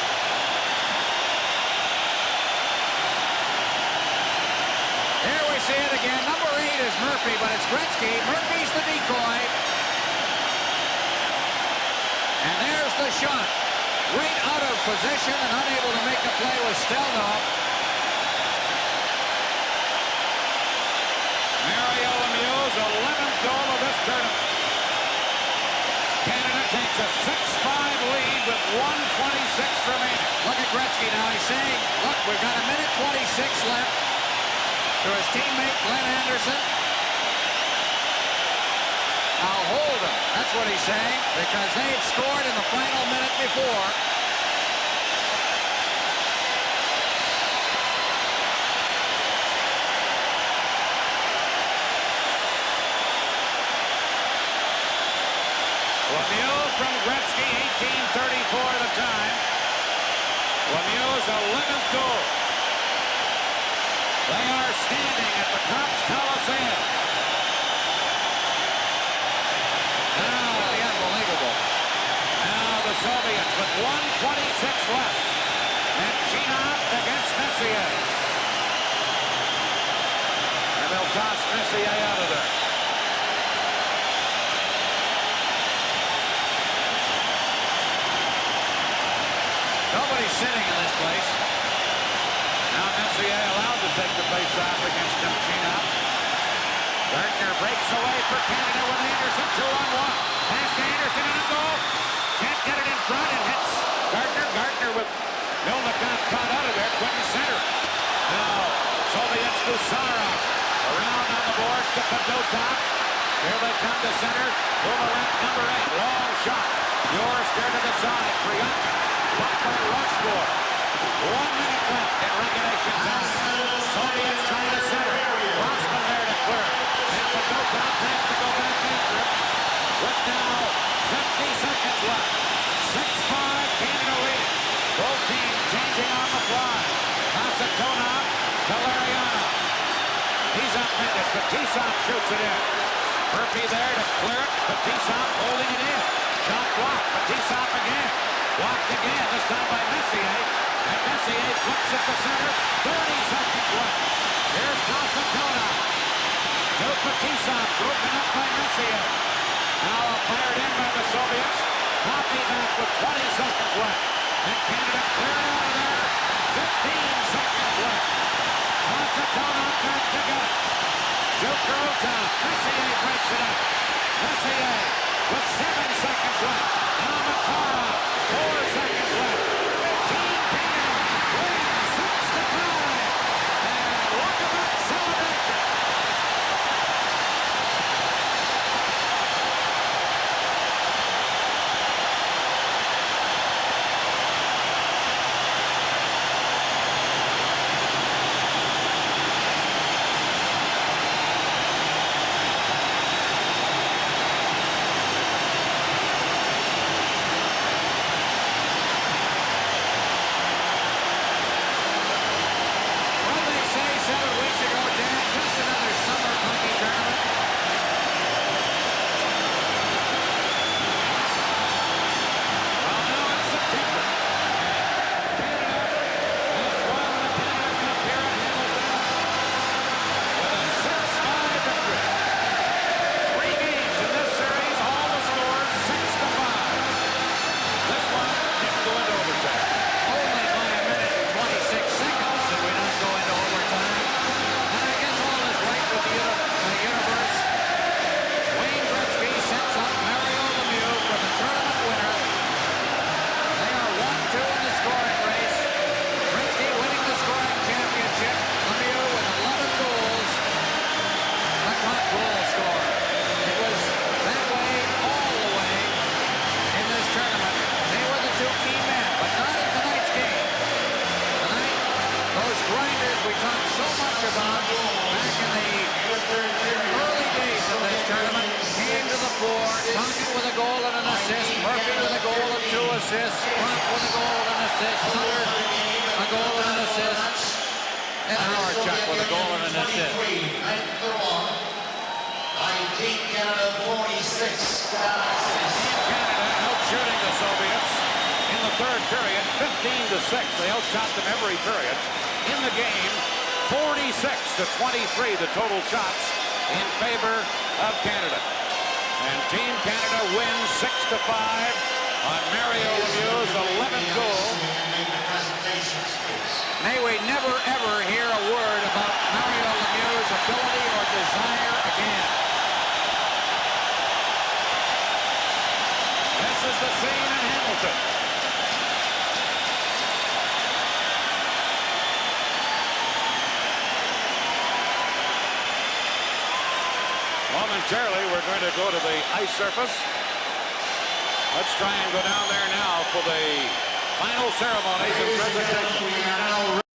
Here we see it again. Number 8 is Murphy, but it's Gretzky. Murphy's the decoy. And there's the shot. Right out of position and unable to make the play with Stelnov. Mario Lemieux's 11th goal of this tournament. Canada takes a 6-5 lead with 1:26 remaining. Look at Gretzky now. He's saying, look, we've got a minute 26 left. To his teammate, Glenn Anderson. I'll hold him. That's what he's saying, because they've scored in the final minute before. Lemieux from Gretzky, 18:34 the time. Lemieux's 11th goal. They are standing at the Cops Coliseum. Really unbelievable. Now the Soviets with 1:26 left. And Chinov against Messier. And they'll toss Messier out of there. Nobody's sitting in this place. Now Messier allowed to take the face-off against Chinov. Gardner breaks away for Canada with Anderson 2-on-1. Pass to Anderson and a goal. Can't get it in front. It hits Gardner. Gardner with Milnikov caught out of there. Couldn't center. Now Soviets Gusarov around on the boards to Padotov. Here they come to center. Boomerang number 8. Long shot. Yours there to the side. Priyanka. Blocked by Rushmore. 1 minute left in regulation time. Soviets trying to center. Rossman there to clear. And Padotov has to go back after him. With now 50 seconds left. 6-5 Canada leading. Both teams changing on the fly. Kasatonov to Lariano. He's up Mendes, but Tisov shoots it in. Murphy there to clear it, but Tisov holding it in. Shot blocked, but Tisov again. Blocked again, this time by Messier. And Messier flips it to center. 30 seconds left. Here's Kasatonov. No Tisov, broken up by Messier. Now fired in by the Soviets. Hockey back with 20 seconds left. And Canada cleared out of there. 15 seconds left. Kasatonov back to get it. Jokerota. Messier breaks it up. Messier with 7 seconds left. Now Makarov. 4 seconds left. Team Canada wins 6-5. And look at that celebration. Assists, Hunt with a goal and an assist, Sutter a goal and an assist, and Howard-Chuck with a goal and an assist. Team Canada 46. Team Canada out-shooting the Soviets in the third period, 15-6. They outshot them every period. In the game, 46-23, the total shots in favor of Canada. And Team Canada wins 6-5. On Mario Lemieux's 11th goal. May we never, ever hear a word about Mario Lemieux's ability or desire again. This is the scene in Hamilton. Momentarily, we're going to go to the ice surface. Let's try and go down there now for the final ceremonies and presentation.